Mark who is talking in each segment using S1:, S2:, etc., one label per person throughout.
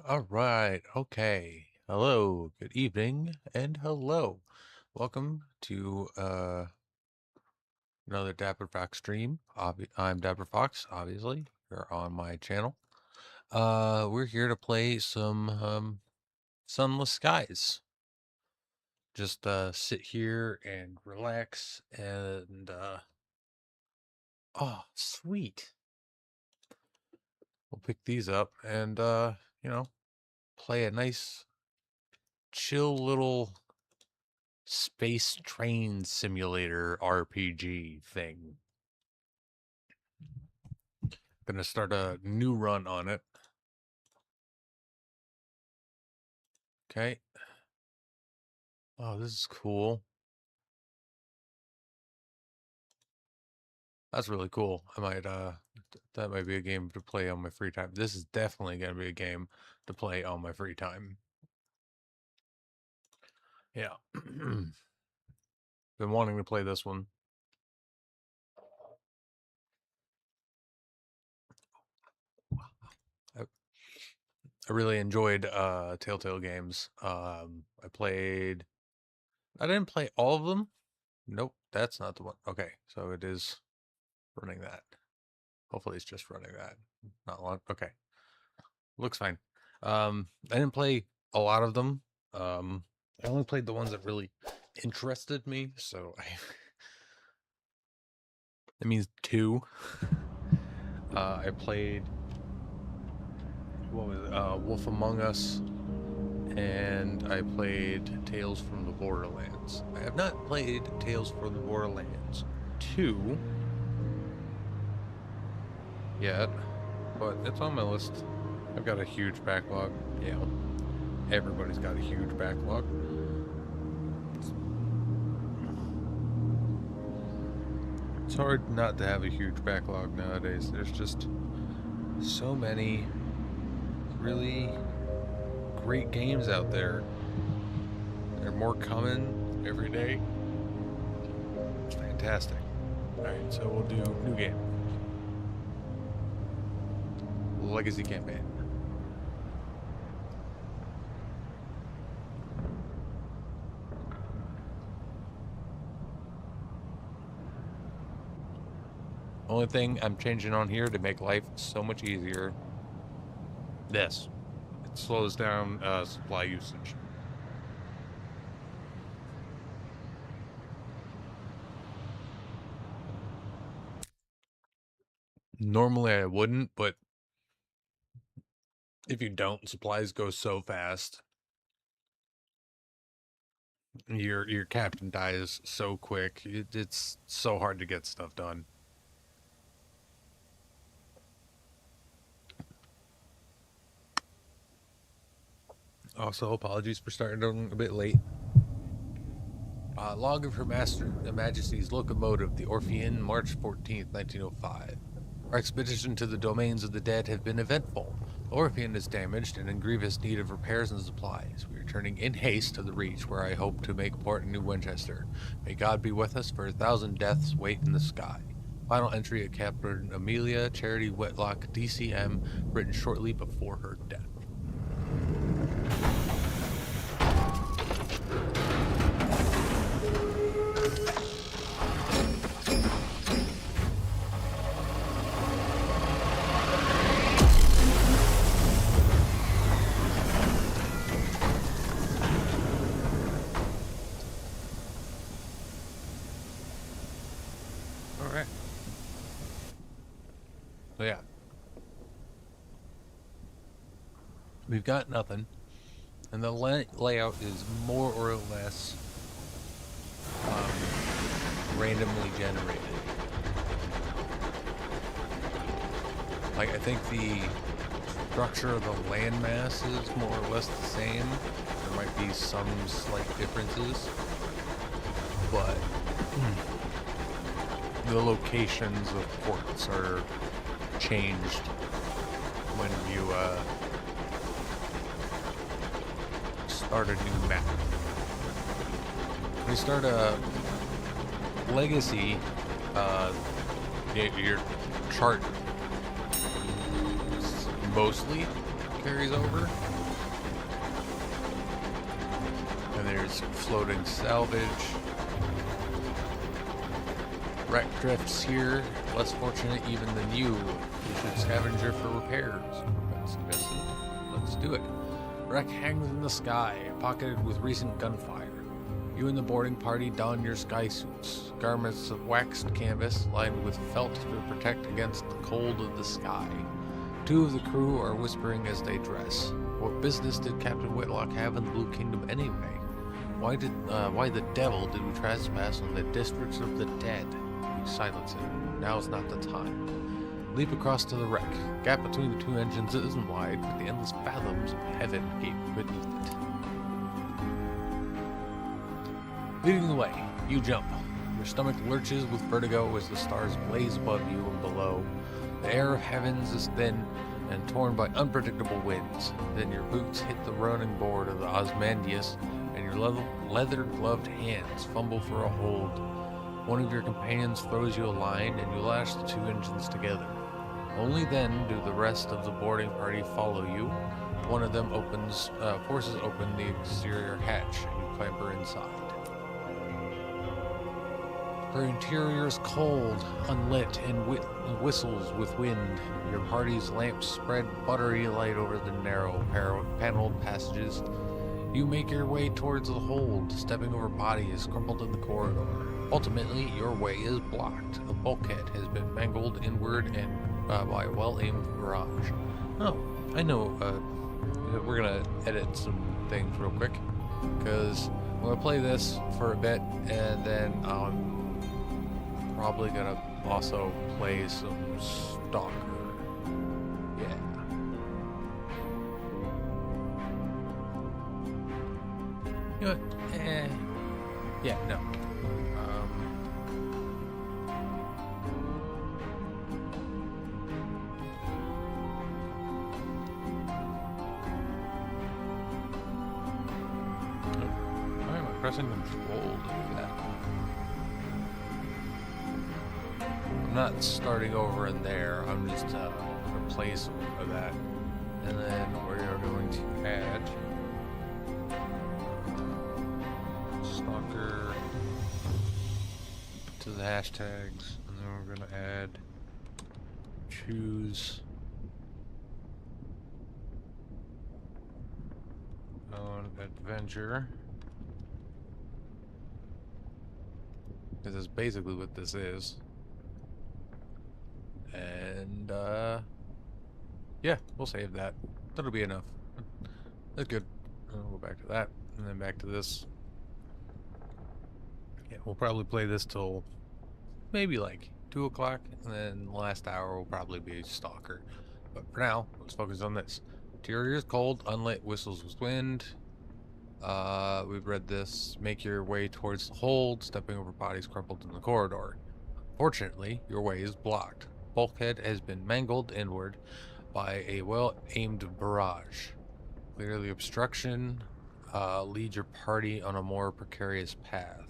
S1: All right. Okay. Hello. Good evening and hello. Welcome to another Dapper Fox stream. I'm Dapper Fox, obviously. You're on my channel. We're here to play some Sunless Skies. Just sit here and relax and oh, sweet. We'll pick these up and you know, play a nice chill little space train simulator RPG thing. Gonna start a new run on it. Okay. Oh, this is cool. That's really cool. I might that might be a game to play on my free time. This is definitely gonna be a game to play on my free time. Yeah. Been wanting to play this one. I really enjoyed Telltale games. I didn't play all of them. Nope, that's not the one. Okay, so it is running that. Hopefully it's just running that. Not one. Okay. Looks fine. I didn't play a lot of them. I only played the ones that really interested me, so that means two. I played what was it? Wolf Among Us, and I played Tales from the Borderlands. I have not played Tales from the Borderlands 2 yet, but it's on my list. I've got a huge backlog. Yeah, everybody's got a huge backlog. It's hard not to have a huge backlog nowadays. There's just so many really great games out there. There are more coming every day. It's fantastic. Alright, so we'll do new game. Legacy campaign. Only thing I'm changing on here to make life so much easier. This. It slows down supply usage. Normally I wouldn't, but if you don't, supplies go so fast. Your captain dies so quick. It's so hard to get stuff done. Also, apologies for starting a bit late. Log of Her Majesty's locomotive, the Orphean, March 14th, 1905. Our expedition to the domains of the dead have been eventful. The Orphean is damaged and in grievous need of repairs and supplies. We are turning in haste to the Reach, where I hope to make port in New Winchester. May God be with us, for 1,000 deaths wait in the sky. Final entry at Captain Amelia Charity Whitlock, DCM, written shortly before her death. Alright. So yeah. We've got nothing. And the layout is more or less randomly generated. Like, I think the structure of the landmass is more or less the same. There might be some slight differences, but the locations of ports are changed when you start a new map. When you start a legacy, your chart mostly carries over, And there's floating salvage. Wreck drifts here, less fortunate even than you. You should scavenger for repairs. That's suggested. Let's do it. Wreck hangs in the sky, pocketed with recent gunfire. You and the boarding party don your sky suits, garments of waxed canvas lined with felt to protect against the cold of the sky. Two of the crew are whispering as they dress. What business did Captain Whitlock have in the Blue Kingdom anyway? Why the devil did we trespass on the districts of the dead? You silence him. Now's not the time. Leap across to the wreck. Gap between the two engines isn't wide, but the endless fathoms of heaven gape beneath it. Leading the way, you jump. Your stomach lurches with vertigo as the stars blaze above you and below. The air of heavens is thin and torn by unpredictable winds. Then your boots hit the running board of the Osmandius, and your leather-gloved hands fumble for a hold. One of your companions throws you a line, and you lash the two engines together. Only then do the rest of the boarding party follow you. One of them forces open the exterior hatch, and you clamber inside. Her interior is cold, unlit, and whistles with wind. Your party's lamps spread buttery light over the narrow, paneled passages. You make your way towards the hold, stepping over bodies crumpled in the corridor. Ultimately, your way is blocked. A bulkhead has been mangled inward and by a well-aimed barrage. Oh, I know. We're gonna edit some things real quick, because I'm gonna play this for a bit, and then probably gonna also play some Stalker. Yeah. You know what? Yeah, no. Why am I pressing control to do that? I'm not starting over in there. I'm just replacing with that. And then we are going to add Stalker to the hashtags, and then we're going to add choose on adventure, because that's basically what this is. And yeah, we'll save that. That'll be enough. That's good. We'll go back to that, and then back to this. Yeah, we'll probably play this till maybe like 2 o'clock, and then the last hour will probably be Stalker. But for now, let's focus on this. Interior is cold, unlit, whistles with wind. We've read this. Make your way towards the hold, stepping over bodies crumpled in the corridor. Fortunately, your way is blocked. Bulkhead has been mangled inward by a well-aimed barrage. Clear the obstruction, lead your party on a more precarious path.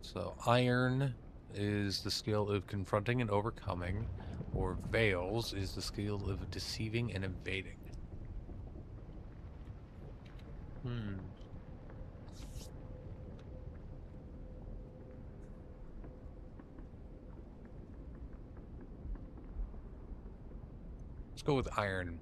S1: So iron is the skill of confronting and overcoming, or veils is the skill of deceiving and evading. Let's go with iron.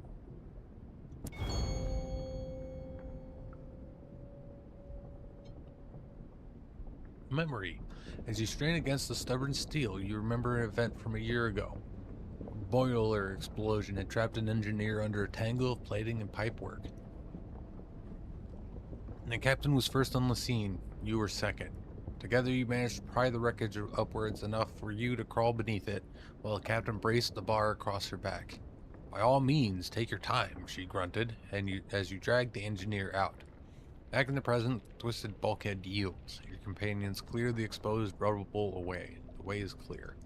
S1: Memory. As you strain against the stubborn steel, you remember an event from a year ago. A boiler explosion had trapped an engineer under a tangle of plating and pipework. The captain was first on the scene. You were second. Together you managed to pry the wreckage upwards enough for you to crawl beneath it, while the captain braced the bar across her back. By all means, take your time, she grunted, as you dragged the engineer out. Back in the present, the twisted bulkhead yields. Your companions clear the exposed rubble away. The way is clear.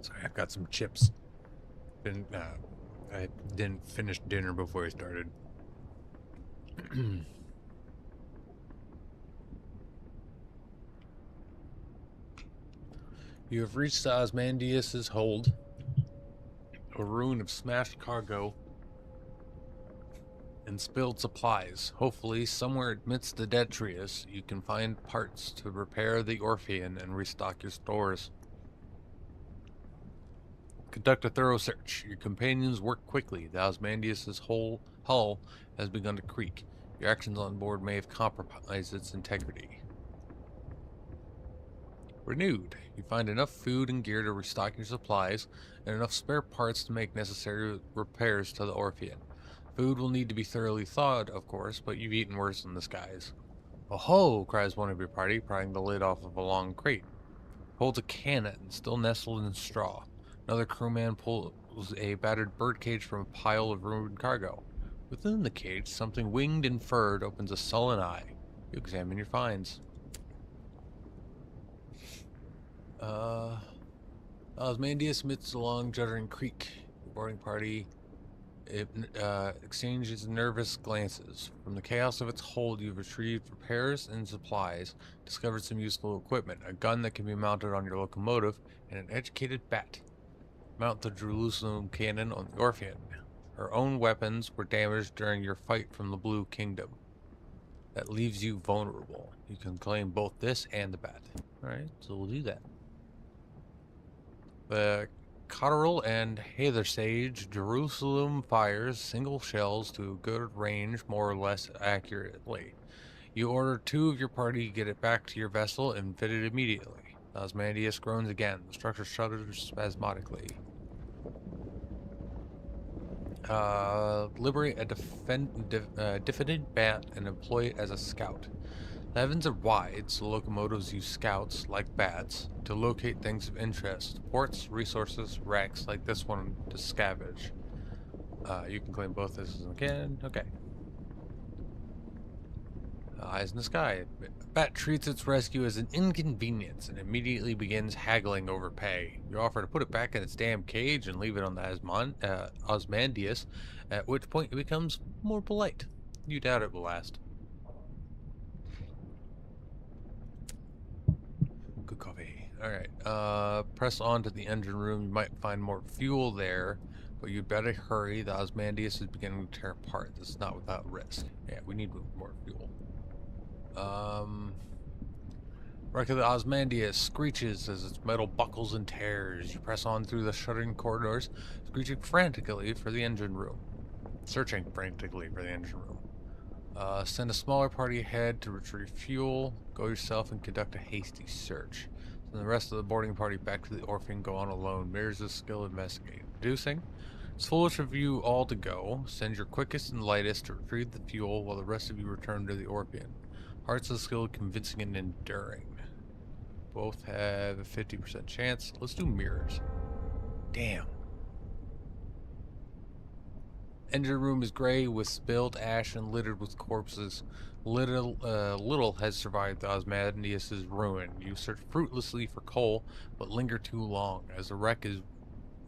S1: Sorry, I've got some chips. I didn't finish dinner before I started. You have reached Osmandius's hold, a ruin of smashed cargo and spilled supplies. Hopefully, somewhere amidst the detritus, you can find parts to repair the Orphean and restock your stores. Conduct a thorough search. Your companions work quickly. The Osmandius's whole hull has begun to creak. Your actions on board may have compromised its integrity. Renewed. You find enough food and gear to restock your supplies, and enough spare parts to make necessary repairs to the Orphean. Food will need to be thoroughly thawed, of course, but you've eaten worse than the skies. "Oh ho!" cries one of your party, prying the lid off of a long crate. Holds a cannon, still nestled in straw. Another crewman pulls a battered birdcage from a pile of ruined cargo. Within the cage, something winged and furred opens a sullen eye. You examine your finds. Osmandius amidst a long, juddering creek. The boarding party exchanges nervous glances. From the chaos of its hold, you've retrieved repairs and supplies, discovered some useful equipment, a gun that can be mounted on your locomotive, and an educated bat. Mount the Jerusalem cannon on the Orphean. Her own weapons were damaged during your fight from the Blue Kingdom. That leaves you vulnerable. You can claim both this and the bat. Alright, so we'll do that. The Cotterel and Heather Sage Jerusalem fires single shells to a good range, more or less accurately. You order 2 of your party to get it back to your vessel and fit it immediately. Osmandius groans again. The structure shudders spasmodically. Liberate a diffident bat and employ it as a scout. The heavens are wide, so locomotives use scouts, like bats, to locate things of interest. Ports, resources, wrecks, like this one, to scavenge. You can claim both this again. Okay. Eyes in the sky. Bat treats its rescue as an inconvenience and immediately begins haggling over pay. You offer to put it back in its damn cage and leave it on the Osmandius, at which point it becomes more polite. You doubt it will last. Good coffee. Alright, press on to the engine room. You might find more fuel there, but you'd better hurry. The Osmandius is beginning to tear apart. This is not without risk. Yeah, we need more fuel. Wreck of the Osmandius screeches as its metal buckles and tears. You press on through the shuddering corridors, searching frantically for the engine room. Send a smaller party ahead to retrieve fuel. Go yourself and conduct a hasty search. Send the rest of the boarding party back to the Orphean. Go on alone. Mirrors the skill investigating. Deducing. It's foolish of you all to go. Send your quickest and lightest to retrieve the fuel while the rest of you return to the Orphean. Hearts of skill, convincing and enduring. Both have a 50% chance. Let's do mirrors. Damn. Engine room is gray with spilled ash and littered with corpses. Little has survived the Osmandius' ruin. You search fruitlessly for coal, but linger too long. As the wreck is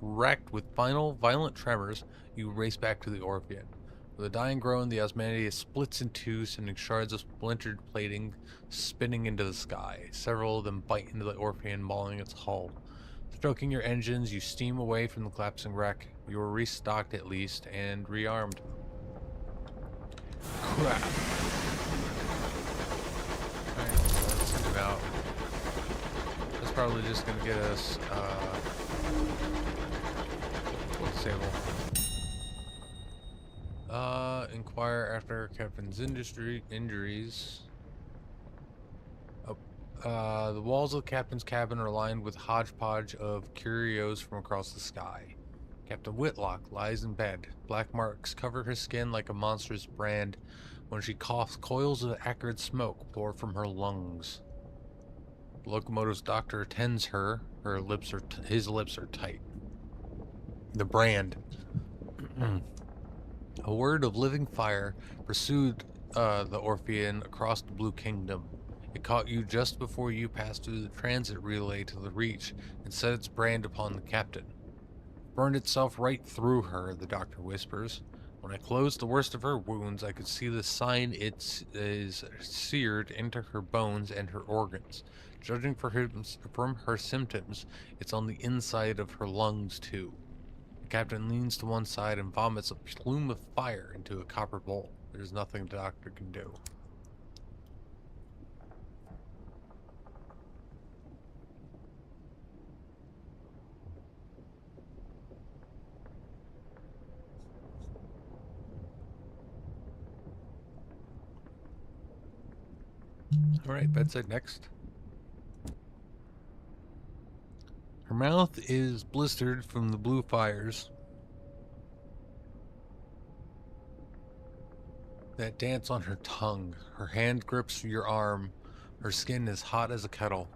S1: wrecked with final violent tremors, you race back to the Orphean. With a dying groan, the Osmandius splits in two, sending shards of splintered plating spinning into the sky. Several of them bite into the Orphean, mauling its hull. Stroking your engines, you steam away from the collapsing wreck. You are restocked at least, and rearmed. Crap. Alright, so let's send him out. That's probably just gonna get us, we'll disable. Inquire after Captain's injuries. The walls of the captain's cabin are lined with hodgepodge of curios from across the sky. Captain Whitlock lies in bed. Black marks cover her skin like a monstrous brand. When she coughs, coils of acrid smoke pour from her lungs. The locomotive's doctor attends her. His lips are tight. The brand. A word of living fire pursued the Orphean across the Blue Kingdom. It caught you just before you passed through the transit relay to the Reach and set its brand upon the captain. Burned itself right through her, the doctor whispers. When I closed the worst of her wounds, I could see the sign is seared into her bones and her organs. Judging from her symptoms, it's on the inside of her lungs, too. The captain leans to one side and vomits a plume of fire into a copper bowl. There's nothing the doctor can do. Alright, bedside next. Her mouth is blistered from the blue fires that dance on her tongue. Her hand grips your arm. Her skin is hot as a kettle.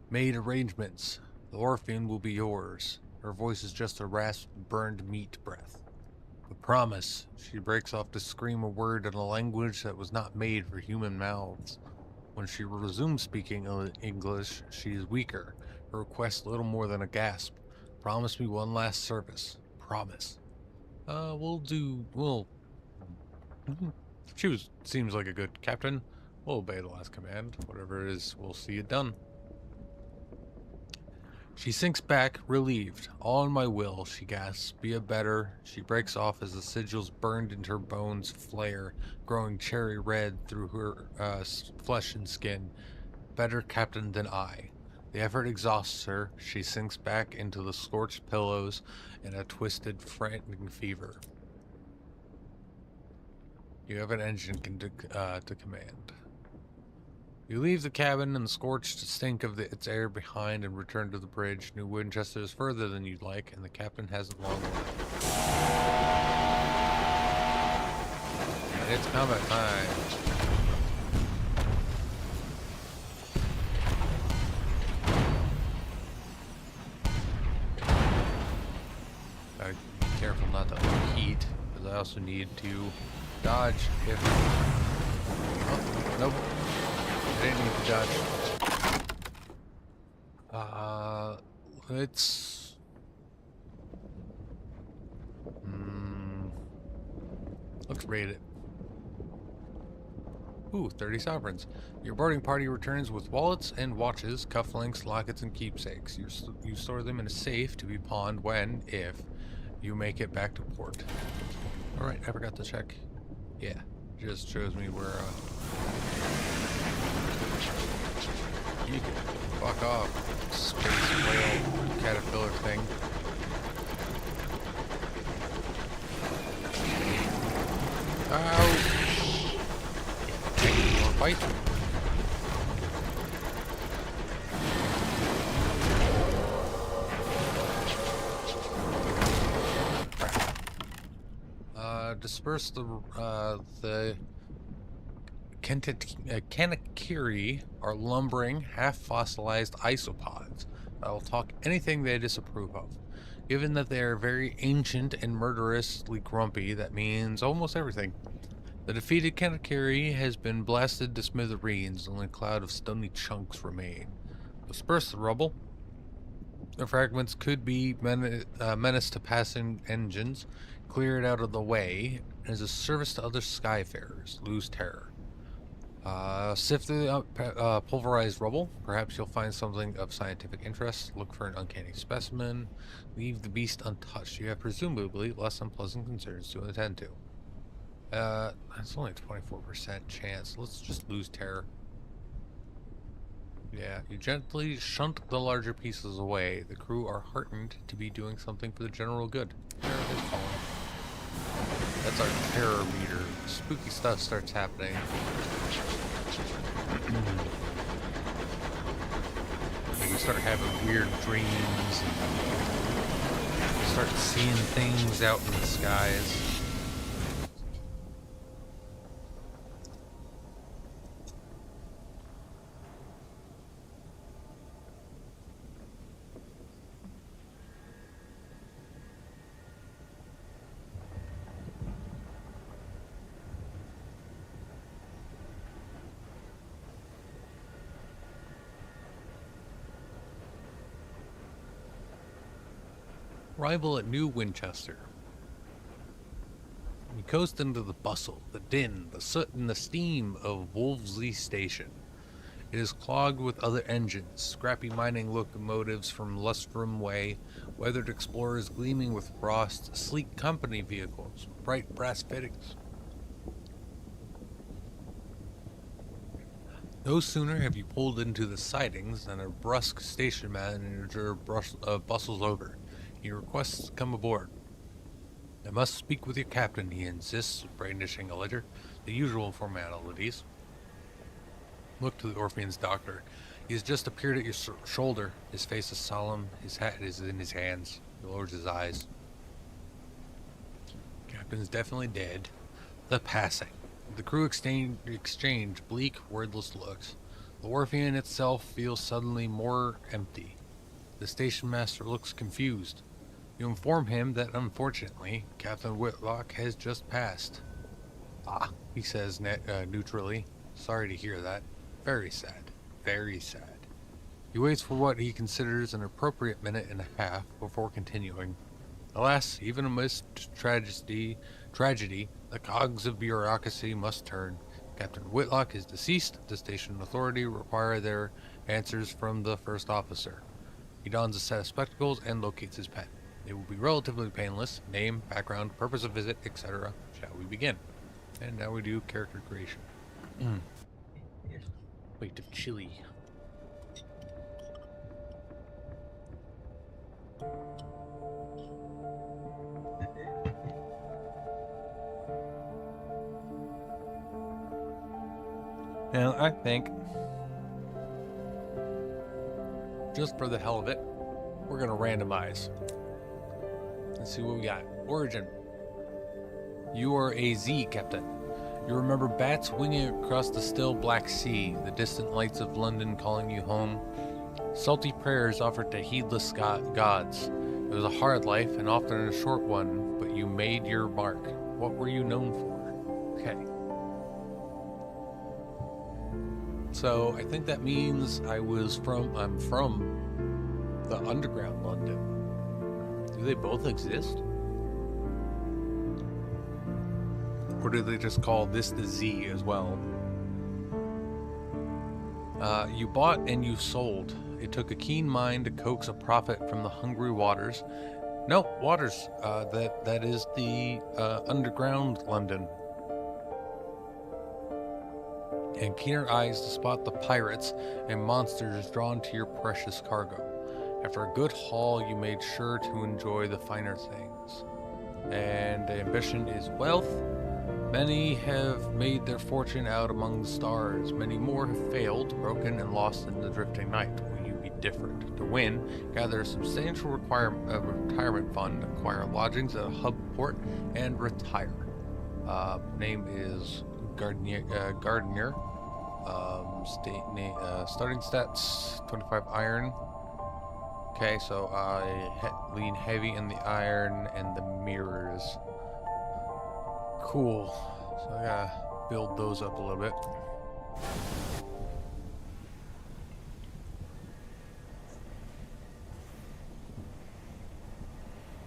S1: Made arrangements. The Orphean will be yours. Her voice is just a rasp of burned meat breath. The promise. She breaks off to scream a word in a language that was not made for human mouths. When she resumes speaking English, she is weaker. Her request little more than a gasp. Promise me one last service. Promise. Seems like a good captain. We'll obey the last command. Whatever it is, we'll see it done. She sinks back, relieved. All in my will, she gasps. Be a better. She breaks off as the sigils burned into her bones flare, growing cherry red through her flesh and skin. Better captain than I. The effort exhausts her. She sinks back into the scorched pillows in a twisted, frantic fever. You have an engine to command. You leave the cabin and the scorched stink of its air behind and return to the bridge. New Winchester is further than you'd like, and the captain hasn't long left. And it's combat time. Gotta be careful not to overheat, because I also need to dodge if... Oh, nope. I didn't need to dodge. Let's... Let's rate it. Ooh, 30 sovereigns. Your boarding party returns with wallets and watches, cufflinks, lockets, and keepsakes. You store them in a safe to be pawned when, if, you make it back to port. Alright, I forgot to check. Yeah, just shows me where, You can fuck off, space whale caterpillar thing. Ow! More fight. Disperse the Kanakiri are lumbering, half-fossilized isopods that will talk anything they disapprove of. Given that they are very ancient and murderously grumpy, that means almost everything. The defeated Kanakiri has been blasted to smithereens, only a cloud of stony chunks remain. Disperse the rubble. The fragments could be menace to passing engines. Clear it out of the way as a service to other skyfarers. Lose terror. Sift through the pulverized rubble. Perhaps you'll find something of scientific interest. Look for an uncanny specimen. Leave the beast untouched. You have presumably less unpleasant concerns to attend to. That's only a 24% chance. Let's just lose terror. Yeah, you gently shunt the larger pieces away. The crew are heartened to be doing something for the general good. Terror is falling. That's our terror meter. Spooky stuff starts happening. We start having weird dreams. We start seeing things out in the skies. Arrival at New Winchester. You coast into the bustle, the din, the soot, and the steam of Wolseley Station. It is clogged with other engines, scrappy mining locomotives from Lustrum Way, weathered explorers gleaming with frost, sleek company vehicles, bright brass fittings. No sooner have you pulled into the sidings than a brusque station manager bustles over. He requests to come aboard. I must speak with your captain, he insists, brandishing a letter. The usual formalities. Look to the Orphean's doctor. He has just appeared at your shoulder. His face is solemn. His hat is in his hands. He lowers his eyes. Captain's definitely dead. The passing. The crew exchange bleak, wordless looks. The Orphean itself feels suddenly more empty. The station master looks confused. You inform him that, unfortunately, Captain Whitlock has just passed. Ah, he says neutrally. Sorry to hear that. Very sad. Very sad. He waits for what he considers an appropriate minute and a half before continuing. Alas, even amidst tragedy, the cogs of bureaucracy must turn. Captain Whitlock is deceased. The station authority require their answers from the first officer. He dons a set of spectacles and locates his pen. It will be relatively painless. Name, background, purpose of visit, etc. Shall we begin? And now we do character creation. Weight of chili. Now, I think, just for the hell of it, we're going to randomize. Let's see what we got. Origin. You are a Z, Captain. You remember bats winging across the still Black Sea, the distant lights of London calling you home. Salty prayers offered to heedless gods. It was a hard life and often a short one, but you made your mark. What were you known for? Okay. So I think that means I'm from the underground London. Do they both exist? Or do they just call this the Z as well? You bought and you sold. It took a keen mind to coax a profit from the hungry waters. No, waters. That is the underground London. And keener eyes to spot the pirates and monsters drawn to your precious cargo. After a good haul, you made sure to enjoy the finer things. And ambition is wealth. Many have made their fortune out among the stars. Many more have failed, broken, and lost in the drifting night. Will you be different? To win, gather a substantial retirement fund, acquire lodgings at a hub port, and retire. Name is Gardner. Starting stats, 25 iron. Okay, so I lean heavy in the iron and the mirrors. Cool. So I gotta build those up a little bit.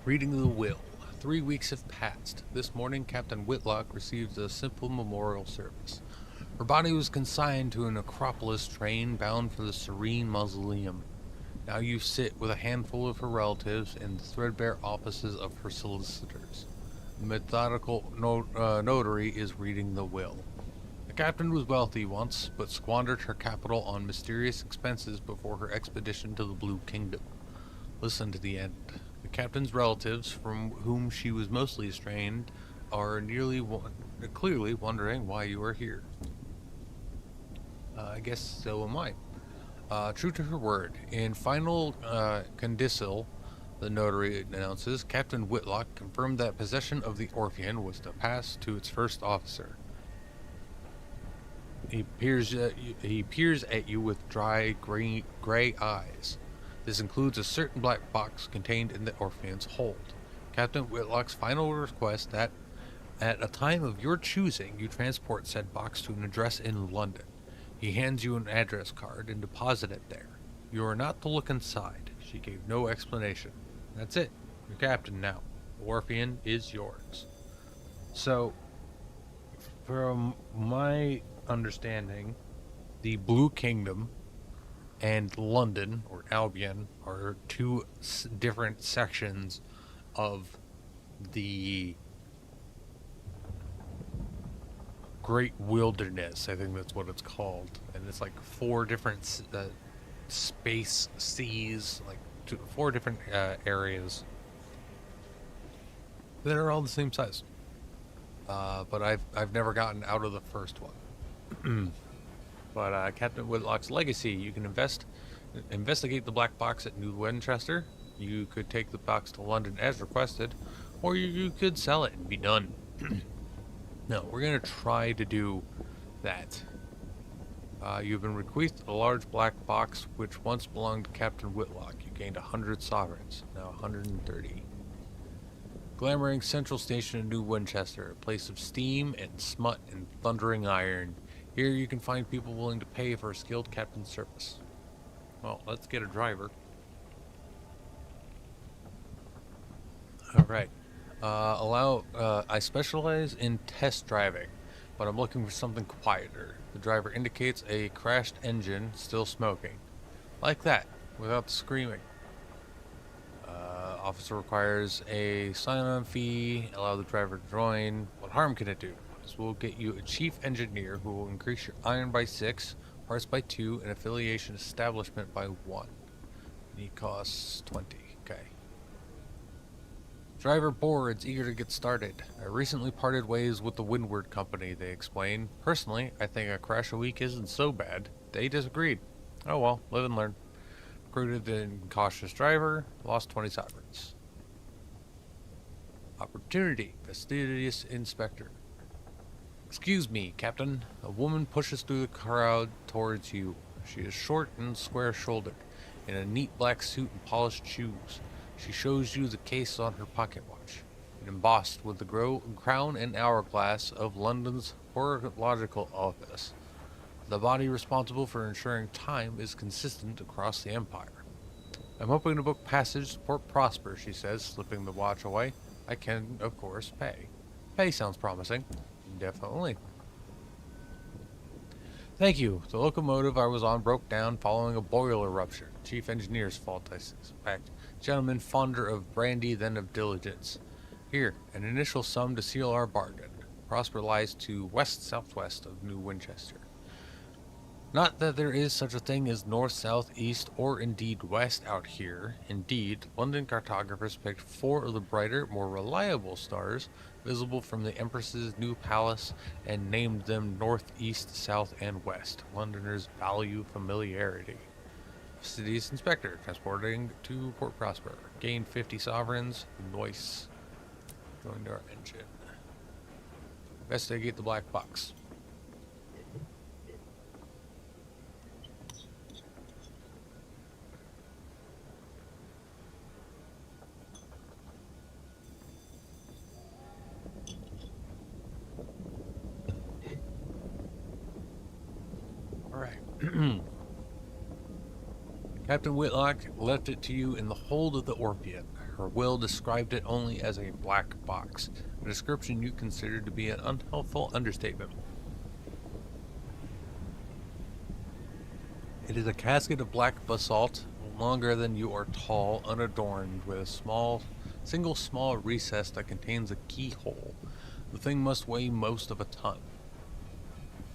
S1: Reading the will. 3 weeks have passed. This morning, Captain Whitlock received a simple memorial service. Her body was consigned to an Acropolis train bound for the serene mausoleum. Now you sit with a handful of her relatives in the threadbare offices of her solicitors. The methodical notary is reading the will. The captain was wealthy once, but squandered her capital on mysterious expenses before her expedition to the Blue Kingdom. Listen to the end. The captain's relatives, from whom she was mostly estranged, are clearly wondering why you are here. I guess so am I. True to her word, in final condicil, the notary announces, Captain Whitlock confirmed that possession of the Orphean was to pass to its first officer. He peers at you with dry, gray eyes. This includes a certain black box contained in the Orphean's hold. Captain Whitlock's final request that, at a time of your choosing, you transport said box to an address in London. He hands you an address card and deposit it there. You are not to look inside. She gave no explanation. That's it. You're captain now. The Orphean is yours. So, from my understanding, the Blue Kingdom and London, or Albion, are two different sections of the Great Wilderness. I think that's what it's called. And it's like four different space seas, like four different areas that are all the same size. But I've never gotten out of the first one. But Captain Whitlock's legacy: you can investigate the black box at New Winchester. You could take the box to London as requested, or you could sell it and be done. No, we're gonna try to do that. You've been bequeathed a large black box which once belonged to Captain Whitlock. You gained 100 sovereigns, now 130. Glamoring Central Station in New Winchester, a place of steam and smut and thundering iron. Here you can find people willing to pay for a skilled captain's service. Well, let's get a driver. Alright. I specialize in test driving, but I'm looking for something quieter. The driver indicates a crashed engine still smoking. Like that, without the screaming. Officer requires a sign-on fee. Allow the driver to join. What harm can it do? This will get you a chief engineer who will increase your iron by 6, parts by 2, and affiliation establishment by 1. He costs 20. Okay. Driver boards, eager to get started. I recently parted ways with the Windward Company, they explain. Personally, I think a crash a week isn't so bad. They disagreed. Oh well, live and learn. Recruited the incautious driver, lost 20 sovereigns. Opportunity, fastidious inspector. Excuse me, Captain. A woman pushes through the crowd towards you. She is short and square-shouldered, in a neat black suit and polished shoes. She shows you the case on her pocket watch, embossed with the crown and hourglass of London's Horological Office. The body responsible for ensuring time is consistent across the empire. I'm hoping to book passage to Port Prosper, she says, slipping the watch away. I can, of course, pay. Pay sounds promising. Definitely. Thank you. The locomotive I was on broke down following a boiler rupture. Chief engineer's fault, I suspect. Gentleman fonder of brandy than of diligence. Here, an initial sum to seal our bargain. Prosper lies to west-southwest of New Winchester. Not that there is such a thing as north, south, east, or indeed west out here. Indeed, London cartographers picked 4 of the brighter, more reliable stars visible from the Empress's new palace and named them north, east, south, and west. Londoners value familiarity. City's inspector, transporting to Port Prosper. Gained 50 sovereigns. Noise. Going to our engine. Investigate the black box. Alright. Captain Whitlock left it to you in the hold of the Orphean. Her will described it only as a black box, a description you considered to be an unhelpful understatement. It is a casket of black basalt, longer than you are tall, unadorned, with a single small recess that contains a keyhole. The thing must weigh most of a ton.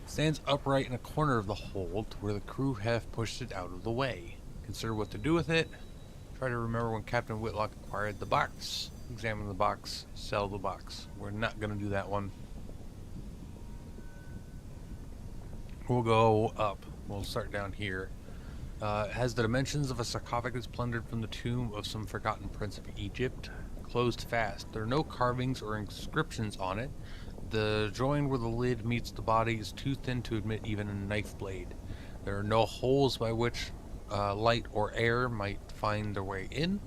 S1: It stands upright in a corner of the hold, where the crew have pushed it out of the way. Consider what to do with it. Try to remember when Captain Whitlock acquired the box. Examine the box. Sell the box. We're not going to do that one. We'll go up. We'll start down here. It has the dimensions of a sarcophagus plundered from the tomb of some forgotten prince of Egypt. Closed fast. There are no carvings or inscriptions on it. The joint where the lid meets the body is too thin to admit even a knife blade. There are no holes by which light or air might find their way in.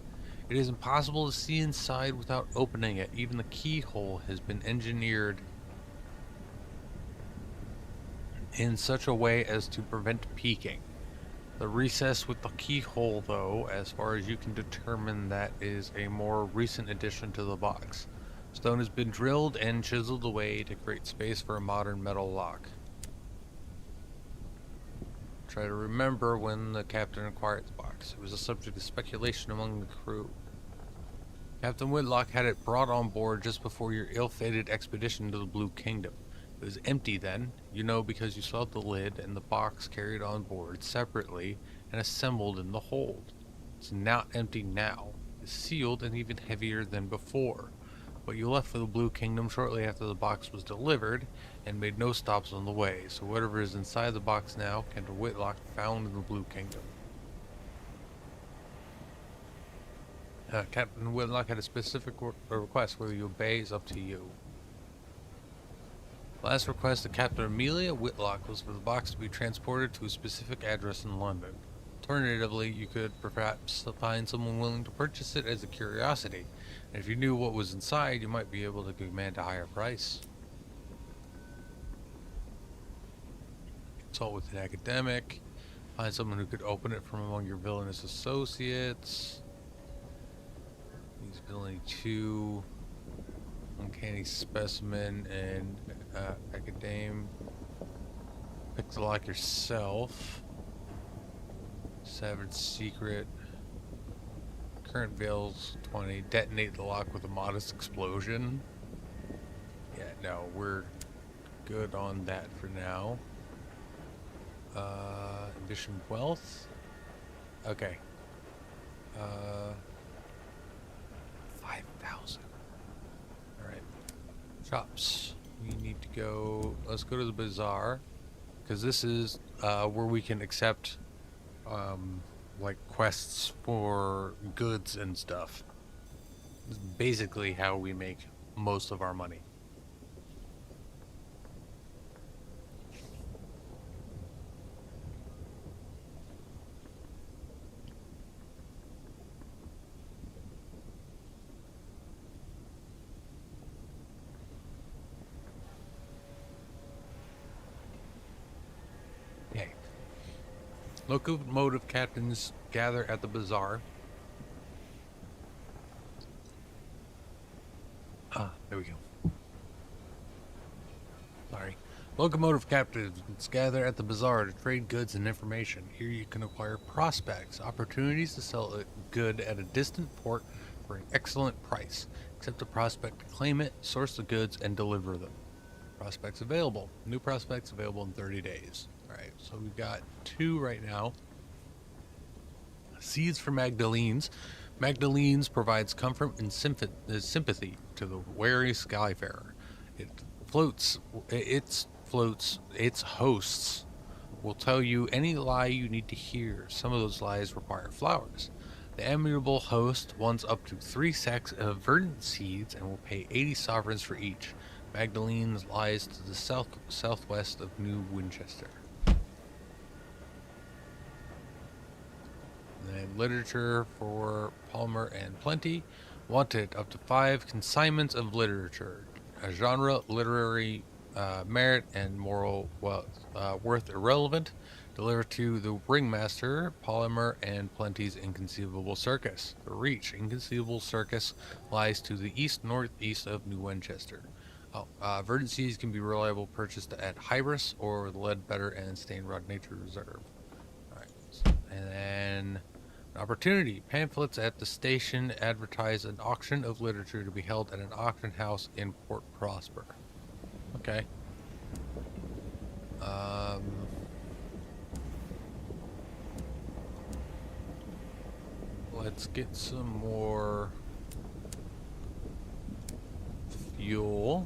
S1: It is impossible to see inside without opening it. Even the keyhole has been engineered in such a way as to prevent peeking. The recess with the keyhole, though, as far as you can determine, that is a more recent addition to the box. Stone has been drilled and chiseled away to create space for a modern metal lock. Try to remember when the captain acquired the box. It was a subject of speculation among the crew. Captain Whitlock had it brought on board just before your ill-fated expedition to the Blue Kingdom. It was empty then, you know, because you saw the lid and the box carried on board separately and assembled in the hold. It's not empty now. It's sealed and even heavier than before. But you left for the Blue Kingdom shortly after the box was delivered and made no stops on the way, so whatever is inside the box now, Captain Whitlock found in the Blue Kingdom. Captain Whitlock had a specific request. Whether you obey is up to you. Last request of Captain Amelia Whitlock was for the box to be transported to a specific address in London. Alternatively, you could perhaps find someone willing to purchase it as a curiosity, and if you knew what was inside, you might be able to command a higher price. Consult with an academic, find someone who could open it from among your villainous associates. He's villainy 2, uncanny specimen, and academe. Pick the lock yourself. Savage secret. Current veils 20. Detonate the lock with a modest explosion. Yeah, no, we're good on that for now. Ambition wealth. Okay. 5,000. Alright. Shops. We need to go. Let's go to the bazaar. Because this is where we can accept like quests for goods and stuff. This is basically how we make most of our money. Okay. Locomotive captains gather at the bazaar. There we go. Sorry. Locomotive captains gather at the bazaar to trade goods and information. Here you can acquire prospects, opportunities to sell a good at a distant port for an excellent price. Accept the prospect to claim it, source the goods, and deliver them. Prospects available. New prospects available in 30 days. Alright, so we've got 2 right now. Seeds for Magdalenes. Magdalenes provides comfort and sympathy to the wary skyfarer. Its hosts will tell you any lie you need to hear. Some of those lies require flowers. The amiable host wants up to 3 sacks of verdant seeds and will pay 80 sovereigns for each. Magdalenes lies to the southwest of New Winchester. And literature for Palmer and Plenty. Wanted up to 5 consignments of literature. A genre, literary merit, and moral worth irrelevant. Delivered to the ringmaster, Palmer and Plenty's Inconceivable Circus. The reach. Inconceivable Circus lies to the east-northeast of New Winchester. Verdant seeds can be reliably purchased at Hybris or the Ledbetter and Stainrod Nature Reserve. Alright, and then opportunity. Pamphlets at the station advertise an auction of literature to be held at an auction house in Port Prosper. Okay. Let's get some more fuel.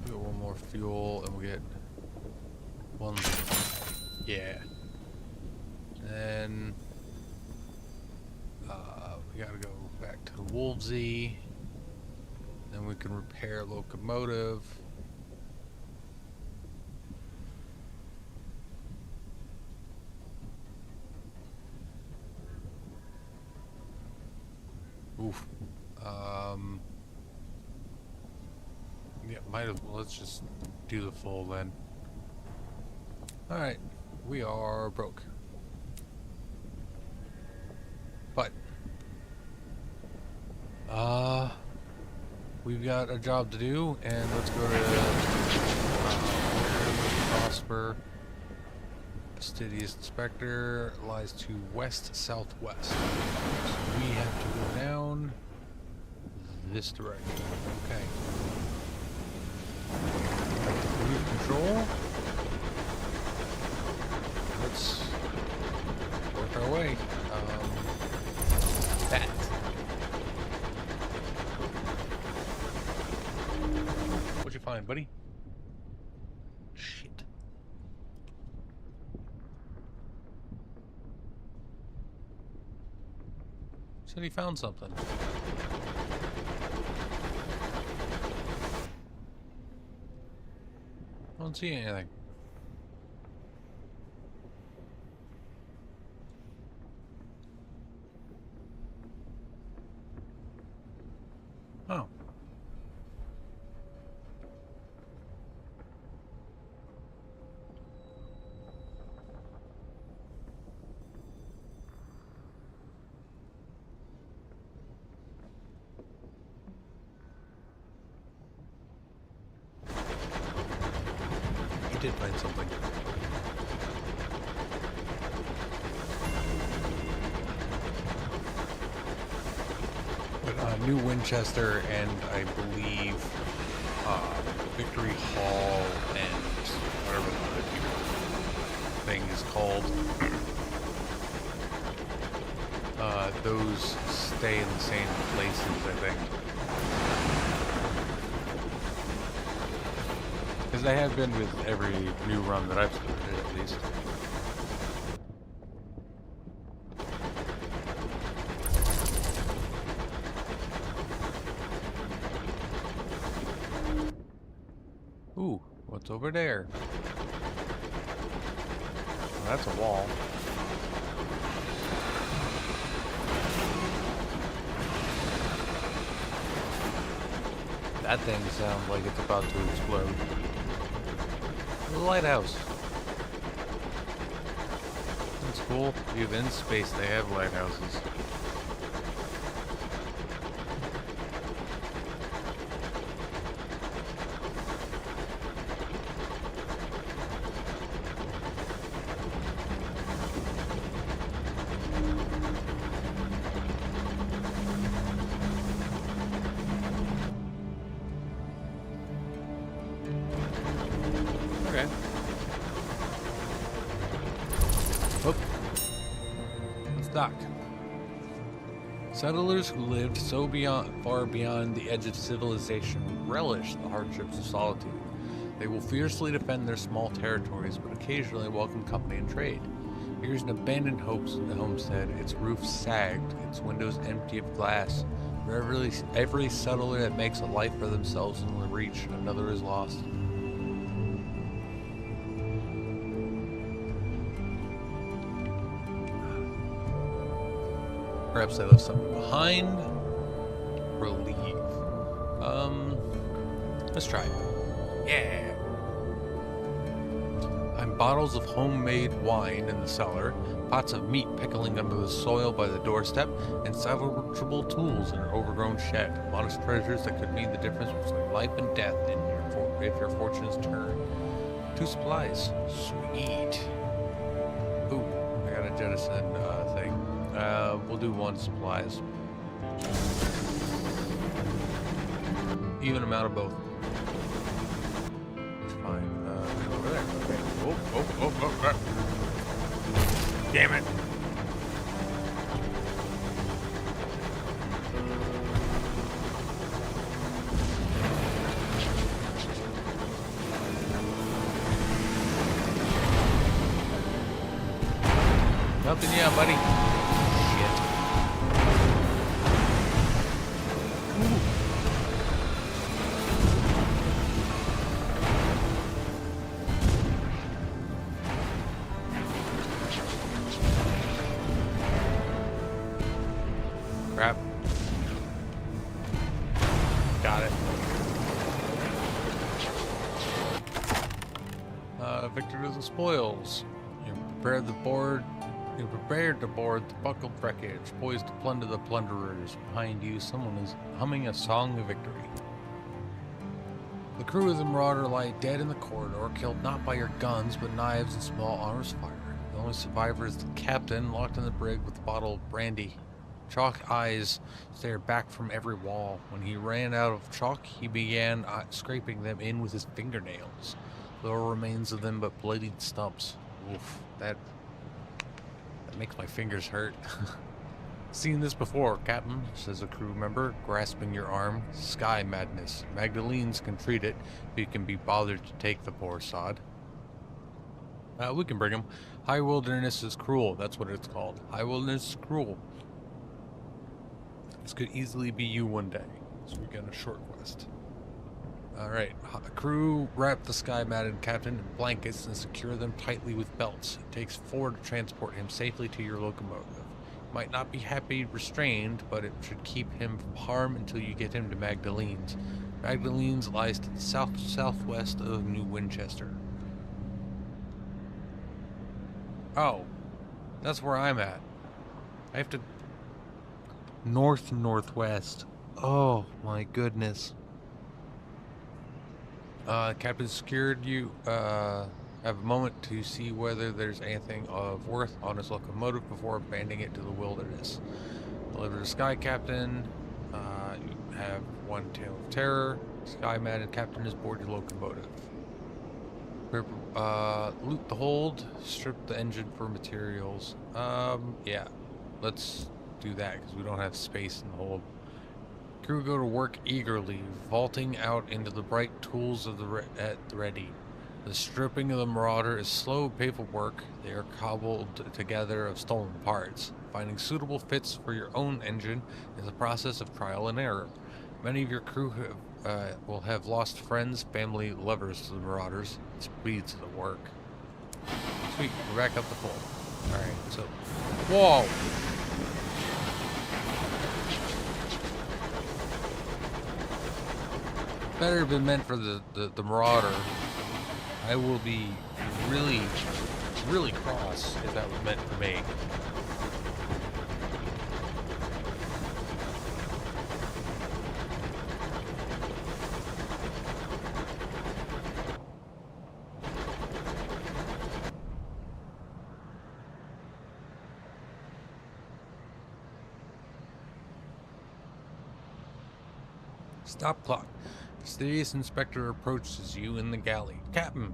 S1: Get one more fuel and we get one. Yeah. Then we gotta go back to Wolvesy. Then we can repair locomotive. Oof. Yeah, might as well. Let's just do the full then. All right, we are broke. But we've got a job to do, and let's go to Prosper. Fastidious Inspector lies to west-southwest. So we have to go down this direction. Okay. Cruise control. Let's work our way. That. What'd you find, buddy? Shit. Said he found something. I don't see anything. Oh. He did find something. But New Winchester and I believe Victory Hall and whatever the other thing is called. Those stay in the same places, I think. Because they have been with every new run that I've started, at least. Ooh, what's over there? Well, that's a wall. That thing sounds like it's about to explode. The lighthouse. That's cool. Even in space, they have lighthouses. Settlers who lived so far beyond the edge of civilization relish the hardships of solitude. They will fiercely defend their small territories, but occasionally welcome company and trade. Here's an abandoned homestead. Its roof sagged, its windows empty of glass. For every settler that makes a life for themselves in the reach, another is lost. Perhaps I left something behind or leave. Let's try it. Yeah. I'm bottles of homemade wine in the cellar, pots of meat pickling under the soil by the doorstep, and salvageable tools in an overgrown shed. Modest treasures that could mean the difference between life and death if your fortunes turn. 2 supplies. Sweet. Ooh, I got a jettison thing. We'll do 1 supplies. Even amount of both. It's fine. Over there. Okay. Oh. Damn it. Nothing yet, buddy. Crap. Got it. Victor to the spoils. You prepared to board the buckled wreckage, poised to plunder the plunderers. Behind you, someone is humming a song of victory. The crew of the Marauder lie dead in the corridor, killed not by your guns, but knives and small arms fire. The only survivor is the captain, locked in the brig with a bottle of brandy. Chalk eyes stare back from every wall. When he ran out of chalk, he began scraping them in with his fingernails. Little remains of them but bloodied stumps. Oof, that makes my fingers hurt. Seen this before, Captain, says a crew member, grasping your arm. Sky madness. Magdalenes can treat it, if you can be bothered to take the poor sod. We can bring him. High wilderness is cruel, that's what it's called. High wilderness is cruel. This could easily be you one day. So we got a short quest. Alright, crew wrap the sky-matted captain in blankets and secure them tightly with belts. It takes 4 to transport him safely to your locomotive. Might not be happy restrained, but it should keep him from harm until you get him to Magdalenes. Magdalenes lies to the southwest of New Winchester. Oh, that's where I'm at. I have to... northwest. Oh my goodness. Captain secured you, have a moment to see whether there's anything of worth on his locomotive before abandoning it to the wilderness. Deliver to Sky Captain. You have one tale of terror. Sky Madden Captain is board your locomotive. Loot the hold. Strip the engine for materials. Yeah. Let's do that because we don't have space in the hold. Crew go to work eagerly, vaulting out into the bright tools of at the ready. The stripping of the Marauder is slow, painful work. They are cobbled together of stolen parts. Finding suitable fits for your own engine is a process of trial and error. Many of your crew will have lost friends, family, lovers to the Marauders. It speeds the work. Sweet, we're back up the full. Alright, so... Whoa! Better have been meant for the Marauder. I will be really, really cross if that was meant for me. Stop clock. Mysterious inspector approaches you in the galley. Captain,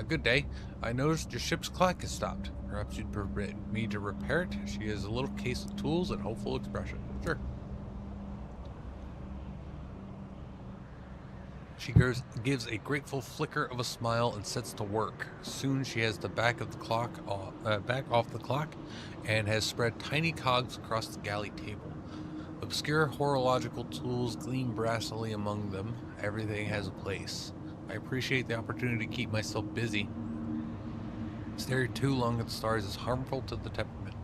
S1: good day. I noticed your ship's clock has stopped. Perhaps you'd permit me to repair it? She has a little case of tools and hopeful expression. Sure. She gives a grateful flicker of a smile and sets to work. Soon she has the back of the clock back off the clock and has spread tiny cogs across the galley table. Obscure horological tools gleam brassily among them. Everything has a place. I appreciate the opportunity to keep myself busy. Staring too long at the stars is harmful to the temperament.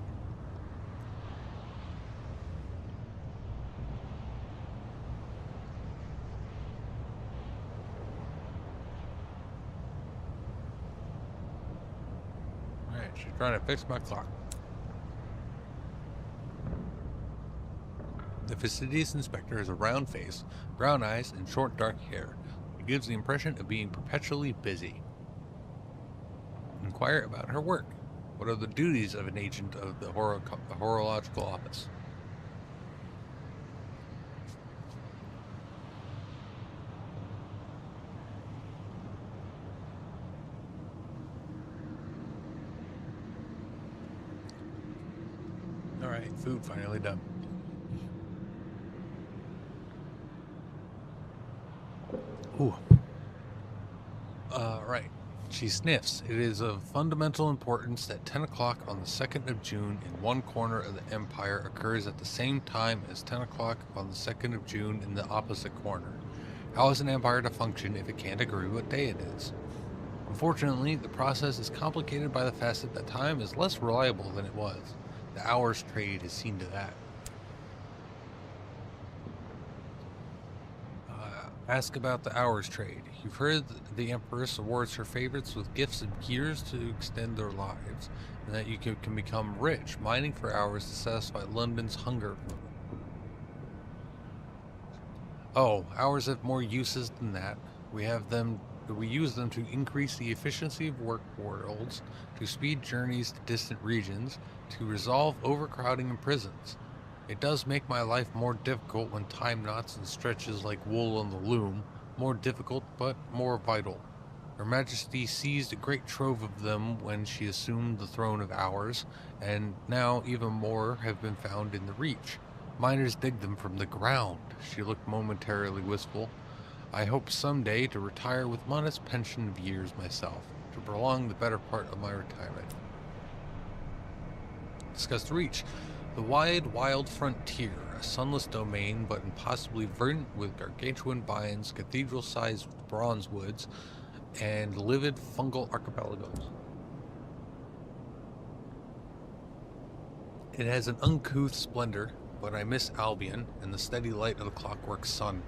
S1: Alright, she's trying to fix my clock. The fastidious inspector has a round face, brown eyes, and short dark hair. It gives the impression of being perpetually busy. Inquire about her work. What are the duties of an agent of the horological office? Alright, food finally done. Ooh. Right. She sniffs. It is of fundamental importance that 10 o'clock on the 2nd of June in one corner of the Empire occurs at the same time as 10 o'clock on the 2nd of June in the opposite corner. How is an empire to function if it can't agree what day it is? Unfortunately, the process is complicated by the fact that time is less reliable than it was. The hours trade has seen to that. Ask about the hours trade. You've heard the Empress awards her favorites with gifts of years to extend their lives, and that you can become rich, mining for hours to satisfy London's hunger. Oh, hours have more uses than that. We use them to increase the efficiency of work worlds, to speed journeys to distant regions, to resolve overcrowding in prisons. It does make my life more difficult when time knots and stretches like wool on the loom, more difficult but more vital. Her Majesty seized a great trove of them when she assumed the throne of ours, and now even more have been found in the Reach. Miners dig them from the ground. She looked momentarily wistful. I hope someday to retire with modest pension of years myself, to prolong the better part of my retirement. Discuss the Reach. The wide, wild frontier, a sunless domain, but impossibly verdant with gargantuan vines, cathedral-sized bronze woods, and livid fungal archipelagos. It has an uncouth splendor, but I miss Albion and the steady light of the clockwork sun.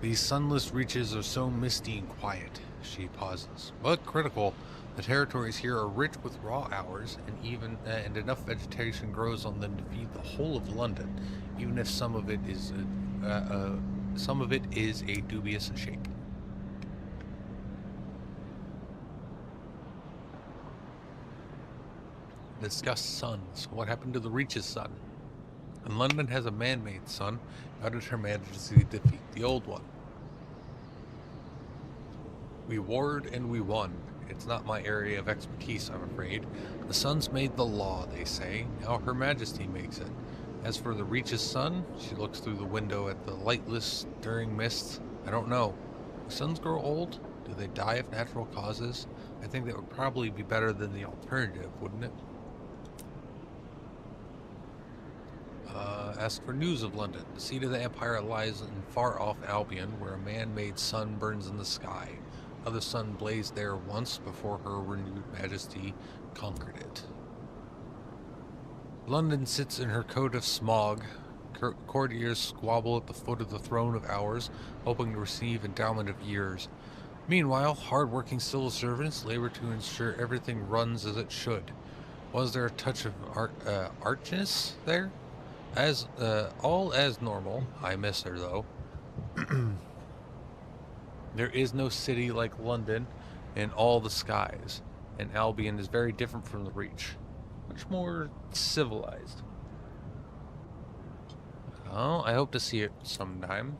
S1: These sunless reaches are so misty and quiet. She pauses, but critical. The territories here are rich with raw hours, and enough vegetation grows on them to feed the whole of London, even if some of it is a dubious shape. Discuss suns. What happened to the Reach's sun? And London has a man-made sun. How did Her Majesty defeat the old one? We warred and we won. It's not my area of expertise, I'm afraid. The sun's made the law, they say. Now Her Majesty makes it. As for the Reach's sun, she looks through the window at the lightless, stirring mists. I don't know. Do suns grow old? Do they die of natural causes? I think that would probably be better than the alternative, wouldn't it? Ask for news of London. The seat of the empire lies in far-off Albion, where a man-made sun burns in the sky. Another sun blazed there once before Her renewed majesty conquered it. London sits in her coat of smog. Courtiers squabble at the foot of the throne of ours, hoping to receive endowment of years. Meanwhile, hard-working civil servants labor to ensure everything runs as it should. Was there a touch of archness there? All as normal. I miss her, though. There is no city like London in all the skies, and Albion is very different from the Reach. Much more civilized. Oh, I hope to see it sometime.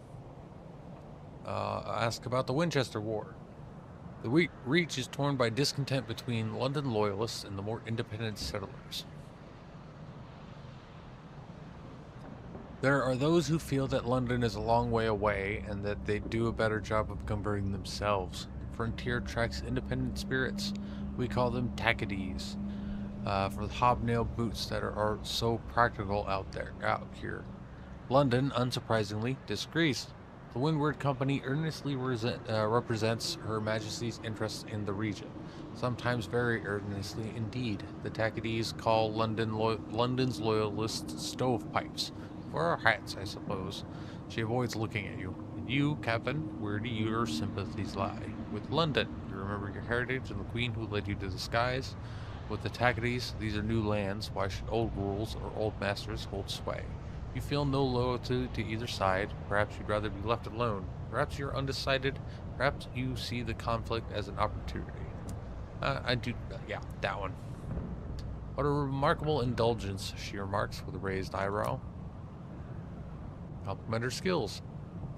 S1: Ask about the Winchester War. The Reach is torn by discontent between London loyalists and the more independent settlers. There are those who feel that London is a long way away and that they'd do a better job of converting themselves. The frontier attracts independent spirits. We call them tacadies, for the hobnail boots that are so practical out here. London, unsurprisingly, disagrees. The Windward Company earnestly represents Her Majesty's interests in the region, sometimes very earnestly indeed. The tacadies call London's loyalists stovepipes. For our hats, I suppose. She avoids looking at you. And you, Captain, where do your sympathies lie? With London, you remember your heritage and the queen who led you to the skies. With the Tacadies, these are new lands. Why should old rules or old masters hold sway? You feel no loyalty to either side. Perhaps you'd rather be left alone. Perhaps you're undecided. Perhaps you see the conflict as an opportunity. Yeah, that one. What a remarkable indulgence, she remarks with a raised eyebrow. Compliment her skills.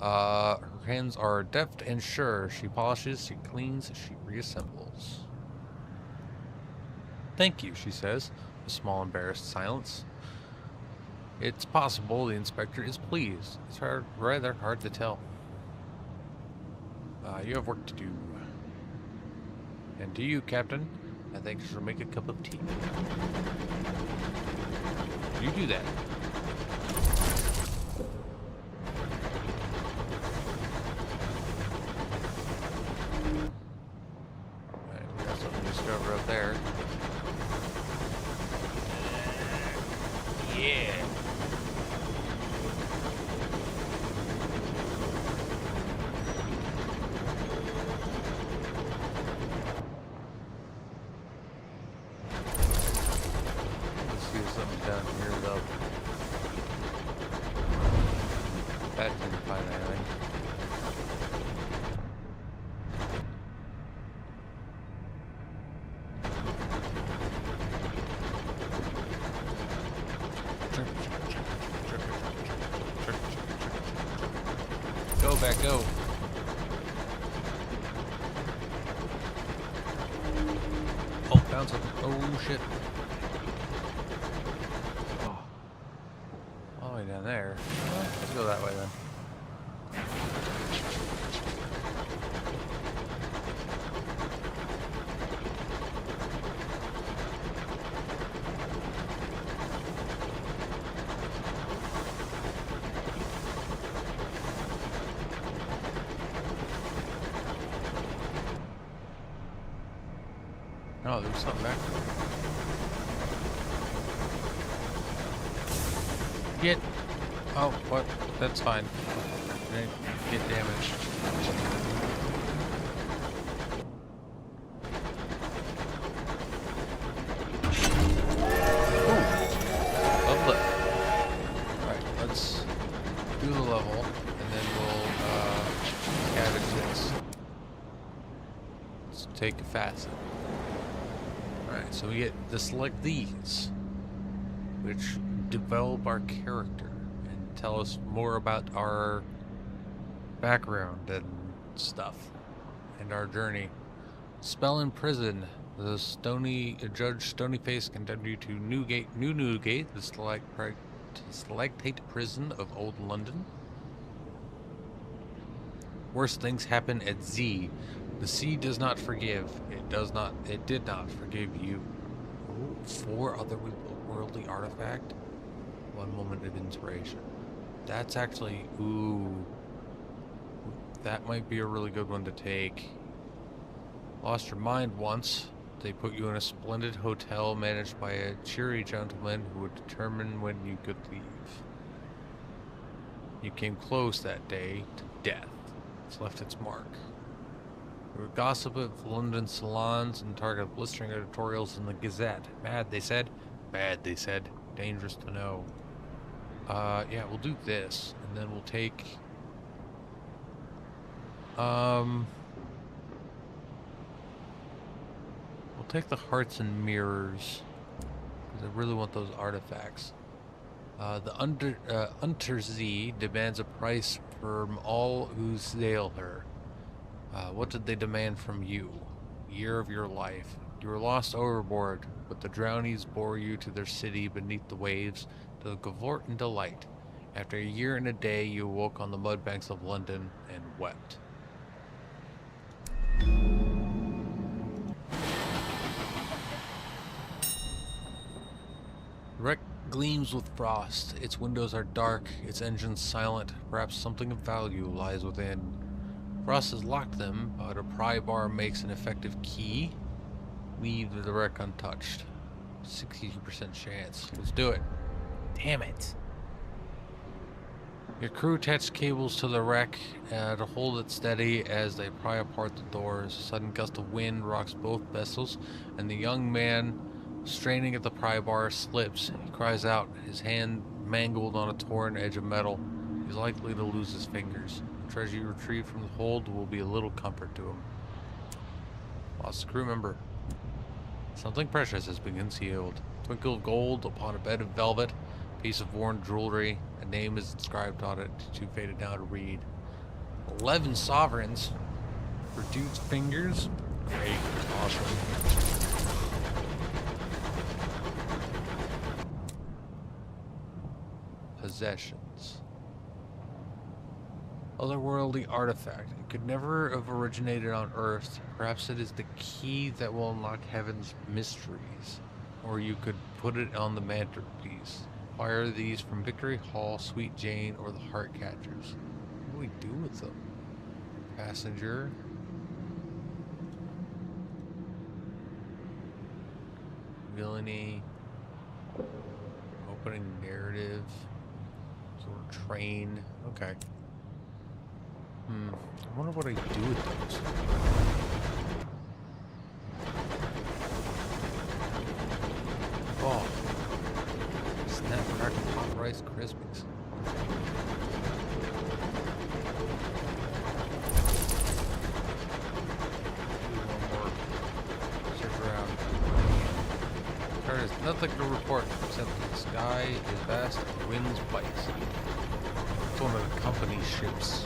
S1: Her hands are deft and sure. She polishes, she cleans, she reassembles. Thank you, she says, a small embarrassed silence. It's possible the inspector is pleased. It's rather hard to tell. You have work to do. And to you, Captain, I think I shall make a cup of tea. You do that. Over up there. Yeah. Let's see something down here though. go, back go. Oh, found something. Oh, shit. Oh. All the way down there. Well, let's go that way then. Oh, there's something back there. Get. Oh, what? That's fine. I didn't get damaged. Ooh. Lovely. Alright, let's do the level, and then we'll cabbage this. Let's take a facet. Alright, so we get to select these, which develop our character and tell us more about our background and stuff and our journey. Spell in prison. The Judge Stonyface condemned you to Newgate, the stalactite prison of Old London. Worst things happen at Z. The sea does not forgive. It did not forgive you. Ooh, 4 otherworldly artifact. 1 moment of inspiration. That's actually, ooh. That might be a really good one to take. Lost your mind once. They put you in a splendid hotel managed by a cheery gentleman who would determine when you could leave. You came close that day to death. It's left its mark. You were gossip of London salons and target of blistering editorials in the Gazette. Mad, they said. Bad, they said. Dangerous to know. Yeah, we'll do this, and then we'll take... We'll take the hearts and mirrors, because I really want those artifacts. The Untersee demands a price from all who sail her. What did they demand from you? Year of your life. You were lost overboard, but the drownies bore you to their city beneath the waves, to the cavort and delight. After a year and a day, you awoke on the mud banks of London and wept. The wreck gleams with frost. Its windows are dark, its engines silent. Perhaps something of value lies within. Frost has locked them, but a pry bar makes an effective key. Leave the wreck untouched. 62% chance. Let's do it. Damn it. Your crew attached cables to the wreck to hold it steady as they pry apart the doors. A sudden gust of wind rocks both vessels, and the young man, straining at the pry bar, slips. He cries out, his hand mangled on a torn edge of metal. He's likely to lose his fingers. The treasure you retrieve from the hold will be a little comfort to him. Lost a crew member. Something precious has been concealed. Twinkle of gold upon a bed of velvet. Piece of worn jewelry. A name is inscribed on it, too faded now to read. 11 sovereigns. For dude's fingers. Great. Awesome. Possessions. Otherworldly artifact. It could never have originated on Earth. Perhaps it is the key that will unlock heaven's mysteries. Or you could put it on the mantelpiece. Acquire these from Victory Hall, Sweet Jane, or the Heart Catchers. What do we do with them? Passenger. Villainy. Opening narrative. Sort of train. Okay. I wonder what I do with those. Oh. Snapcracker Pop Rice Krispies. One more. Search around. There is nothing to report except that the sky is vast and the winds bite. That's one of the company ships.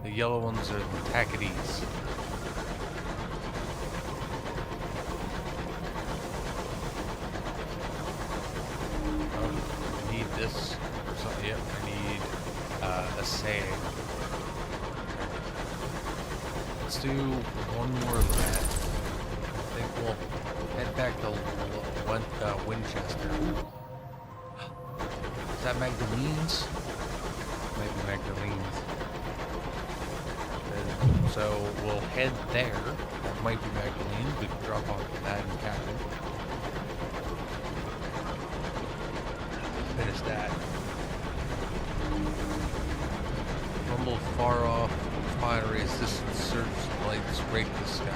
S1: The yellow ones are the Tacketies. I need this or something. Yep, I need a sag. Let's do one more of that. I think we'll head back to Winchester. Is that Magdalene's? Might be Magdalene's. And so we'll head there. That might be Magdalene's. We can drop off that in cabin. Finish that. Rumble far off. Refinery assistant search lights rake the sky. I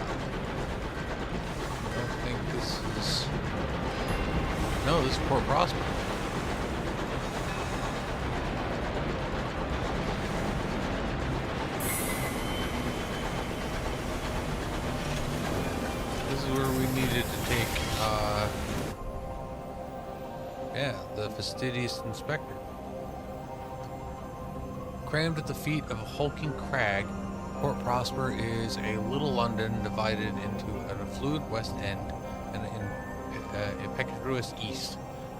S1: don't think this is. No, this is Port Prosper. This is where we needed to take, yeah, the fastidious inspector. Crammed at the feet of a hulking crag, Port Prosper is a little London divided into an affluent west end and an impetuous east.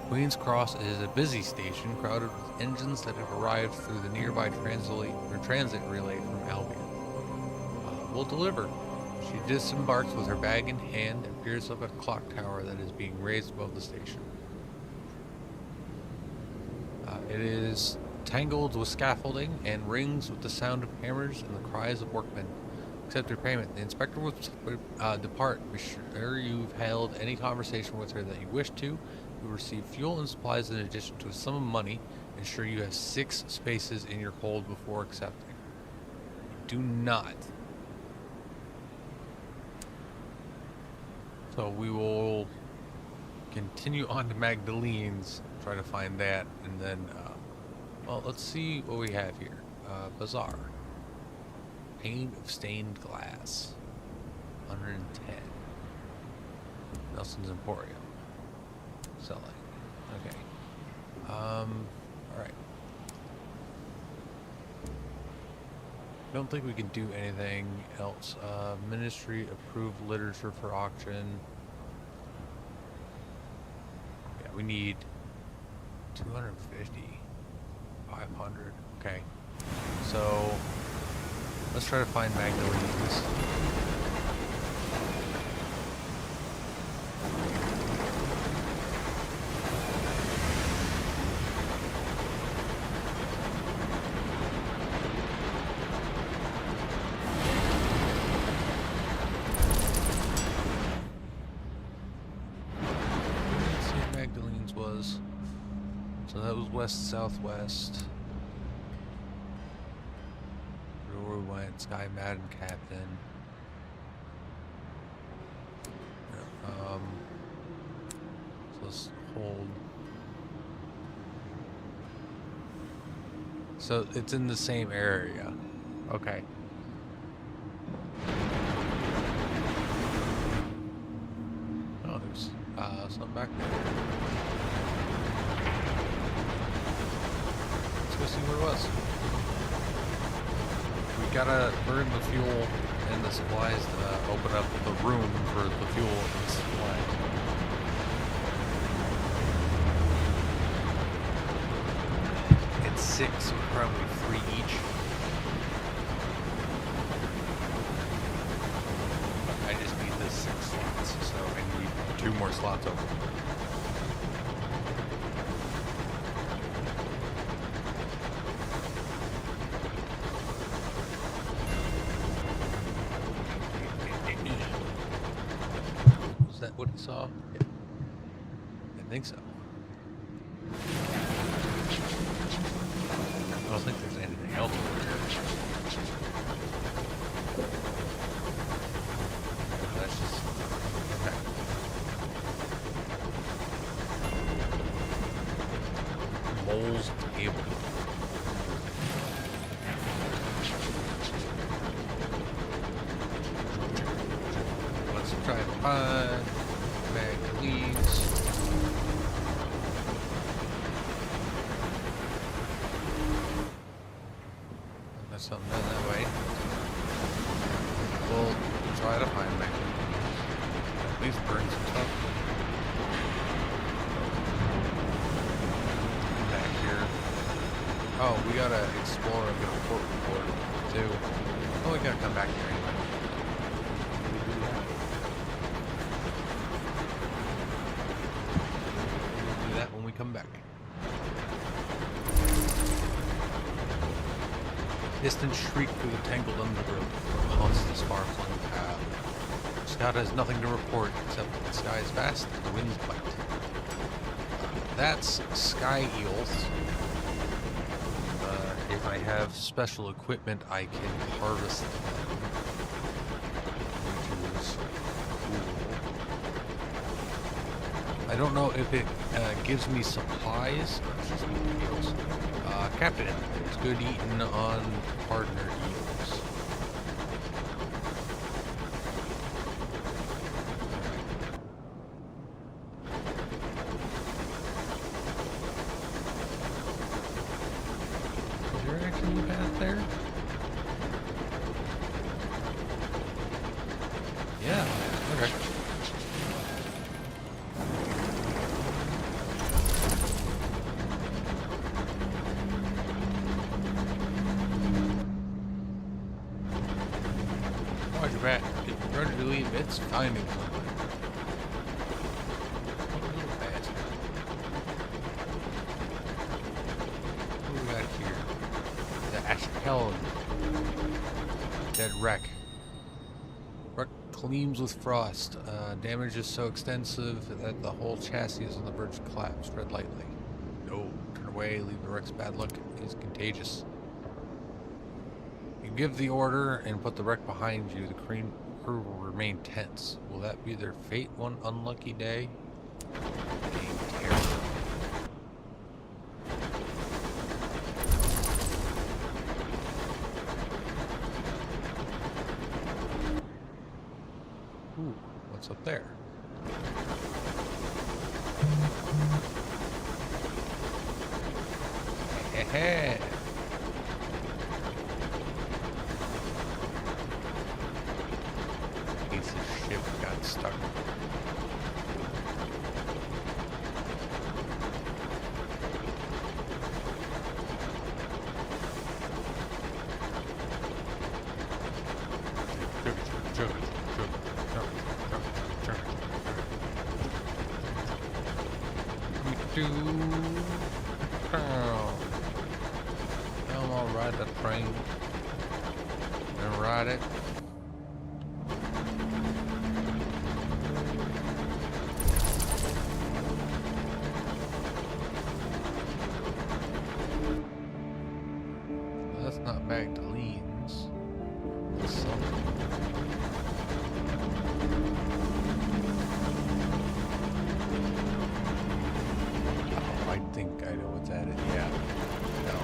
S1: Queen's Cross is a busy station crowded with engines that have arrived through the nearby transit relay from Albion. Will deliver. She disembarks with her bag in hand and peers up a clock tower that is being raised above the station. It is tangled with scaffolding and rings with the sound of hammers and the cries of workmen. Accept your payment. The inspector will depart. Be sure you've held any conversation with her that you wish to. You will receive fuel and supplies in addition to a sum of money. Ensure you have 6 spaces in your hold before accepting. Do not. So we will continue on to Magdalene's, try to find that, and then well, let's see what we have here. Bazaar. Pane of stained glass. 110. Nelson's Emporium. Selling. Okay. Alright. Don't think we can do anything else. Ministry approved literature for auction. Yeah, we need 250. 500. Okay. So let's try to find Magdalene's. Let's see what Magdalene's was. So that was west-southwest. Where we went, Sky Madden Captain. So let's hold. So it's in the same area. Okay. Oh, there's something back there. Let's go see what it was. We gotta burn the fuel and the supplies to open up the room for the fuel and the supplies. It's 6, so probably 3 each. I just need the 6 slots, so I need 2 more slots open. What he saw? Yeah. I think so. I don't think there's anything else over here. That's just okay. Mole's table. Let's try to find Magdalene's. There's something down that way. We'll try to find mechanisms. At least burn some stuff. Back here. Oh, we gotta explore and get a port report too. Oh, we gotta come back here anyway. We'll do that when we come back. Distant shriek through the tangled undergrowth haunts this far-flung path. Scout has nothing to report except that the sky is vast and the winds bite. That's sky eels. If I have special equipment, I can harvest them, which is cool. I don't know if it gives me supplies. Eels. Captain, it's good eating on partner eels. Is there actually a path there? Yeah, okay. Rat, if you're ready to leave, it's finding something. What a little bastard. What do we got here? The Ashkelon. Dead wreck. Wreck gleams with frost. Damage is so extensive that the whole chassis is on the verge of collapse. Tread lightly. No, turn away, leave the wreck's bad luck. It's contagious. You give the order and put the wreck behind you. The crew will remain tense. Will that be their fate one unlucky day? Game terror. Ooh, what's up there? Hey. Ship got stuck. I'll ride the train and ride it. That's not Magdalene's. That's something. Oh, I think I know what's added. Yeah. No.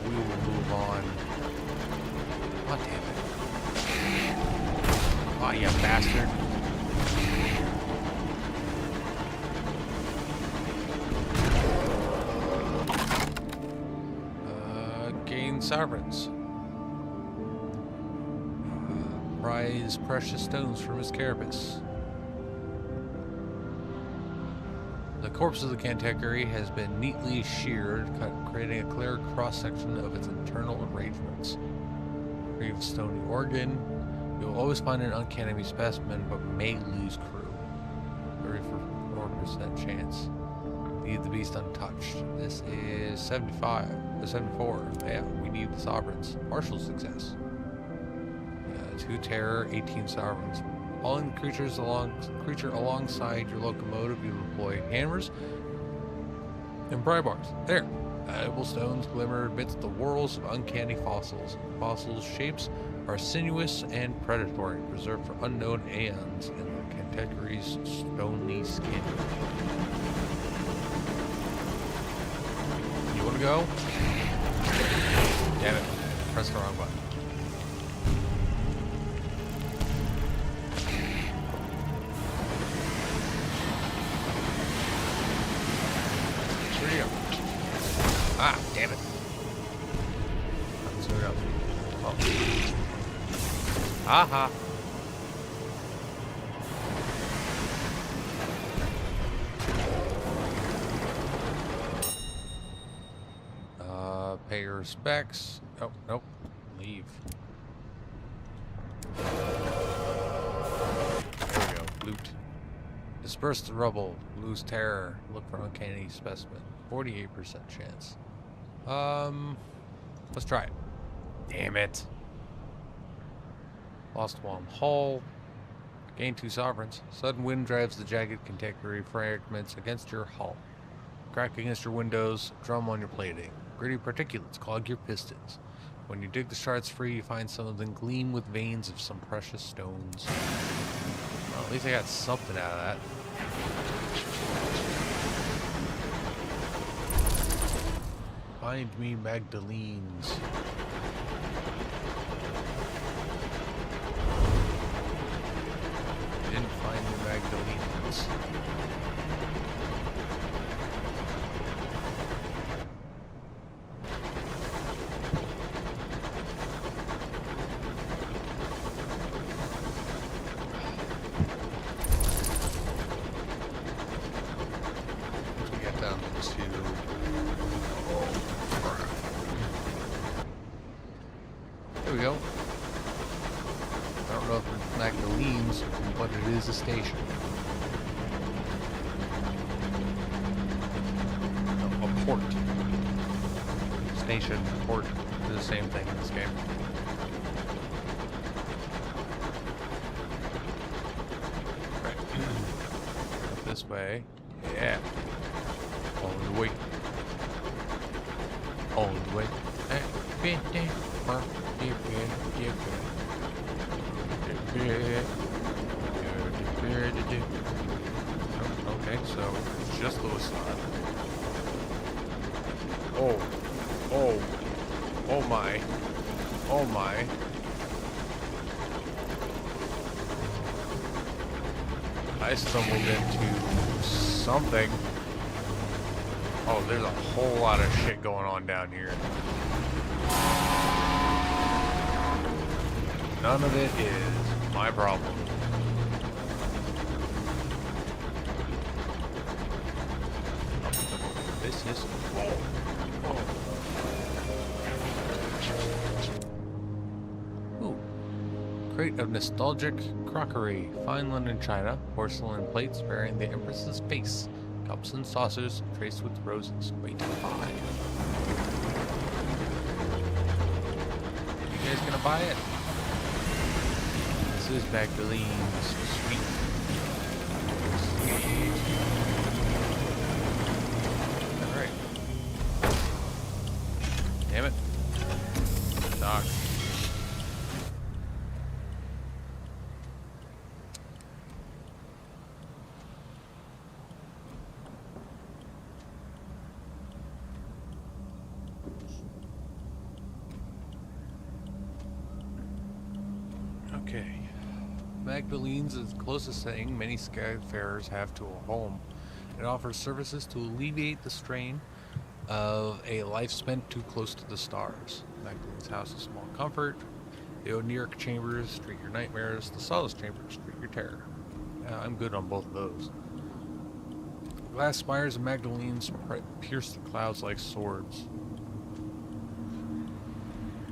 S1: We will move on. God damn it. Oh, you bastard. Sovereigns. Prize precious stones from his carapace. The corpse of the Cantechery has been neatly sheared, creating a clear cross-section of its internal arrangements. Free of stony organ, you will always find an uncanny specimen, but may lose crew. 34% chance. Leave the beast untouched. This is 74. Yeah, we need the sovereigns. Partial success. 2 terror, 18 sovereigns. Hauling creature alongside your locomotive, you deploy hammers and pry bars. There. Valuable stones glimmer amidst the whirls of uncanny fossils. Fossils' shapes are sinuous and predatory, preserved for unknown aeons in the Cantechery's stony skin. You want to go? Damn it. Press the wrong button. Where'd you go? Ah, damn it. Let's go. Oh. Aha. Pay your respects. Oh, nope. Leave. There we go. Loot. Disperse the rubble. Lose terror. Look for uncanny specimen. 48% chance. Let's try it. Damn it. Lost one hull. Gain 2 sovereigns. Sudden wind drives the jagged contemporary fragments against your hull. Crack against your windows. Drum on your plating. Gritty particulates clog your pistons. When you dig the shards free, you find some of them gleam with veins of some precious stones. Well, at least I got something out of that. Find me Magdalene's. Didn't find the Magdalene's. There we go. I don't know if it's Magdalene's, but it is a station. No, a port. Station, port, they're the same thing in this game. Right. Up this way. Yeah. On the way. On the way. Okay, so it's just Lewis side. Oh my. Oh my. I stumbled into something. Oh, there's a whole lot of shit going on down here. None of it is my problem. This is... Ooh. Crate of nostalgic crockery. Fine linen china, porcelain plates bearing the Empress's face. Cups and saucers traced with roses. Weight 5. You guys gonna buy it? This is Magdalene's. Sweet. Alright. Damn it. Doc. Okay. Magdalene's is the closest thing many skyfarers have to a home. It offers services to alleviate the strain of a life spent too close to the stars. Magdalene's house is small comfort. The Oniric chambers treat your nightmares. The solace chambers treat your terror. I'm good on both of those. Glass spires of Magdalene's pierce the clouds like swords.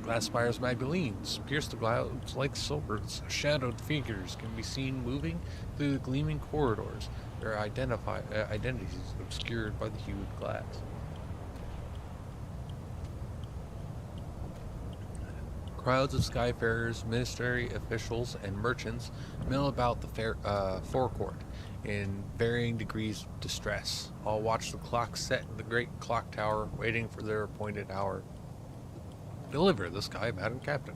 S1: Glass spires of Magdalene's pierce the clouds like swords. Shadowed figures can be seen moving through the gleaming corridors. Their identities obscured by the hued glass. Crowds of skyfarers, ministry officials, and merchants mill about the forecourt in varying degrees of distress. All watch the clock set in the great clock tower, waiting for their appointed hour. Deliver the Sky Madam Captain.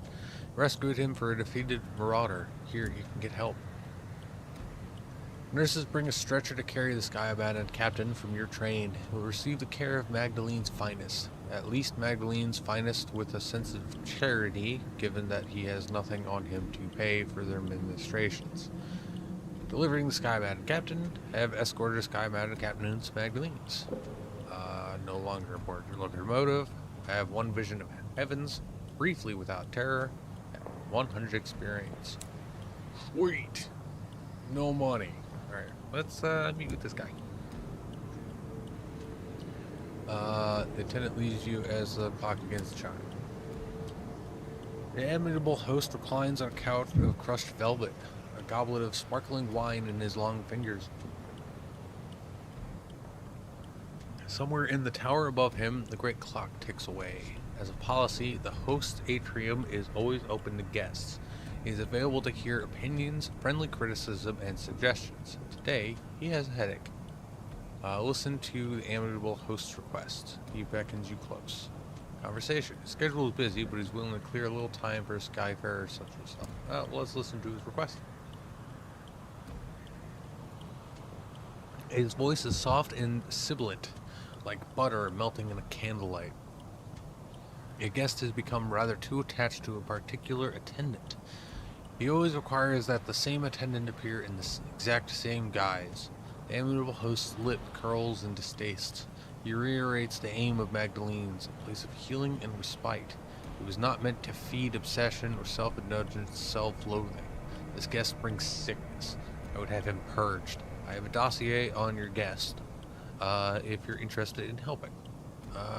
S1: Rescued him for a defeated marauder. Here, you can get help. Nurses bring a stretcher to carry the Sky Madam Captain from your train. He will receive the care of Magdalene's finest. At least Magdalene's finest with a sense of charity, given that he has nothing on him to pay for their ministrations. Delivering the Sky Madam Captain, have escorted Sky Madam Captain to Magdalene's. No longer important your locomotive. I have one vision of heavens. briefly without terror, at 100 experience. Sweet! No money. Alright, let's meet with this guy. The attendant leaves you as the clock begins to chime. The amiable host reclines on a couch of crushed velvet, a goblet of sparkling wine in his long fingers. Somewhere in the tower above him, the great clock ticks away. As a policy, the host's atrium is always open to guests. He is available to hear opinions, friendly criticism, and suggestions. Today, he has a headache. Listen to the amiable host's request. He beckons you close. Conversation. His schedule is busy, but he's willing to clear a little time for a skyfarer such as yourself. Well, let's listen to his request. His voice is soft and sibilant, like butter melting in a candlelight. A guest has become rather too attached to a particular attendant. He always requires that the same attendant appear in the exact same guise. The amiable host's lip curls in distaste. He reiterates the aim of Magdalene's, a place of healing and respite. It was not meant to feed obsession or self-indulgence, self-loathing. This guest brings sickness. I would have him purged. I have a dossier on your guest, if you're interested in helping.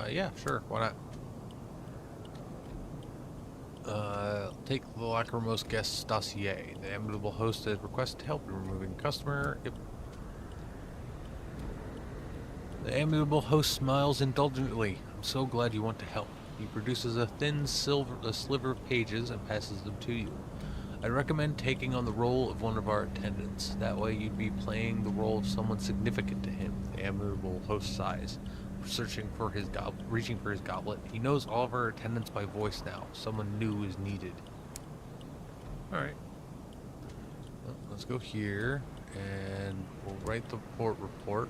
S1: Yeah, sure, why not? Take the lachrymose guest's dossier. The amiable host has requested help in removing customer. Yep. The amiable host smiles indulgently. I'm so glad you want to help. He produces a thin sliver of pages and passes them to you. I'd recommend taking on the role of one of our attendants. That way you'd be playing the role of someone significant to him. The amiable host sighs, reaching for his goblet. He knows all of our attendants by voice now. Someone new is needed. Alright. Well, let's go here, and we'll write the report.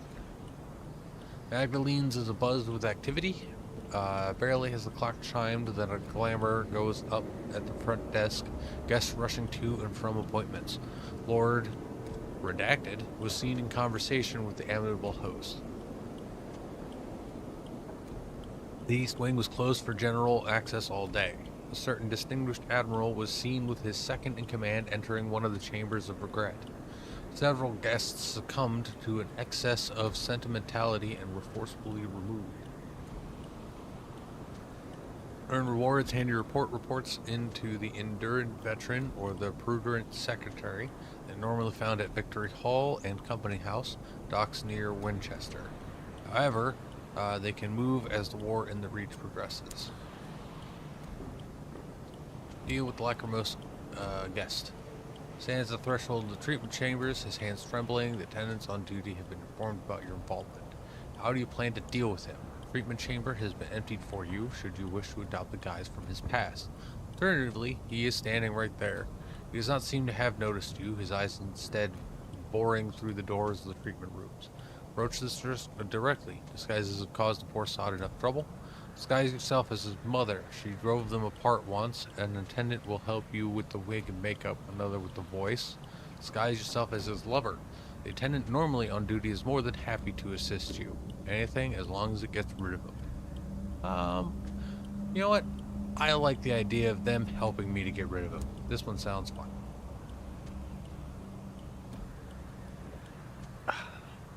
S1: Magdalene's is abuzz with activity. Barely has the clock chimed that a glamour goes up at the front desk, guests rushing to and from appointments. Lord Redacted was seen in conversation with the amiable host. The East Wing was closed for general access all day. A certain distinguished admiral was seen with his second-in-command entering one of the chambers of regret. Several guests succumbed to an excess of sentimentality and were forcibly removed. Earn rewards, hand your reports into the Endurant Veteran or the Prudent Secretary. They're normally found at Victory Hall and Company House, docks near Winchester. However, they can move as the war in the Reach progresses. Deal with the lachrymose guest. Stands at the threshold of the treatment chambers, his hands trembling. The attendants on duty have been informed about your involvement. How do you plan to deal with him? The treatment chamber has been emptied for you, should you wish to adopt the guise from his past. Alternatively, he is standing right there. He does not seem to have noticed you, his eyes instead boring through the doors of the treatment rooms. Approach this directly. Disguises have caused the poor sod enough trouble. Disguise yourself as his mother. She drove them apart once. An attendant will help you with the wig and makeup, another with the voice. Disguise yourself as his lover. The attendant normally on duty is more than happy to assist you. Anything as long as it gets rid of him. You know what? I like the idea of them helping me to get rid of him. This one sounds fun.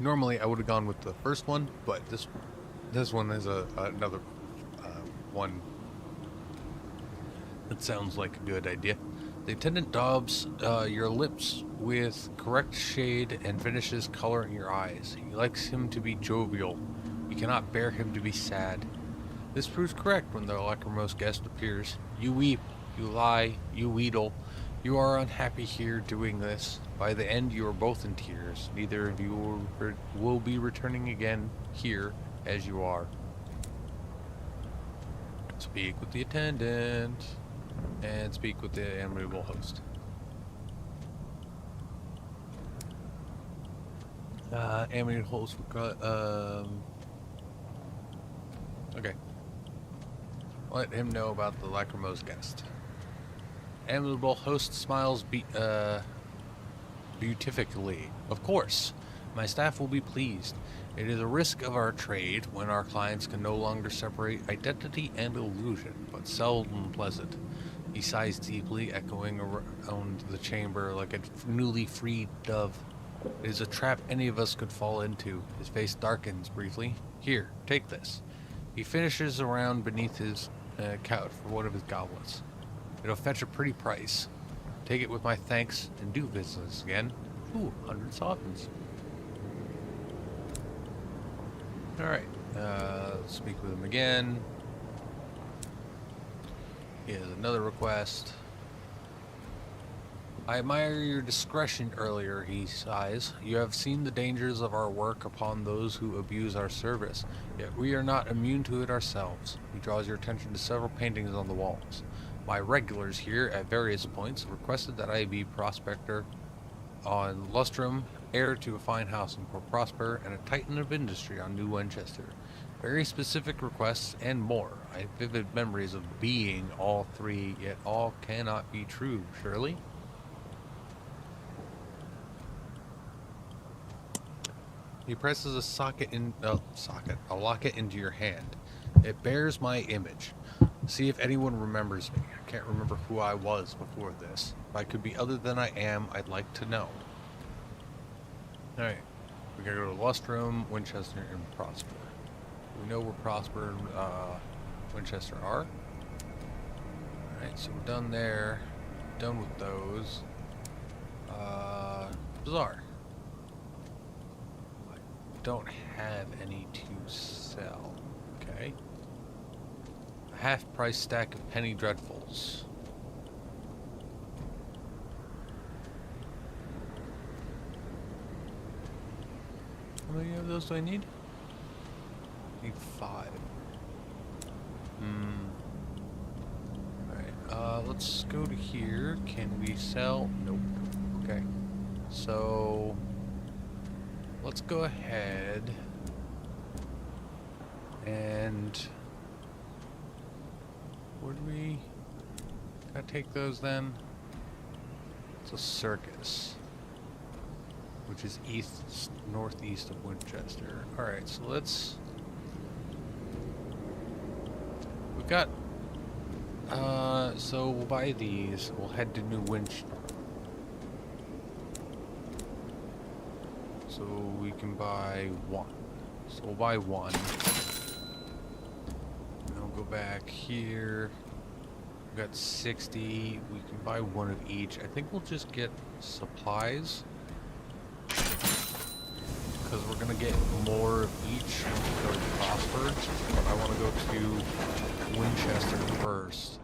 S1: Normally I would have gone with the first one, but this one is another one that sounds like a good idea. The attendant daubs your lips with correct shade and finishes coloring your eyes. He likes him to be jovial. You cannot bear him to be sad. This proves correct when the lachrymose guest appears. You weep, you lie, you wheedle. You are unhappy here doing this. By the end, you are both in tears. Neither of you will be returning again here as you are. Speak with the attendant and speak with the amiable host. Amiable host. Okay. Let him know about the lachrymose guest. Amiable host smiles beatifically. Of course. My staff will be pleased. It is a risk of our trade when our clients can no longer separate identity and illusion, but seldom pleasant. He sighs deeply, echoing around the chamber like a newly freed dove. It is a trap any of us could fall into. His face darkens briefly. Here, take this. He finishes around beneath his couch for one of his goblets. It'll fetch a pretty price. Take it with my thanks and do business again. Ooh, 100 sovereigns. Alright, let's speak with him again. He has another request. I admire your discretion earlier, he sighs. You have seen the dangers of our work upon those who abuse our service, yet we are not immune to it ourselves. He draws your attention to several paintings on the walls. My regulars here at various points requested that I be prospector on Lustrum, heir to a fine house in Port Prosper, and a titan of industry on New Winchester. Very specific requests and more. I have vivid memories of being all three, yet all cannot be true, surely? He presses a locket into your hand. It bears my image. See if anyone remembers me. I can't remember who I was before this. If I could be other than I am, I'd like to know. Alright. We gotta go to Lustrum, Winchester, and Prosper. We know where Prosper and Winchester are. Alright, so we're done there. Done with those. Bazaar. I don't have any to sell. Okay. Half-price stack of penny dreadfuls. How many of those do I need? I need 5. Alright, let's go to here. Can we sell? Nope. Okay. So, let's go ahead and... Where do we... Gotta take those then? It's a circus. Which is northeast of Winchester. Alright, so let's... We've got... so we'll buy these. We'll head to New Winchester. So we can buy 1. So we'll buy 1. Go back here. We've got 60. We can buy 1 of each. I think we'll just get supplies. Because we're going to get more of each when we go to Prosper. But I want to go to Winchester first.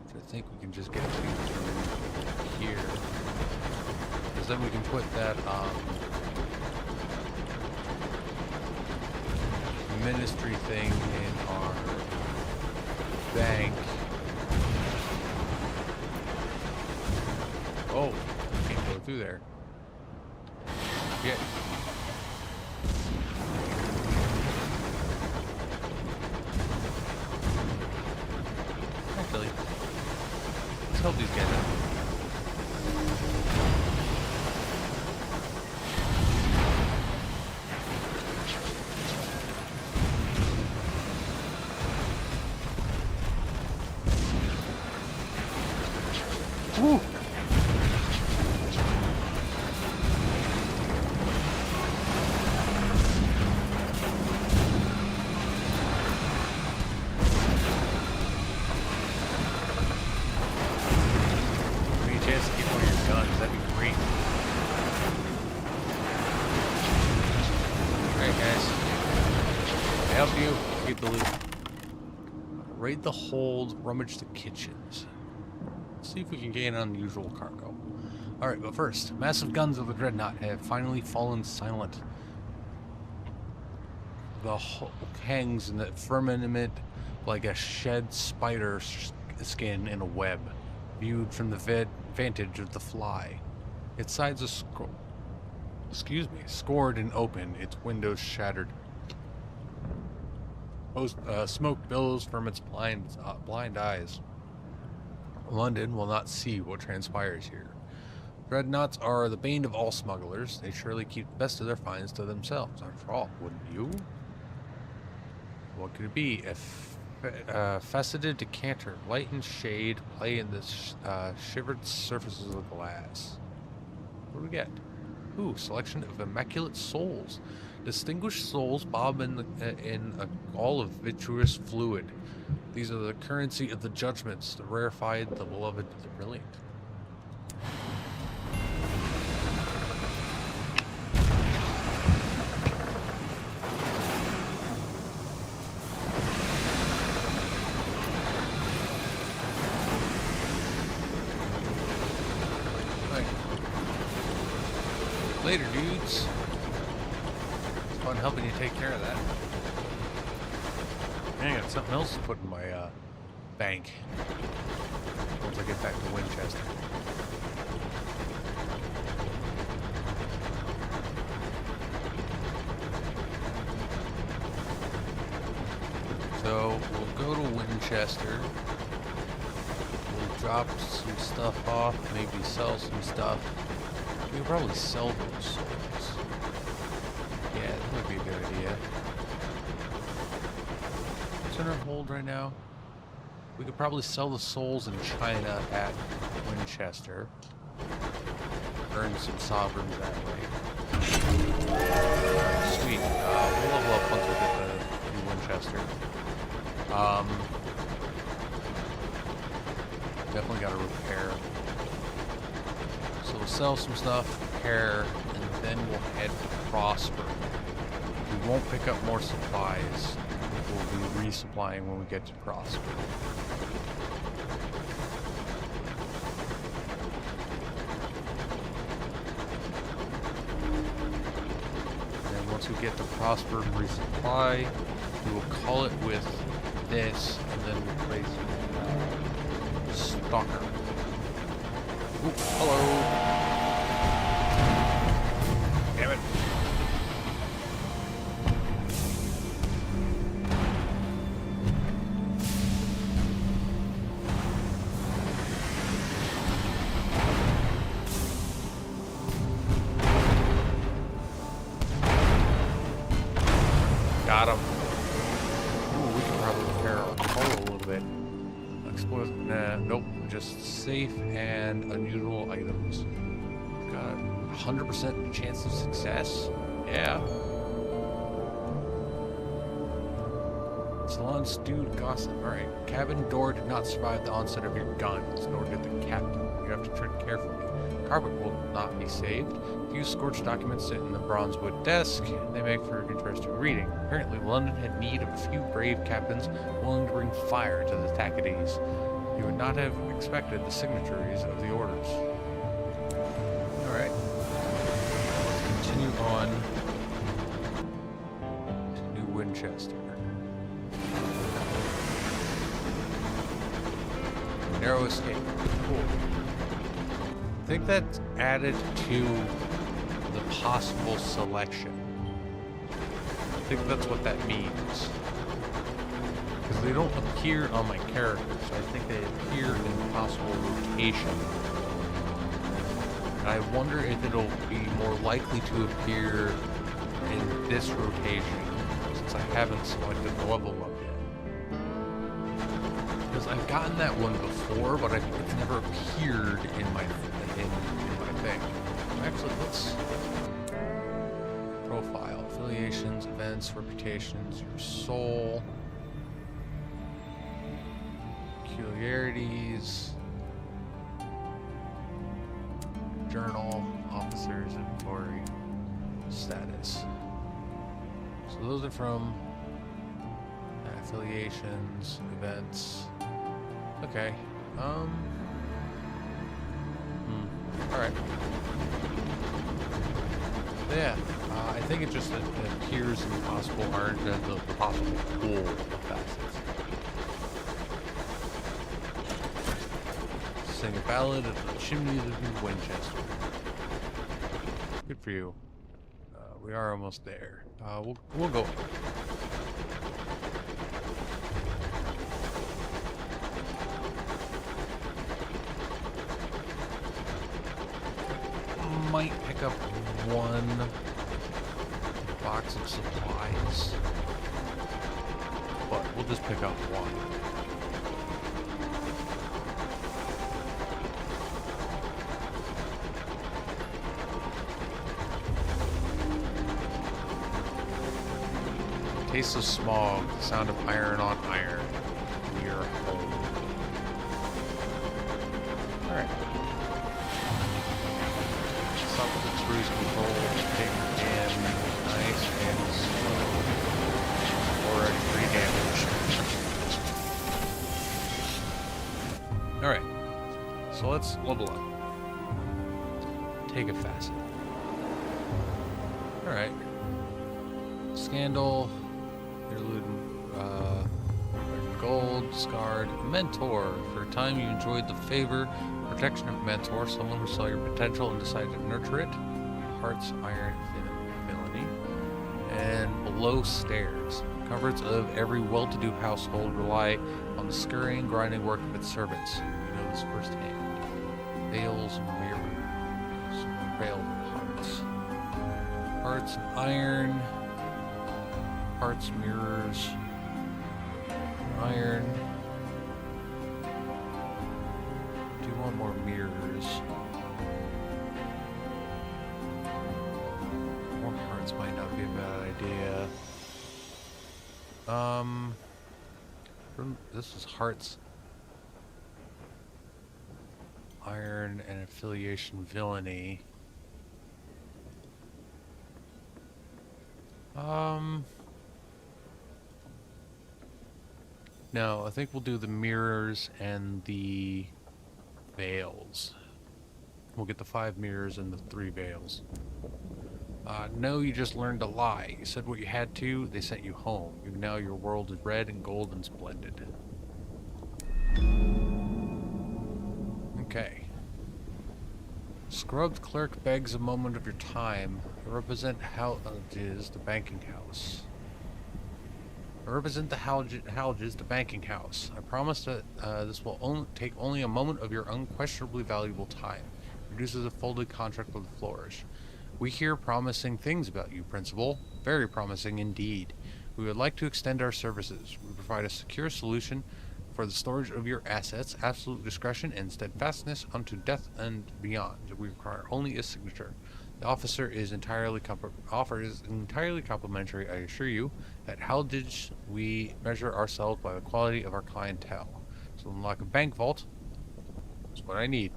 S1: Which I think we can just get to through here. Because then we can put that ministry thing in our bank. Oh, can't go through there. Shit. Hi, Billy. Let's help these guys out. Woo! Any chance to get one of your guns? That'd be great. Alright, guys. I help you. Keep the loot. Raid the hold. Rummage the kitchens. See if we can gain unusual cargo. Alright, but first, massive guns of the Dreadnought have finally fallen silent. The hulk hangs in the firmament like a shed spider skin in a web, viewed from the vantage of the fly. Its sides are scored and open, its windows shattered. Smoke billows from its blind eyes. London will not see what transpires here. Dreadnoughts are the bane of all smugglers. They surely keep the best of their finds to themselves. After all, wouldn't you? What could it be? A faceted decanter, light and shade, play in the shivered surfaces of glass. What do we get? Ooh, selection of immaculate souls. Distinguished souls bob in a gall of vitreous fluid. These are the currency of the judgments, the rarefied, the beloved, the brilliant. Later, dudes. It's fun helping you take care of that. I got something else to put in my bank once I get back to Winchester. So we'll go to Winchester. We'll drop some stuff off, maybe sell some stuff. We could probably sell those souls. Yeah, that might be a good idea. What's in our hold right now? We could probably sell the souls in China at Winchester. Earn some sovereigns that way. Sweet. We'll level up once we get to New Winchester. Definitely got to repair. So we'll sell some stuff, repair, and then we'll head to Prosper. We won't pick up more supplies. We'll be resupplying when we get to Prosper. And then once we get to Prosper and resupply, we will call it with this, and then we'll place Stalker. Ooh, hello. Damn it. Got him. Ooh, we can probably repair our hull a little bit. Explosive. Nah, nope. Just safe and unusual items. Got a 100% chance of success. Yeah. Salon stewed gossip. Alright. Cabin door did not survive the onset of your guns, nor did the captain. You have to tread carefully. Carpet will not be saved. Few scorched documents sit in the bronzewood desk. They make for interesting reading. Apparently, London had need of a few brave captains willing to bring fire to the Tacides. You would not have expected the signatories of the orders. Alright. Let's continue on to New Winchester. Narrow escape. Cool. I think that's added to the possible selection. I think that's what that means. Because they don't appear on my character, so I think they appear in possible rotation. And I wonder if it'll be more likely to appear in this rotation, since I haven't selected the level up yet. Because I've gotten that one before, but it's never appeared in my thing. Actually, let's profile, affiliations, events, reputations, your soul. Peculiarities, journal, officers, inventory, status. So those are from affiliations, events. Okay. Alright. Yeah. I think it just appears in the possible orange and the possible pool of facets. Sing a ballad of the chimneys of New Winchester. Good for you. We are almost there. We'll go. pick up one box of supplies. But we'll just pick up one. Taste of smog, the sound of iron on iron. Near home. Alright. Stop with its cruise control. Take in nice and slow. Already 3 damage. Alright. So let's level up. Take a facet. Alright. Scandal. Gold, scarred, mentor. For a time you enjoyed the favor, protection of mentor, someone who saw your potential and decided to nurture it. Heart's iron villainy. And below stairs. Comforts of every well-to-do household rely on the scurrying, grinding work of its servants. You know this firsthand. Veils, mirrors, veiled hearts. Hearts, iron. Hearts, mirrors, iron. Do want more mirrors. More hearts might not be a bad idea. This is hearts, iron, and affiliation villainy. No, I think we'll do the mirrors and the veils. We'll get the 5 mirrors and the 3 veils. No, you just learned to lie. You said what you had to, they sent you home. Even now your world is red and gold and splendid. Okay. Scrubbed clerk begs a moment of your time. I represent Halges, the banking house. I represent the Halges, the banking house. I promise that this will take only a moment of your unquestionably valuable time. Reduces a folded contract with a flourish. We hear promising things about you, Principal. Very promising indeed. We would like to extend our services. We provide a secure solution for the storage of your assets, absolute discretion and steadfastness unto death and beyond. We require only a signature. The offer is entirely complimentary, I assure you. At Haldage, we measure ourselves by the quality of our clientele. So unlock a bank vault. That's what I need.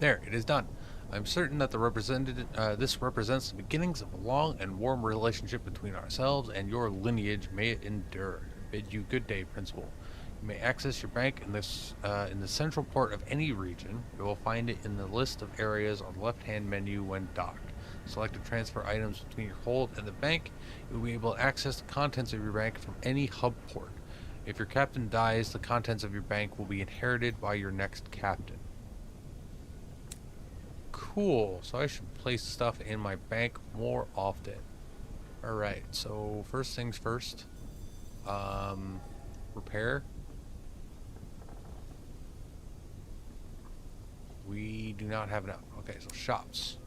S1: There, it is done. I'm certain that this represents the beginnings of a long and warm relationship between ourselves and your lineage. May it endure. I bid you good day, Principal. You may access your bank in the central port of any region. You will find it in the list of areas on the left-hand menu when docked. Select to transfer items between your hold and the bank. You will be able to access the contents of your bank from any hub port. If your captain dies, the contents of your bank will be inherited by your next captain. Cool. So I should place stuff in my bank more often. Alright, so first things first. Repair. We do not have enough. Okay, so shops.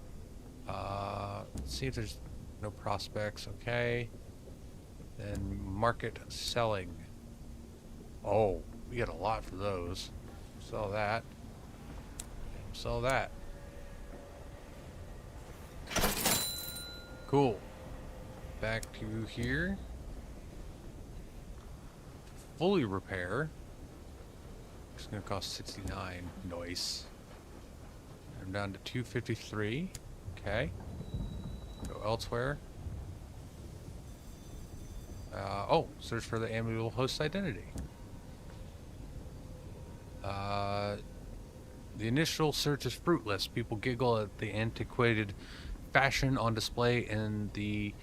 S1: Let's see if there's no prospects. Okay. Then market selling. Oh, we get a lot for those. Sell that. Sell that. Cool. Back to here. Fully repair. It's gonna cost 69. Nice. I'm down to 253. Okay. Go elsewhere. Oh, search for the amiable host identity. The initial search is fruitless. People giggle at the antiquated fashion on display in the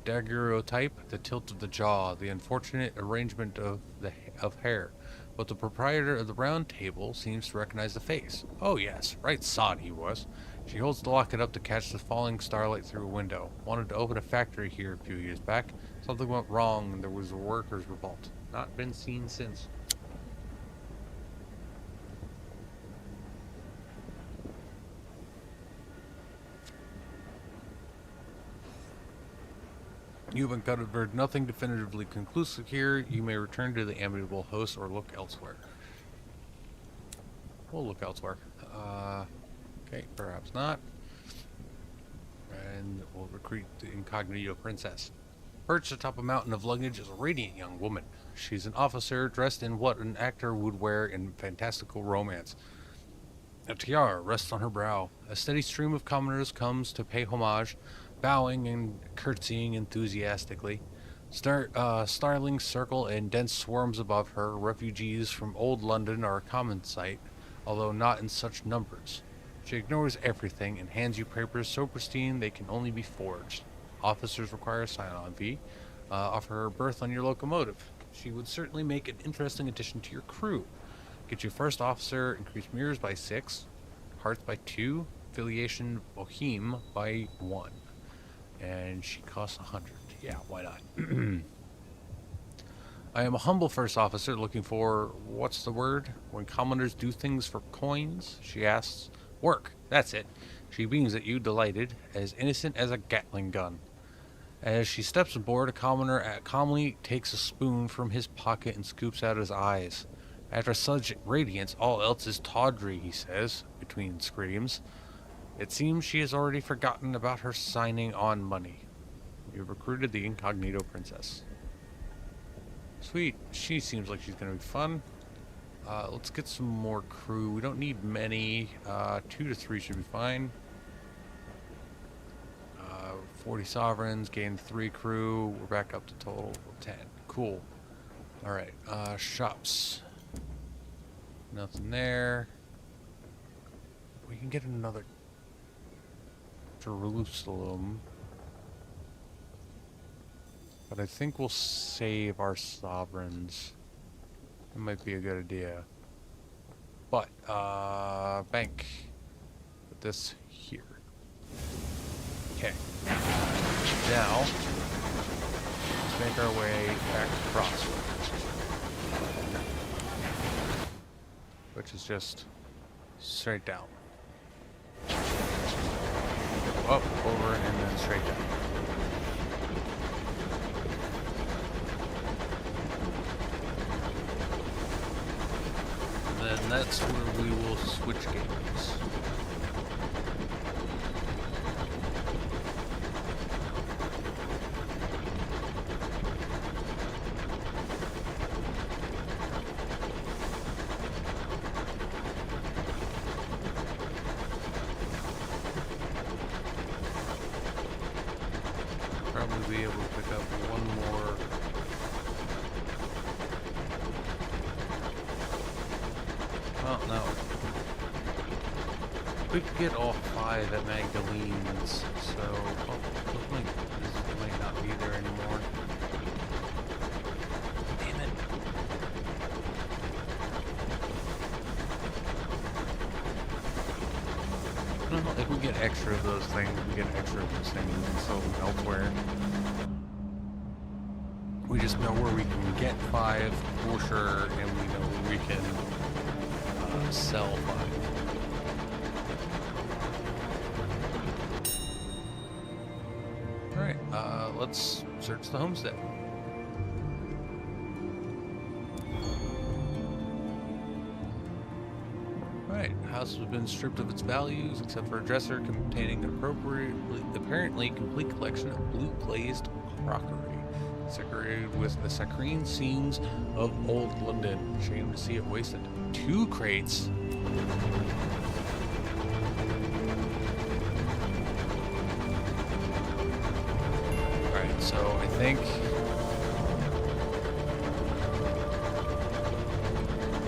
S1: daguerreotype, the tilt of the jaw, the unfortunate arrangement of hair. But the proprietor of the round table seems to recognize the face. Oh yes, right sod he was. She holds the locket up to catch the falling starlight through a window. Wanted to open a factory here a few years back. Something went wrong and there was a workers' revolt. Not been seen since. You've uncovered nothing definitively conclusive here. You may return to the amiable host or look elsewhere. We'll look elsewhere. Okay, perhaps not. And we'll recruit the incognito princess. Perched atop a mountain of luggage is a radiant young woman. She's an officer dressed in what an actor would wear in fantastical romance. A tiara rests on her brow. A steady stream of commoners comes to pay homage, bowing and curtsying enthusiastically. Starlings circle in dense swarms above her. Refugees from old London are a common sight, although not in such numbers. She ignores everything and hands you papers so pristine they can only be forged. Officers require a sign-on fee. Offer her a berth on your locomotive. She would certainly make an interesting addition to your crew. Get your first officer, increase mirrors by 6, hearts by 2, affiliation boheme by 1. And she costs 100. Yeah, why not? I am a humble first officer looking for, what's the word? When commoners do things for coins? She asks. Work, that's it. She beams at you, delighted, as innocent as a Gatling gun. As she steps aboard, a commoner calmly takes a spoon from his pocket and scoops out his eyes. After such radiance, all else is tawdry, he says, between screams. It seems she has already forgotten about her signing on money. You've recruited the incognito princess. Sweet, she seems like she's going to be fun. Let's get some more crew. We don't need many. 2 to 3 should be fine. 40 sovereigns, gain 3 crew. We're back up to total 10. Cool. Alright, shops. Nothing there. We can get another Jerusalem. But I think we'll save our sovereigns. It might be a good idea. But, bank. Put this here. Okay. Now, let's make our way back across. Which is just straight down. Up, over, and then straight down. And then that's where we will switch games. Probably be able to pick up one more. Well, no. We could get all 5 at Magdalene's, so this might not be there anymore. Damn it. Well, if we get extra of those things, we get extra of those things and sell them elsewhere. We just know where we can get 5 for sure, and we know where we can sell 5. Alright, let's search the homestead. Alright, house has been stripped of its values except for a dresser containing an apparently complete collection of blue glazed crockery, decorated with the saccharine scenes of old London. Shame to see it wasted. 2 crates. Alright, so I think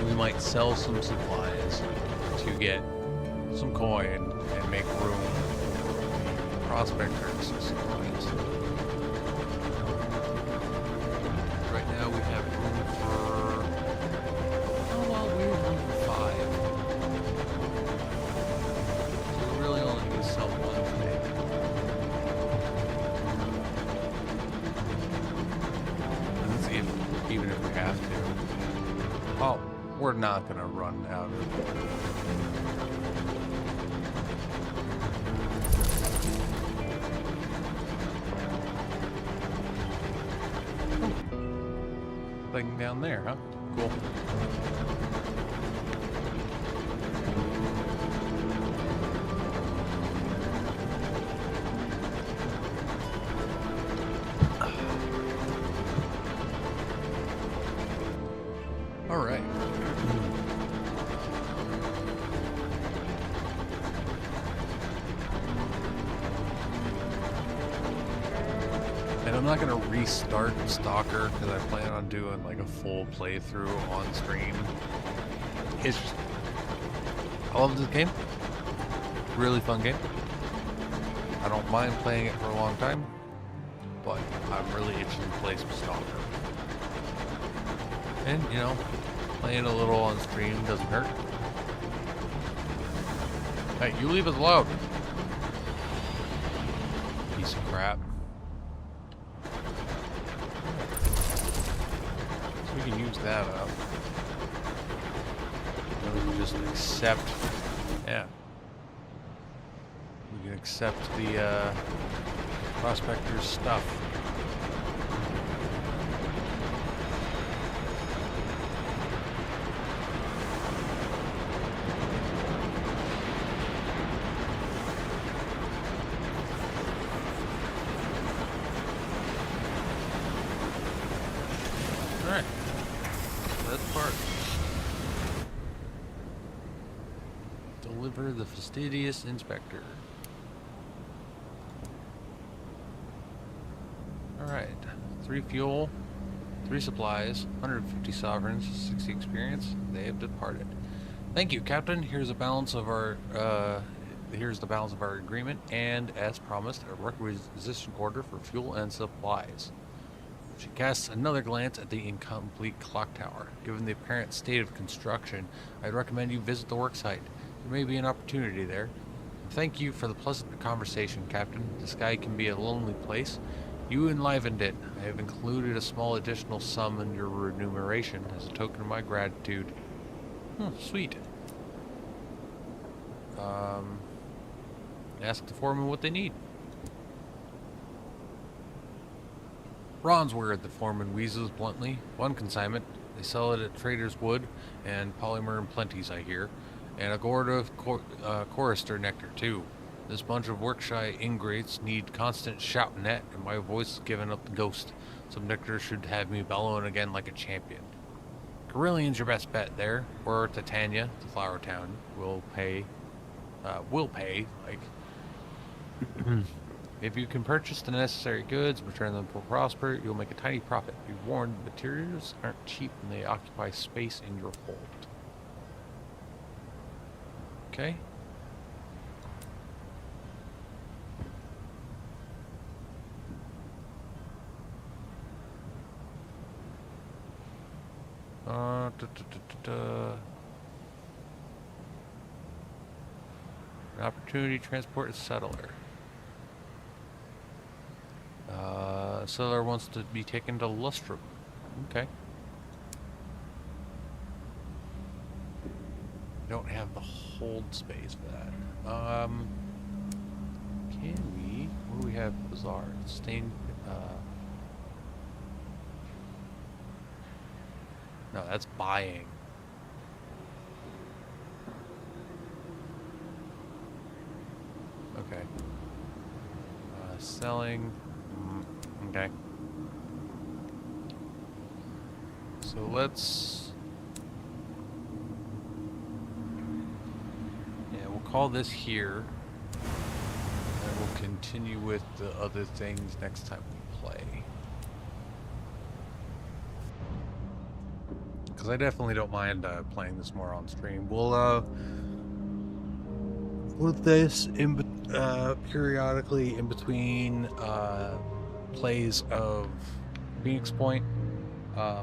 S1: we might sell some supplies to get some coin and make room for the prospectors' supplies. Right now we have room for... Oh, well, we have room for 5. So we really only need to sell 1 thing. And let's see if, even if we have to. Oh, we're not going to run out of... nothing down there, huh? Cool. All right. And I'm not gonna restart Stalker because I plan on doing like a full playthrough on stream. It's just, I love this game. Really fun game. I don't mind playing it for a long time, but I'm really itching to play some Stalker. And you know, playing a little on stream doesn't hurt. Hey, you leave us alone. Piece of crap. We can use that up. Then we can just accept, yeah. We can accept the prospector's stuff. Alright. Let's park. Deliver the fastidious inspector. Alright. 3 fuel, 3 supplies, 150 sovereigns, 60 experience. They have departed. Thank you, Captain. Here's the balance of our agreement, and as promised, a requisition order for fuel and supplies. She casts another glance at the incomplete clock tower. Given the apparent state of construction, I'd recommend you visit the worksite. There may be an opportunity there. Thank you for the pleasant conversation, Captain. The sky can be a lonely place. You enlivened it. I have included a small additional sum in your remuneration as a token of my gratitude. Sweet. Ask the foreman what they need. Bronzeware, the foreman wheezes bluntly. 1 consignment. They sell it at Trader's Wood and Polymer in plenties, I hear. And a gourd of chorister nectar, too. This bunch of work-shy ingrates need constant shouting at, and my voice is giving up the ghost. Some nectar should have me bellowing again like a champion. Carillion's your best bet there, or Titania, the flower town, will pay, like... If you can purchase the necessary goods, return them for Prosper, you'll make a tiny profit. Be warned, materials aren't cheap and they occupy space in your hold. Okay. An opportunity to transport a settler. Settler wants to be taken to Lustrum. Okay. Don't have the hold space for that. Can we? What do we have? Bazaar. Stained. No, that's buying. Okay. Selling. Okay. So let's... Yeah, we'll call this here. And we'll continue with the other things next time we play. Because I definitely don't mind playing this more on stream. We'll put this in periodically in between plays of Phoenix Point. I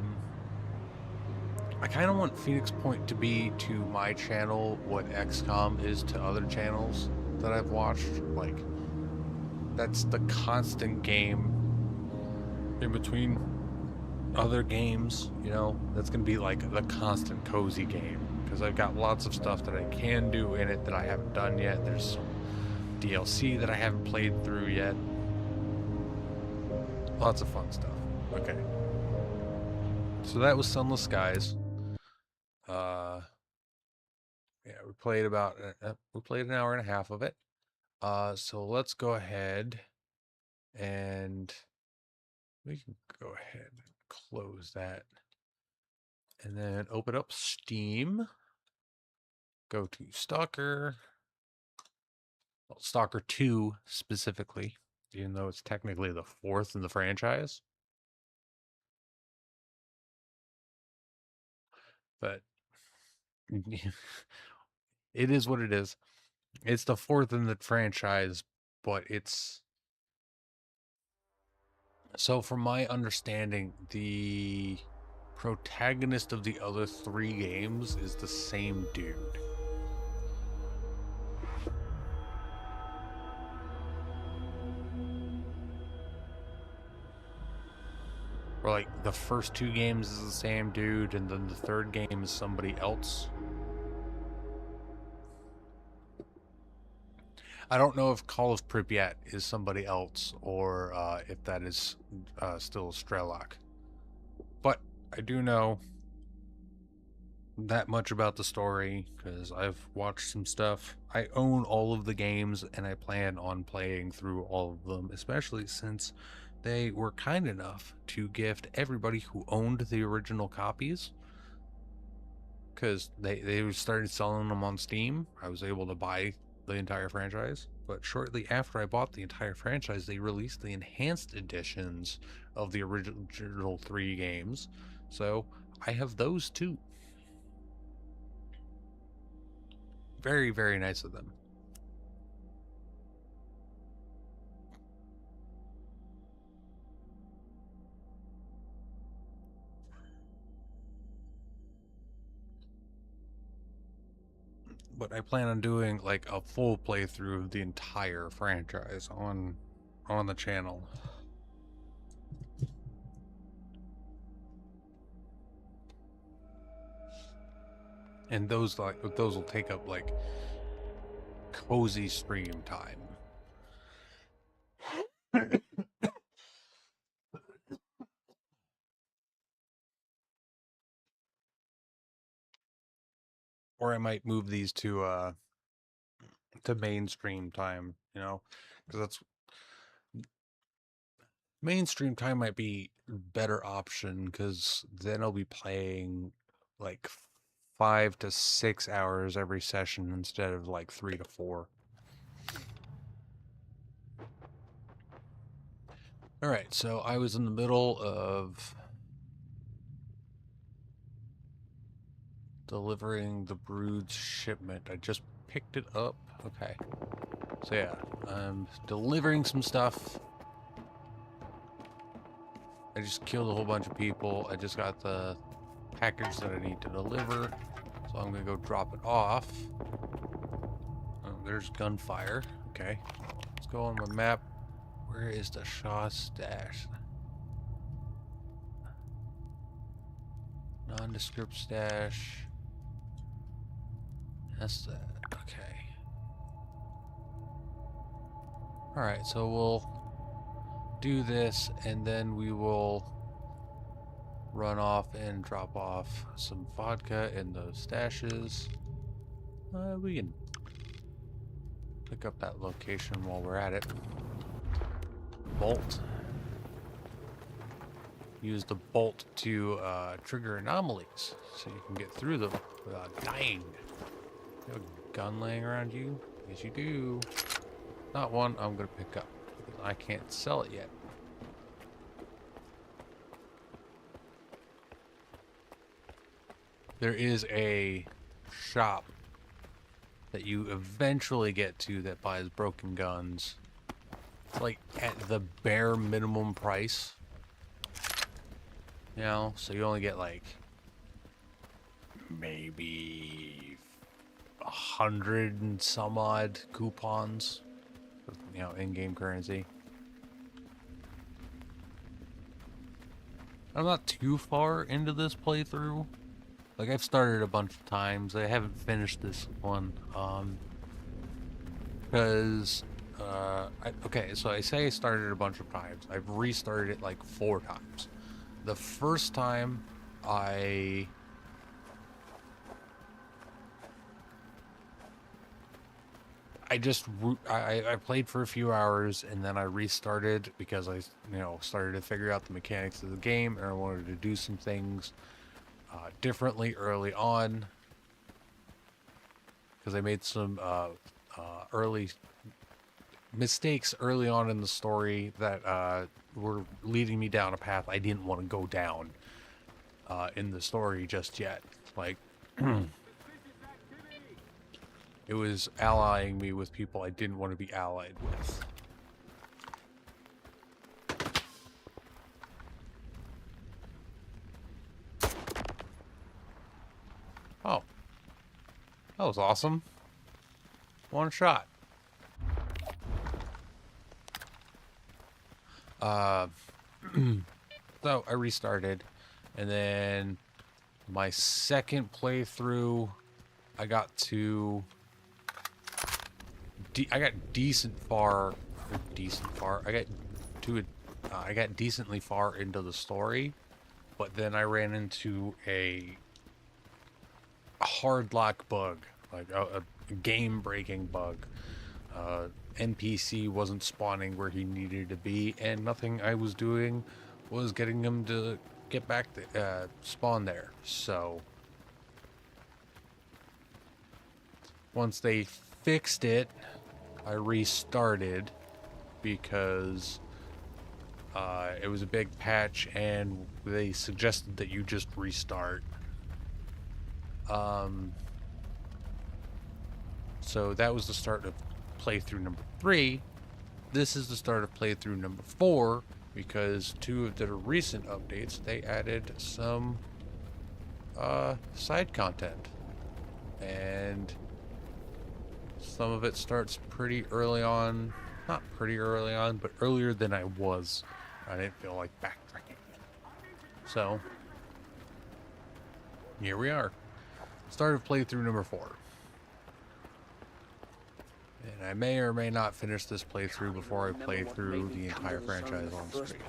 S1: kind of want Phoenix Point to be to my channel what XCOM is to other channels that I've watched. Like, that's the constant game in between other games, you know? That's gonna be like the constant cozy game, because I've got lots of stuff that I can do in it that I haven't done yet. There's some DLC that I haven't played through yet. Lots of fun stuff. Okay. So that was Sunless Skies. Yeah, we played about we played an hour and a half of it. So let's go ahead and we can go ahead and close that, and then open up Steam. Go to Stalker. Well, Stalker 2 specifically, even though it's technically the fourth in the franchise. But it is what it is. It's the fourth in the franchise, but it's so from my understanding, the protagonist of the other three games is the same dude. Or like the first two games is the same dude, and then the third game is somebody else. I don't know if Call of Pripyat is somebody else or if that is still Strelok. But I do know that much about the story because I've watched some stuff. I own all of the games and I plan on playing through all of them, especially since they were kind enough to gift everybody who owned the original copies, because they started selling them on Steam. I was able to buy the entire franchise, but shortly after I bought the entire franchise, they released the enhanced editions of the original three games. So I have those too. Very, very nice of them. But I plan on doing like a full playthrough of the entire franchise on the channel. And those will take up like cozy stream time. Or I might move these to mainstream time, you know, because that's mainstream time might be better option, because then I'll be playing like 5 to 6 hours every session instead of like 3 to 4. All right, so I was in the middle of delivering the Brood's shipment. I just picked it up. Okay. So yeah, I'm delivering some stuff. I just killed a whole bunch of people. I just got the package that I need to deliver. So I'm gonna go drop it off. Oh, there's gunfire. Okay. Let's go on my map. Where is the Shaw stash? Nondescript stash. That's that. Okay. Alright, so we'll do this and then we will run off and drop off some vodka in those stashes. We can pick up that location while we're at it. Bolt. Use the bolt to trigger anomalies so you can get through them without dying. You have a gun laying around you? Yes, you do. Not one I'm going to pick up because I can't sell it yet. There is a shop that you eventually get to that buys broken guns. It's like at the bare minimum price. You know, so you only get like maybe 100 and some odd coupons, you know, in-game currency. I'm not too far into this playthrough. Like, I've started a bunch of times. I haven't finished this one, because, okay, so I say I started a bunch of times. I've restarted it like 4 times. The first time, I I played for a few hours and then I restarted because I started to figure out the mechanics of the game, and I wanted to do some things differently early on because I made some early mistakes early on in the story that were leading me down a path I didn't want to go down in the story just yet. Like, it was allying me with people I didn't want to be allied with. Oh, that was awesome. One shot. So I restarted, and then my second playthrough, I got to I got decently far into the story, but then I ran into a hard lock bug, like a game breaking bug. NPC wasn't spawning where he needed to be, and nothing I was doing was getting him to get back to spawn there. So once they fixed it, I restarted because it was a big patch and they suggested that you just restart. So that was the start of playthrough number 3. This is the start of playthrough number 4 because 2 of the recent updates, they added some side content, and some of it starts pretty early on. Not pretty early on, but earlier than I was. I didn't feel like backtracking. So here we are. Start of playthrough number 4. And I may or may not finish this playthrough before I play through the entire franchise on stream.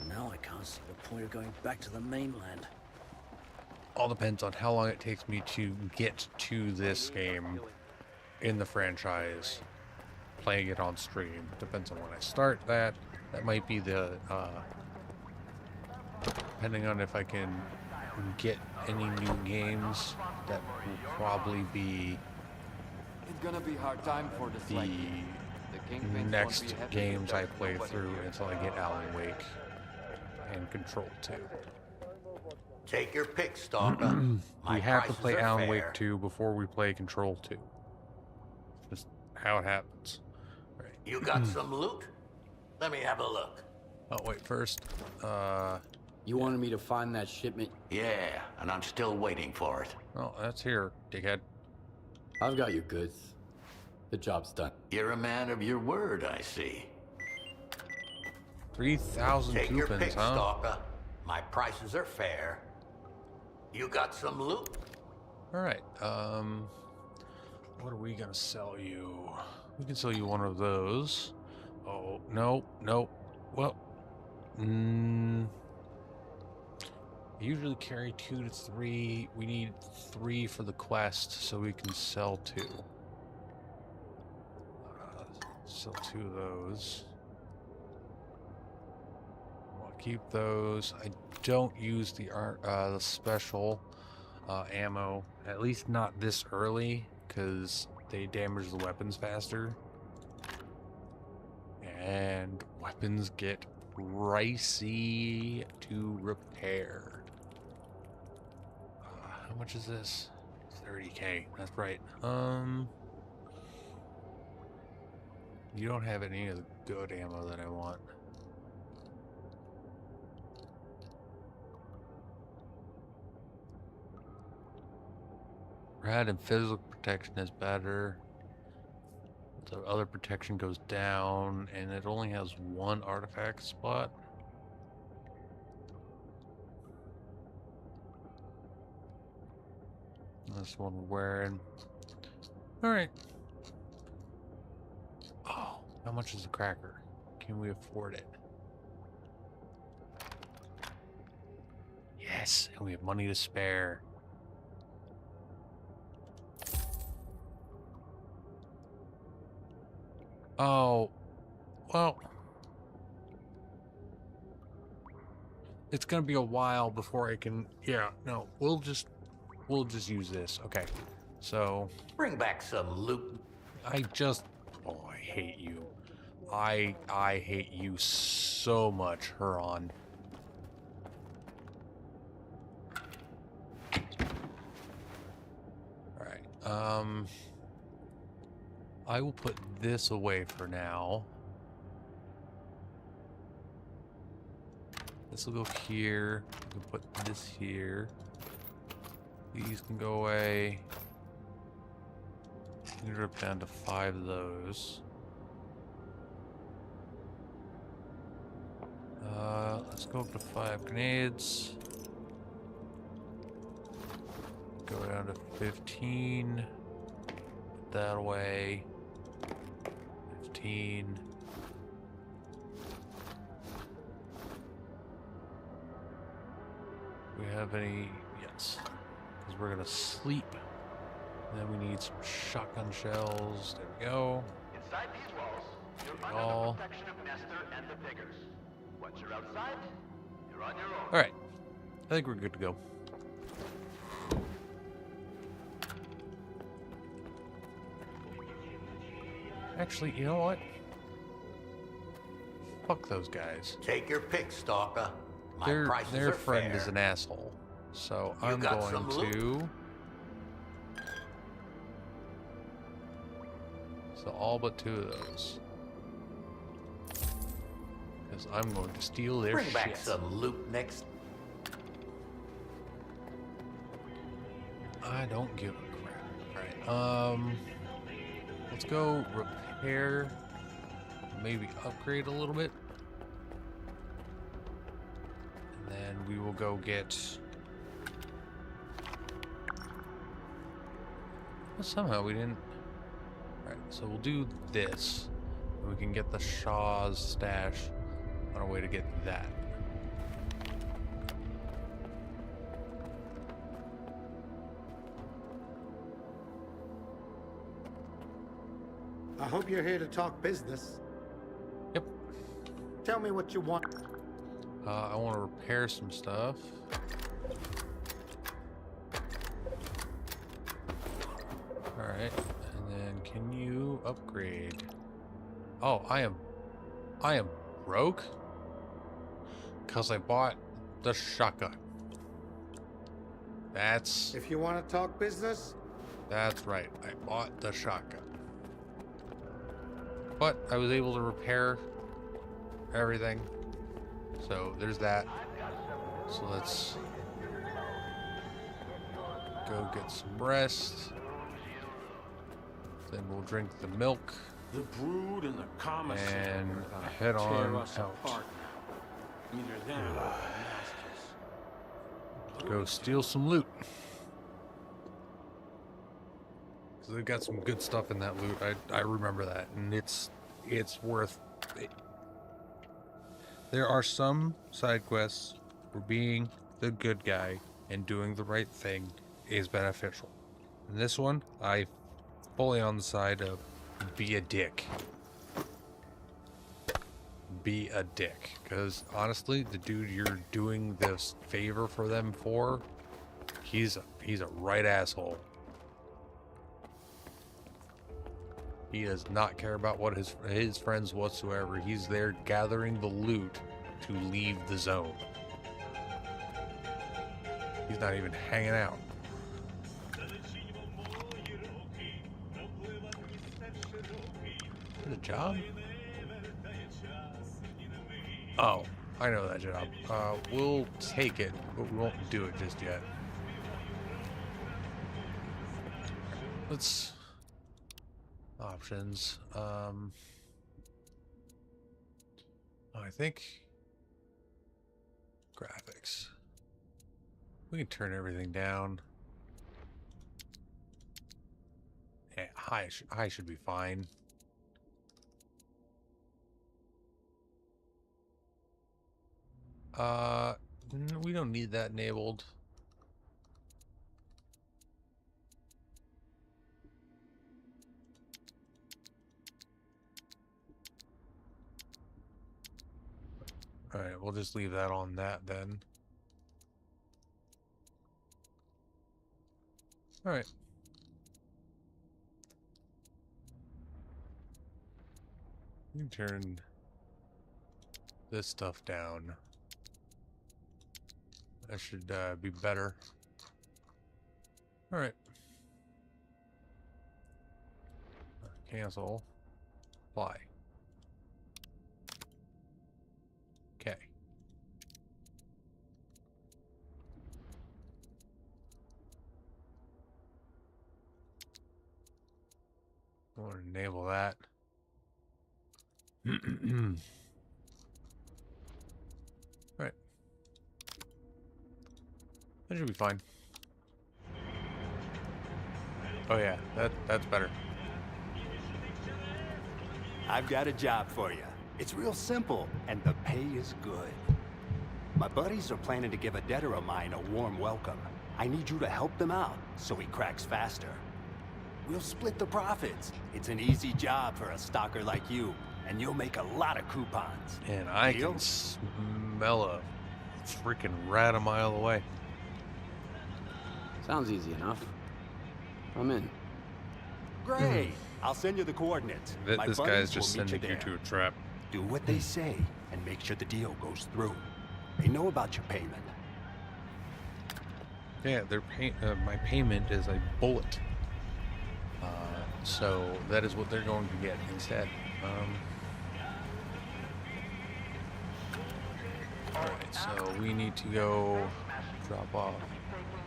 S2: Now I can't see the point of going back to the mainland.
S1: All depends on how long it takes me to get to this game in the franchise. Playing it on stream depends on when I start that. That might be the depending on if I can get any new games. That will probably be
S3: It's gonna be hard time for
S1: the next games I play through until I get Alan Wake and Control 2.
S4: Take your pick, Stalker.
S1: We have to play Alan Wake 2 before we play Control 2. Just how it happens. Right.
S4: You got some loot? Let me have a look.
S1: Oh, wait, first,
S3: You wanted me to find that shipment?
S4: Yeah, and I'm still waiting for it.
S1: oh, that's here, dickhead.
S3: I've got your goods. The job's done.
S4: You're a man of your word, I see.
S1: 3,000
S4: Take your
S1: coupons,
S4: pick,
S1: huh?
S4: Stalker. My prices are fair. You got some loot?
S1: Alright, what are we gonna sell you? We can sell you one of those. Oh, no, no. Well, I usually carry 2 to 3. We need 3 for the quest, so we can sell 2. Sell 2 of those. I'll keep those. I don't use the special ammo, at least not this early, because they damage the weapons faster. And weapons get pricey to repair. How much is this? 30k. That's right. You don't have any of the good ammo that I want. Rad and physical protection is better. The other protection goes down, and it only has 1 artifact spot. This one we're wearing. Alright. Oh, how much is the cracker? Can we afford it? Yeah. Yes, and we have money to spare. Oh, well, it's gonna be a while before I can. Yeah, no, we'll just use this. Okay, so
S4: Bring back some loot.
S1: oh, I hate you. I hate you so much, Huron. All right. I will put this away for now. This will go here. We can put this here. These can go away. We can drop down to 5 of those. Let's go up to 5 grenades. Go down to 15. Put that away. 15. Do we have any? Yes. Because we're gonna sleep. And then we need some shotgun shells. There we go.
S5: Inside these walls, you're
S1: Yall.
S5: under the protection of Nestor and the Piggers. Once you're outside, you're on your own.
S1: Alright. I think we're good to go. Actually, you know what? Fuck those guys.
S4: Take your pick, Stalker. My
S1: Their
S4: prices are
S1: friend
S4: fair.
S1: is an asshole. So
S4: You
S1: I'm
S4: got
S1: going
S4: some loot?
S1: to... So all but 2 of those. Because I'm going to steal their
S4: Bring
S1: shit.
S4: back some loot next.
S1: I don't give a crap. Alright, let's go repair, maybe upgrade a little bit. And then we will go get... Well, somehow we didn't... Alright, so we'll do this. We can get the Shaw's stash on our way to get that.
S6: I hope you're here to talk business.
S1: Yep.
S6: Tell me what you want.
S1: I want to repair some stuff. Alright, and then can you upgrade? Oh, I am broke? Because I bought the shotgun. That's
S6: If you want to talk business,
S1: right. I bought the shotgun. But I was able to repair everything. So there's that. So let's go get some rest. Then we'll drink the milk
S7: The brood and the commissary
S1: and
S7: are gonna
S1: head
S7: tear
S1: on
S7: us
S1: out.
S7: apart now. Either them or the masters.
S1: Go steal some loot. So they've got some good stuff in that loot. I remember that, and it's worth it. There are some side quests where being the good guy and doing the right thing is beneficial. In this one, I fully on the side of be a dick. Be a dick. Because honestly, the dude you're doing this favor for them for, he's a right asshole. He does not care about what his friends whatsoever. He's there gathering the loot to leave the zone. He's not even hanging out. The job? Oh, I know that job. We'll take it, but we won't do it just yet. Let's... Options. I think... Graphics. We can turn everything down. Yeah, high should be fine. We we don't need that enabled. Alright, we'll just leave that on that then. Alright. You turn this stuff down. That should be better. Alright. Cancel. Apply. Okay. We'll enable that. Alright. That should be fine. Oh yeah, that's better.
S8: I've got a job for you. It's real simple, and the pay is good. My buddies are planning to give a debtor of mine a warm welcome. I need you to help them out so he cracks faster. We'll split the profits. It's an easy job for a stalker like you, and you'll make a lot of coupons.
S1: And I
S8: Deal?
S1: can smell a freaking rat a mile away.
S3: Sounds easy enough. I'm in.
S8: Great. I'll send you the coordinates. My
S1: This
S8: buddies
S1: guy's just
S8: will meet
S1: sending you
S8: there.
S1: to a trap.
S8: Do what they say and make sure the deal goes through. They know about your payment.
S1: Yeah, my payment is a bullet. So that is what they're going to get instead. Alright, so we need to go drop off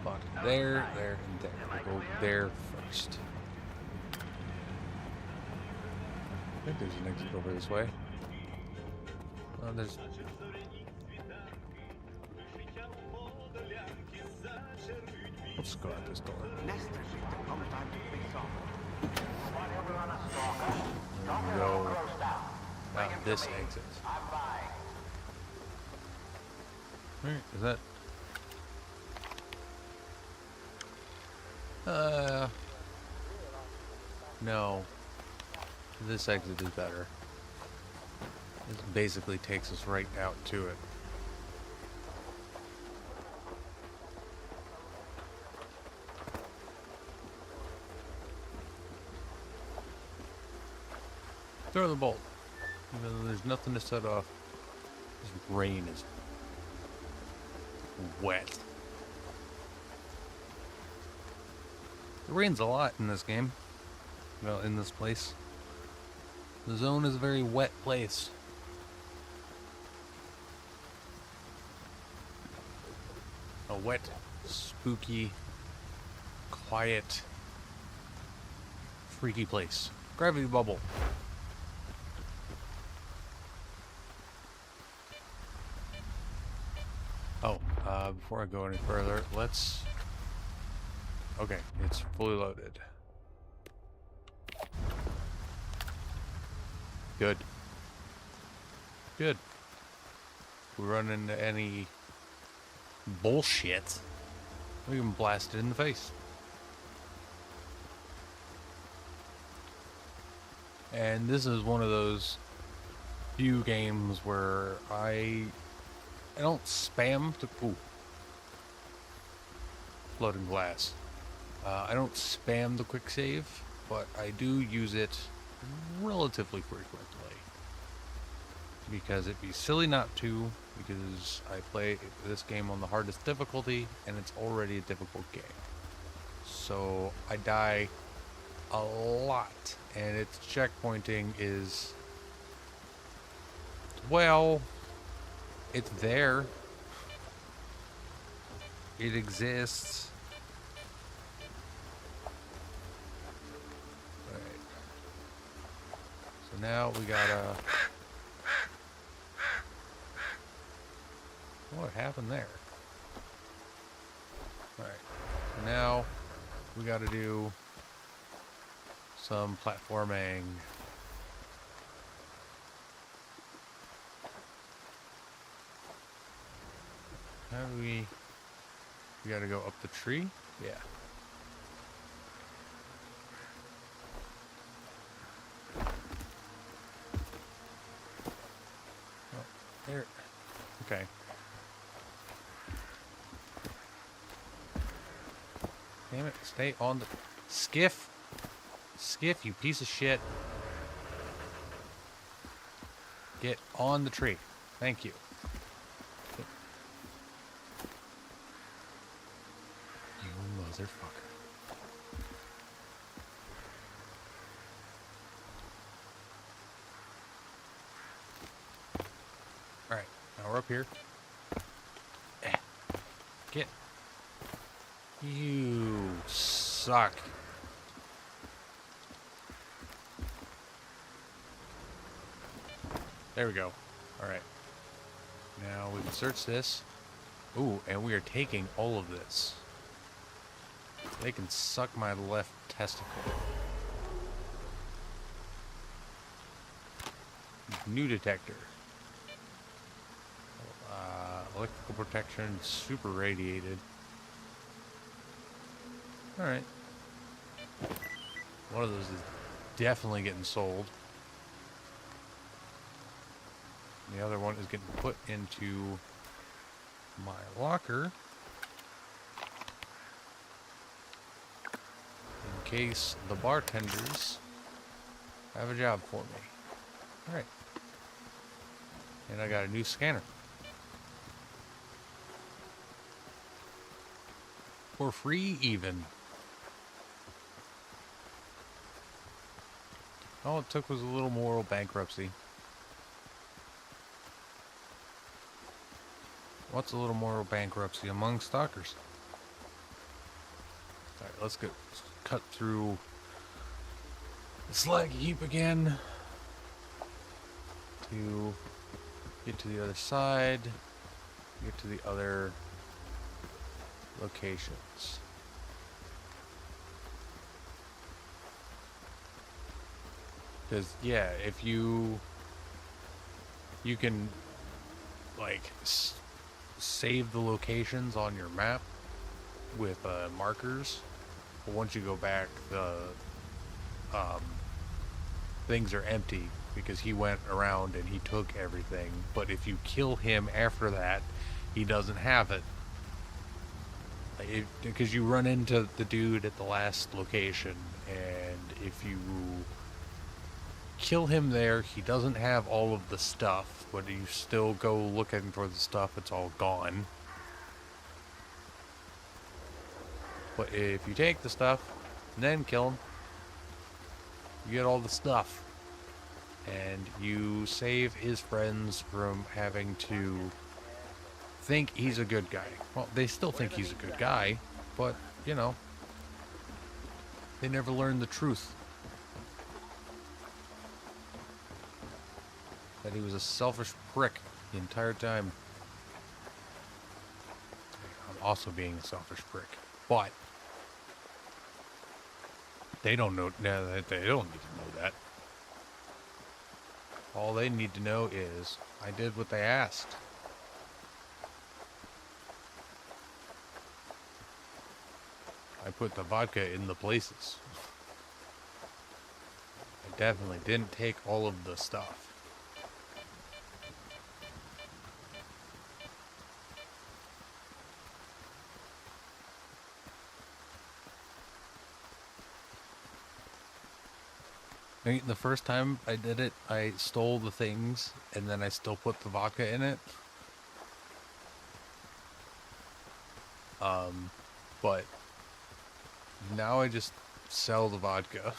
S1: Buck there, there, and there. We'll go there first. I think there's an exit over this way. Oh, there's... Let's go out this door. Go out this exit. Alright, is that... No. This exit is better. This basically takes us right out to it. Throw the bolt. Even though there's nothing to set off. This rain is wet. It rains a lot in this game. Well, in this place. The zone is a very wet place. A wet, spooky, quiet, freaky place. Gravity bubble. Oh, before I go any further, let's... Okay, it's fully loaded. Good. Good. If we run into any bullshit, we can blast it in the face. And this is one of those few games where I don't spam to... Ooh. Floating glass. I don't spam the quick save, but I do use it relatively frequently. Because it'd be silly not to, because I play this game on the hardest difficulty, and it's already a difficult game. So I die a lot, and its checkpointing is... Well, it's there. It exists. Alright. So now we gotta... What happened there? Alright. So now we gotta do some platforming. How do we gotta go up the tree? Yeah. Oh, there. Okay. Damn it, stay on the skiff. Skiff, you piece of shit. Get on the tree. Thank you. You motherfucker. Alright, now we're up here. Get. You suck. There we go. Alright. Now we can search this. Ooh, and we are taking all of this. They can suck my left testicle. New detector. Electrical protection, super radiated. Alright. One of those is definitely getting sold. The other one is getting put into my locker in case the bartenders have a job for me. Alright. And I got a new scanner. For free, even. All it took was a little moral bankruptcy. What's a little moral bankruptcy among stalkers? Alright, let's cut through the slag heap again to get to the other side, get to the other locations. Because, yeah, if you can, like, save the locations on your map with markers. But once you go back, the things are empty because he went around and he took everything. But if you kill him after that, he doesn't have it. Because you run into the dude at the last location, and if you kill him there, he doesn't have all of the stuff, but you still go looking for the stuff, it's all gone. But if you take the stuff and then kill him, you get all the stuff, and you save his friends from having to think he's a good guy. Well, they still think he's a good guy, but, you know, they never learn the truth. That he was a selfish prick the entire time. I'm also being a selfish prick, but they don't know. No, they don't need to know that. All they need to know is I did what they asked. I put the vodka in the places. I definitely didn't take all of the stuff. I mean, the first time I did it, I stole the things, and then I still put the vodka in it. But now I just sell the vodka.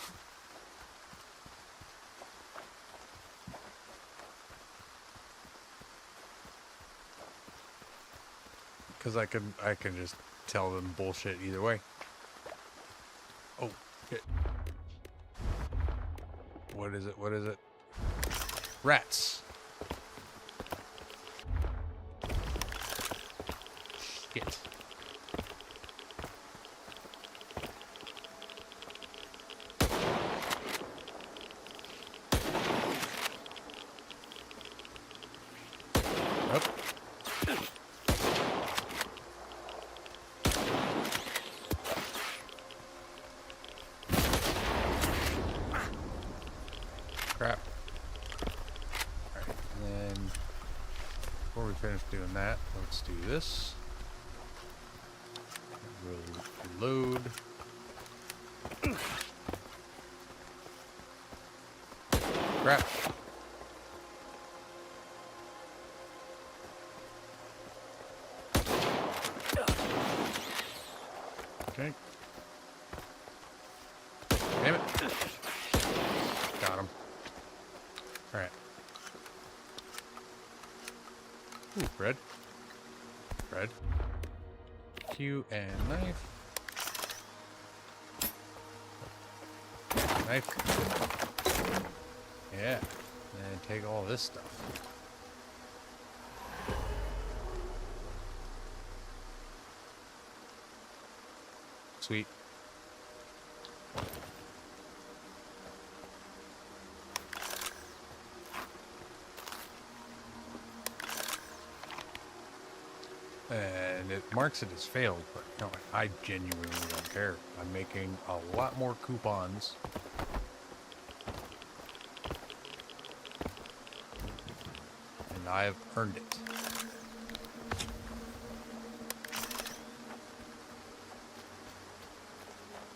S1: Because I can just tell them bullshit either way. Oh, shit. What is it? What is it? Rats. Shit. Nope. finish doing that, let's do this. Reload. Crap. Okay. Damn it. Got him. Alright. Ooh, bread. Bread. Q and knife. Knife. Yeah. And take all this stuff. Sweet. And it marks it as failed, but no, I genuinely don't care. I'm making a lot more coupons. And I've earned it.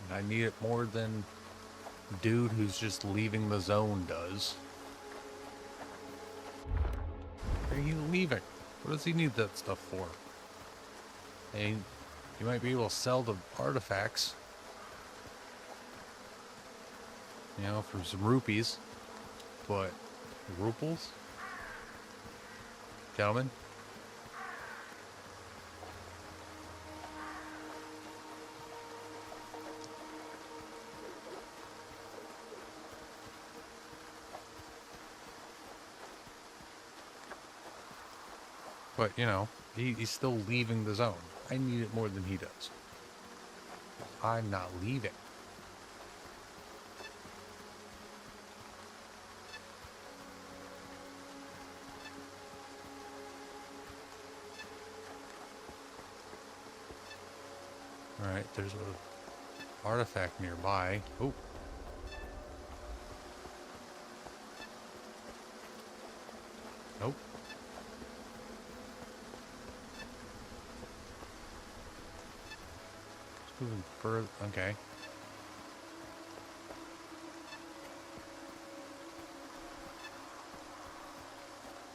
S1: And I need it more than dude who's just leaving the zone does. Where are you leaving? What does he need that stuff for? And you might be able to sell the artifacts, you know, for some rupees, but ruples? Gentlemen? But, you know, he's still leaving the zone. I need it more than he does. I'm not leaving. Alright, there's an artifact nearby. Oh. Nope. Moving further. Okay.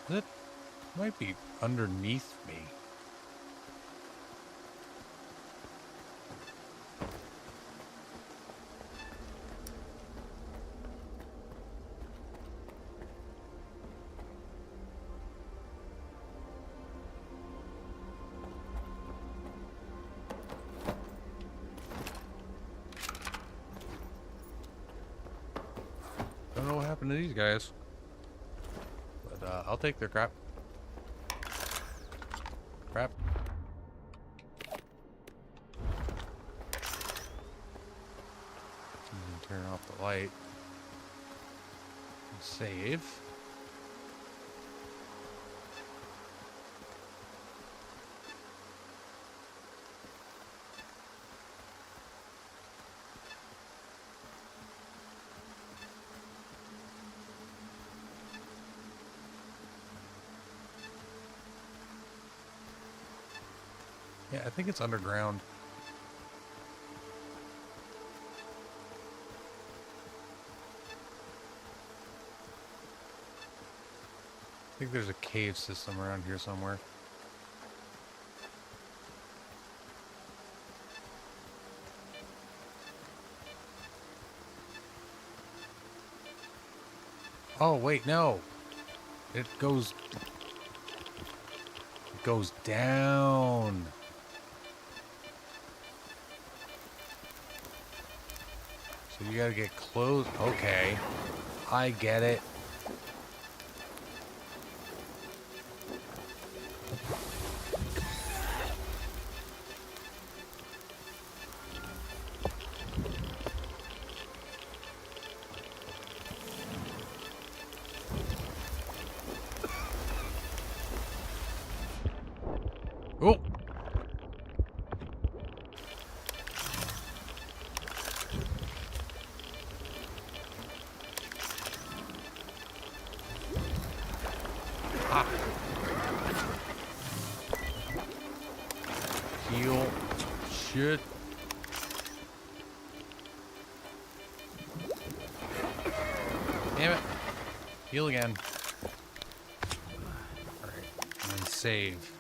S1: That might be underneath me. Don't know what happened to these guys, but I'll take their crap. Crap. Turn off the light. Save. Yeah, I think it's underground. I think there's a cave system around here somewhere. Oh, wait, no. It goes down. So you gotta get close. Okay. I get it. Oh! Heal. Shit. Damn it. Heal again. Alright. And then save.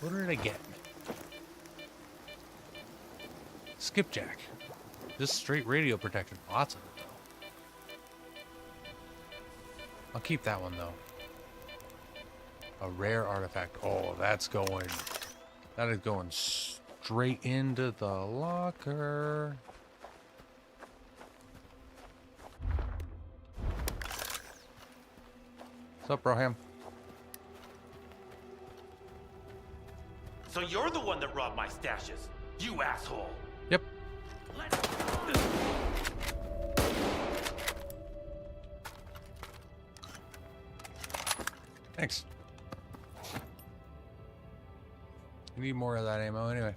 S1: What did I get? Skipjack. Just straight radio protection. Lots of it, though. I'll keep that one, though. A rare artifact. Oh, that's going... That is going straight into the locker. What's up, Broham?
S9: So you're the one that robbed my stashes, you asshole.
S1: Yep. Thanks. We need more of that ammo anyway.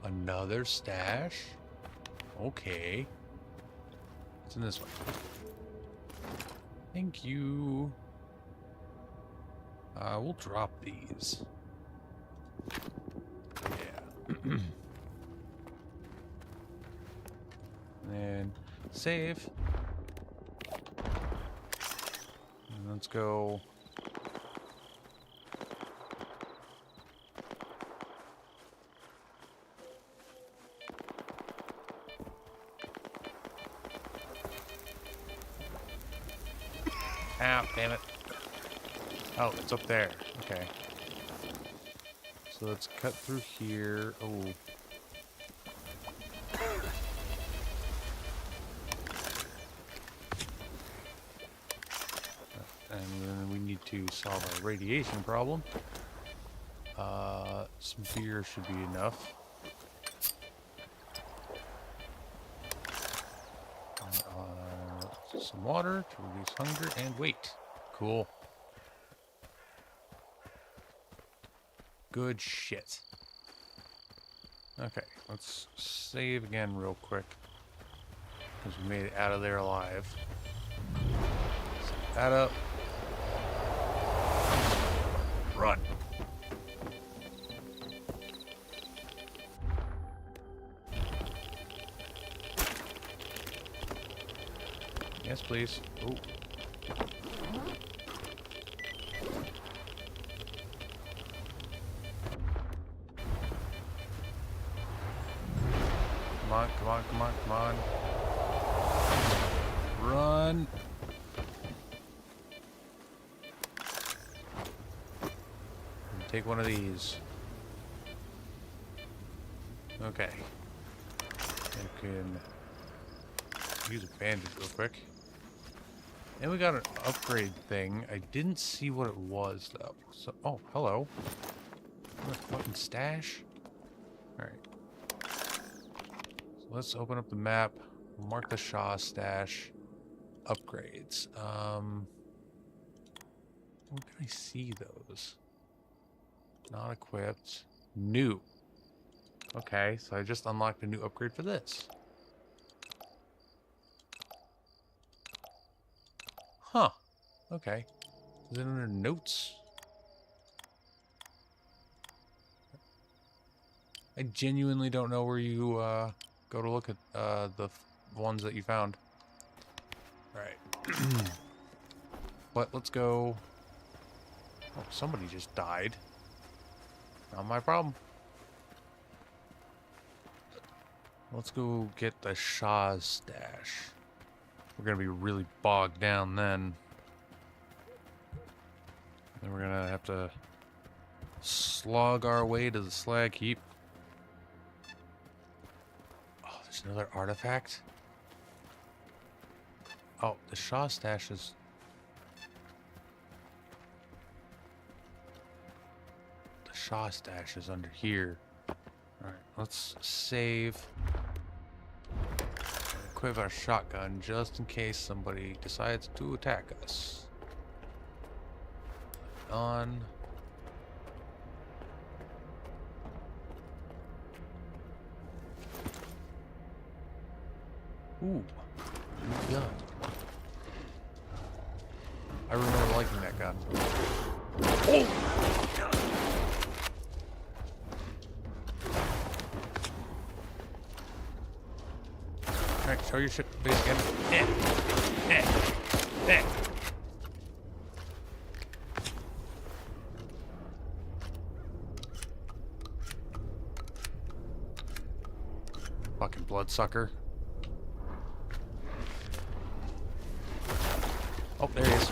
S1: Another stash? Okay. What's in this one? Thank you. We'll drop these. Yeah. And save. And let's go. Ow, damn it. Oh, it's up there. Okay. So let's cut through here. Oh. And then we need to solve our radiation problem. Some beer should be enough. Some water to reduce hunger and weight. Cool. Good shit. Okay, let's save again real quick. Because we made it out of there alive. Set that up. Run. Yes, please. Oh. Come on, come on, come on, come on. Run. Take one of these. Okay. I can use a bandage real quick. And we got an upgrade thing. I didn't see what it was though. So, oh, hello. What a fucking stash. All right. So let's open up the map. Mark the Shaw stash. Upgrades. Where can I see those? Not equipped. New. Okay, so I just unlocked a new upgrade for this. Huh. Okay. Is it under notes? I genuinely don't know where you go to look at the ones that you found. Alright. But let's go. Oh, somebody just died. Not my problem. Let's go get the Shaw's stash. We're gonna be really bogged down then. Then we're gonna have to slog our way to the slag heap. Oh, there's another artifact. Oh, the Shaw stash is... The Shaw stash is under here. Alright, let's save. Equip our shotgun just in case somebody decides to attack us. On. Ooh. New gun. I remember liking that gun. Alright, show your shit face again. Fucking bloodsucker. Oh, there he is.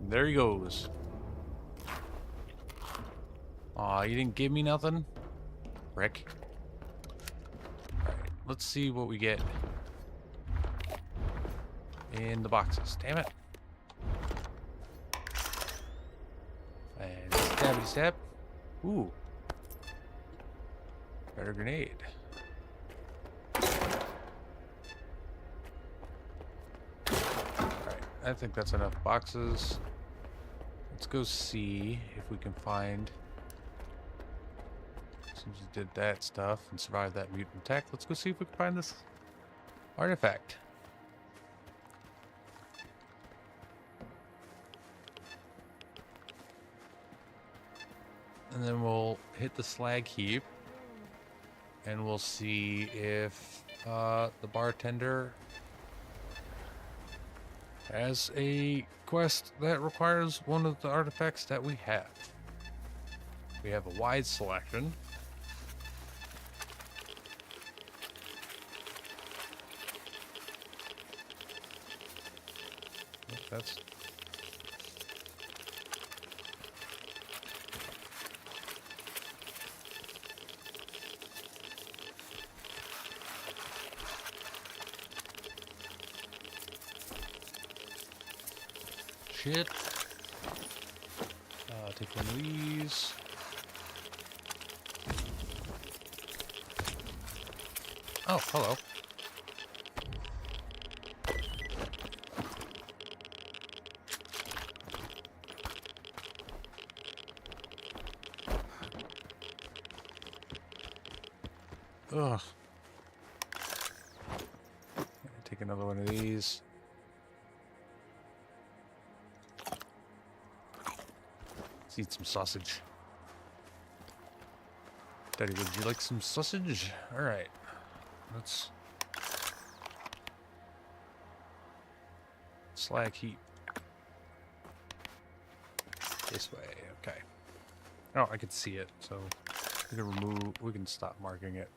S1: There he goes. Aw, you didn't give me nothing? Rick. Alright, let's see what we get in the boxes. Damn it. And stabby stab. Ooh. Better grenade. Alright, I think that's enough boxes. Let's go see if we can find... Since you did that stuff and survived that mutant attack, let's go see if we can find this artifact. And then we'll hit the slag heap and we'll see if the bartender has a quest that requires one of the artifacts that we have. We have a wide selection. That's shit. Take one of these. Oh, hello. Ugh. Take another one of these. Let's eat some sausage. Daddy, would you like some sausage? Alright. Let's... Slag heap. This way, okay. Oh, I can see it, so we can remove, we can stop marking it.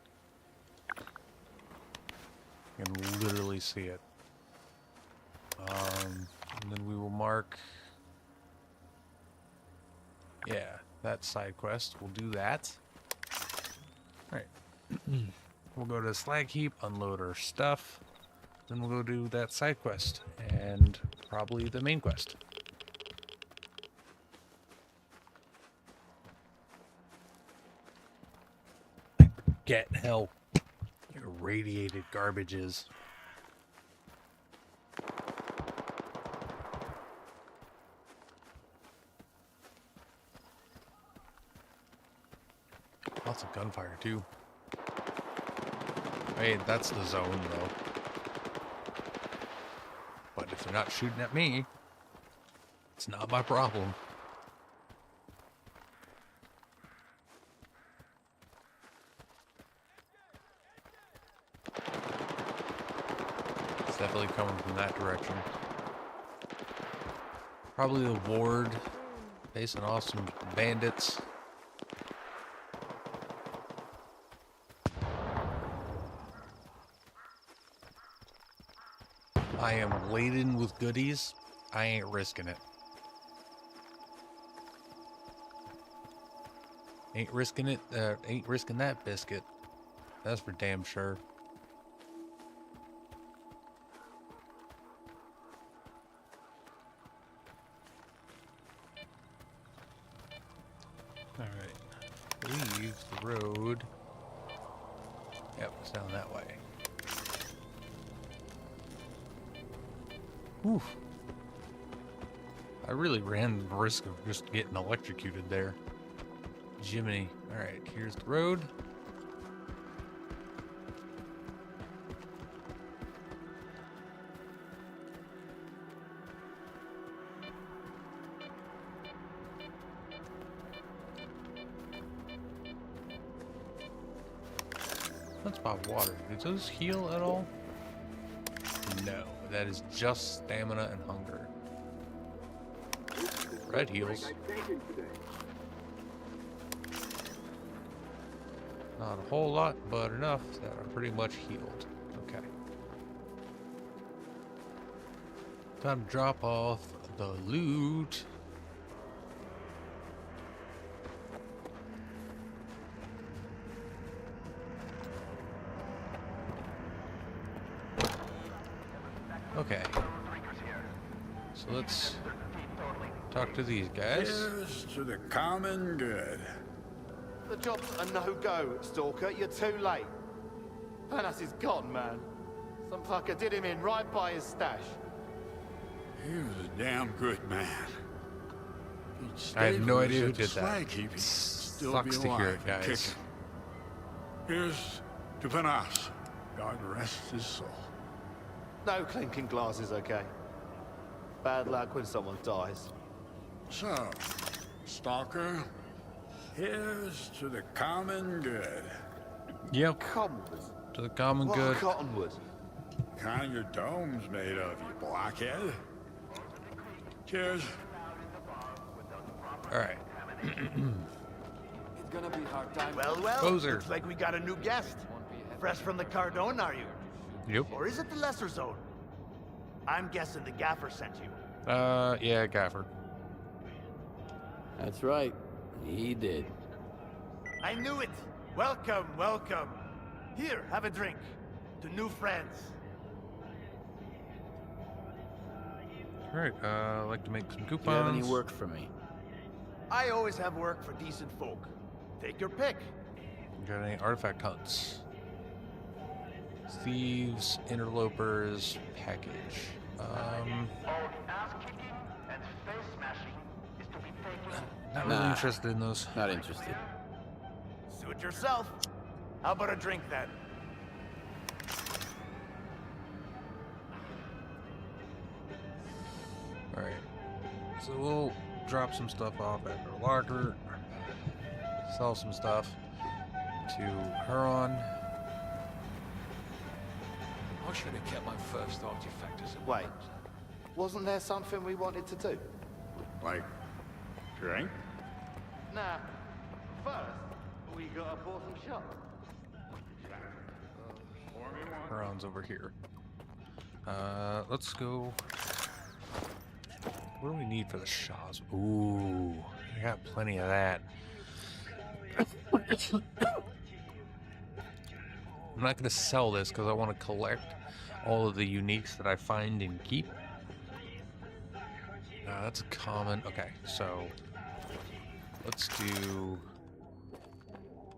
S1: You can literally see it. And then we will mark, yeah, that side quest. We'll do that. Alright. We'll go to the slag heap, unload our stuff. Then we'll go do that side quest. And probably the main quest. Get hell. Irradiated garbages. Lots of gunfire too. Hey, that's the zone though. But if they're not shooting at me, it's not my problem. It's definitely coming from that direction. Probably the ward facing off some bandits. I am laden with goodies. I ain't risking it. Ain't risking it. Ain't risking that biscuit. That's for damn sure. All right. Leave the road. Yep, it's down that way. Oof. I really ran the risk of just getting electrocuted there. Jiminy. Alright, here's the road. That's about water. Does those heal at all? No, that is just stamina and hunger. Red heals. Not a whole lot, but enough that I'm pretty much healed. Okay. Time to drop off the loot. Okay. So let's talk to these guys.
S10: Here's to the common good.
S11: The job's a no-go, Stalker. You're too late. Panas is gone, man. Some fucker did him in right by his stash.
S10: He was a damn good man.
S1: I have no idea who did that.
S10: Slag heap, he'd still
S1: Sucks
S10: be
S1: to hear
S10: alive
S1: it,
S10: and
S1: guys.
S10: kicking. Here's to Panas. God rest his soul.
S11: No clinking glasses, okay? Bad luck when someone dies.
S10: So, Stalker, here's to the common good.
S1: Yep.
S11: Cottonwood.
S1: To the common
S11: What
S1: good.
S11: Cottonwood?
S10: Kind your dome's made of, you blockhead. Cheers.
S1: Alright.
S2: It's gonna be hard time.
S12: Well,
S1: Poser.
S12: looks like we got a new guest. Fresh from the Cardone, are you?
S1: Yep.
S12: Or is it the Lesser Zone? I'm guessing the Gaffer sent you.
S1: Yeah, Gaffer.
S3: That's right. He did.
S12: I knew it. Welcome, welcome. Here, have a drink. To new friends.
S1: Alright, I'd like to make some coupons.
S3: Do you have any work for me?
S12: I always have work for decent folk. Take your pick.
S1: Got any artifact hunts? Thieves, interlopers, package.
S5: All the ass-kicking and face-smashing is to be taken.
S1: Not really
S3: Nah.
S1: interested in those.
S3: Not interested.
S12: Suit yourself. How about a drink then?
S1: Alright. So we'll drop some stuff off at her locker. Sell some stuff to Huron.
S7: I should have kept my first artifact as a
S11: Wait. Wasn't there something we wanted to do?
S10: Like, drink?
S11: Nah. First, we gotta pour some shots.
S1: Huron's over here. Let's go. What do we need for the Shaws? Ooh, I got plenty of that. I'm not gonna sell this because I want to collect all of the uniques that I find and keep. That's a common. Okay, so let's do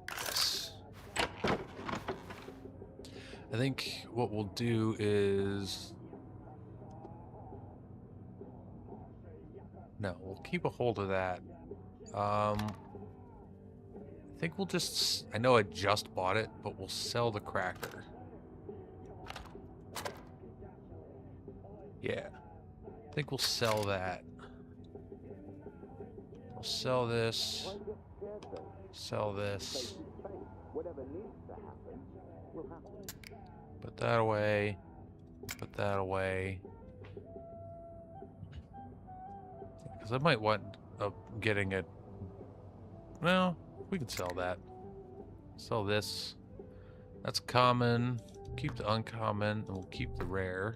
S1: this. I think what we'll do is no, we'll keep a hold of that. I think we'll just. I know I just bought it, but we'll sell the cracker. Yeah, I think we'll sell that. We'll sell this. Sell this. Put that away. Put that away. Because I might wind up getting it. Well, we can sell that. Sell this. That's common. Keep the uncommon, and we'll keep the rare.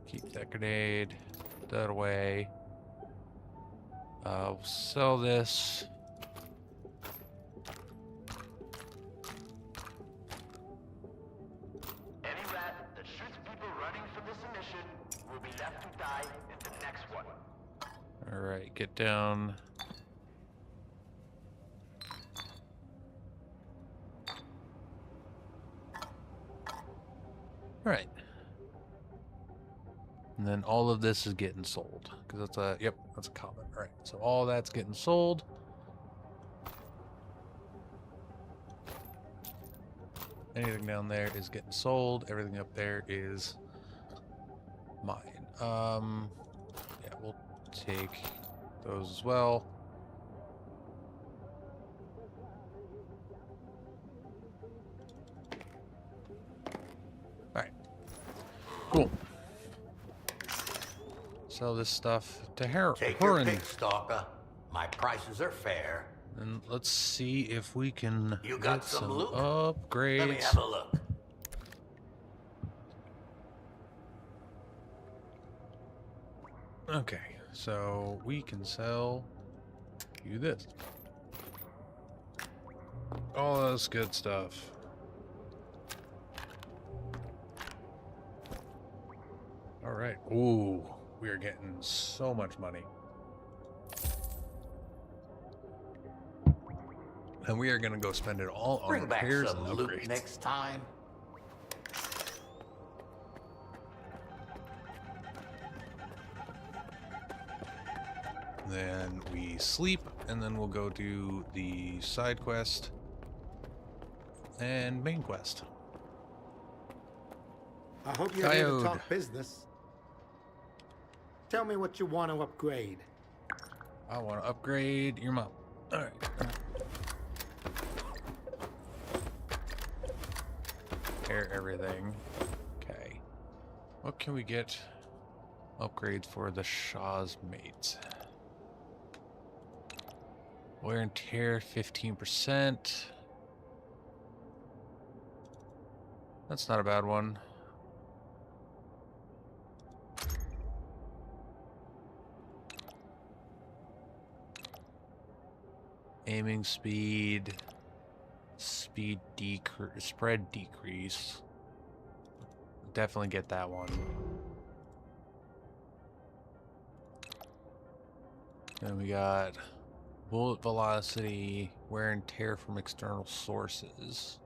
S1: Keep that grenade. Put that away. We'll sell this.
S5: Any rat that shoots people running from this mission will be left to die in the next one.
S1: Alright, get down. Alright. And then all of this is getting sold. Because that's a, yep, that's a common. Alright, so all that's getting sold. Anything down there is getting sold. Everything up there is mine. Yeah, we'll take those as well. Cool. Sell this stuff to
S4: Take your
S1: Hurin.
S4: pick, Stalker. My prices are fair.
S1: And let's see if we can
S4: You got
S1: get
S4: some
S1: some
S4: loot?
S1: upgrades.
S4: Let me have a look.
S1: Okay, so we can sell you this. All this good stuff. All right. Ooh, we are getting so much money. And we are going to go spend it all on
S4: Bring back
S1: repairs
S4: some
S1: and
S4: loot
S1: upgrades.
S4: next time.
S1: Then we sleep, and then we'll go do the side quest and main quest.
S6: I hope you're here to
S1: Coyote.
S6: talk business. Tell me what you want to upgrade.
S1: I want to upgrade your mom. All right. Repair everything. Okay. What can we get? Upgrades for the Shaw's mates. Wear and tear 15%. That's not a bad one. Aiming speed, speed decrease, spread decrease. Definitely get that one. Then we got bullet velocity, wear and tear from external sources.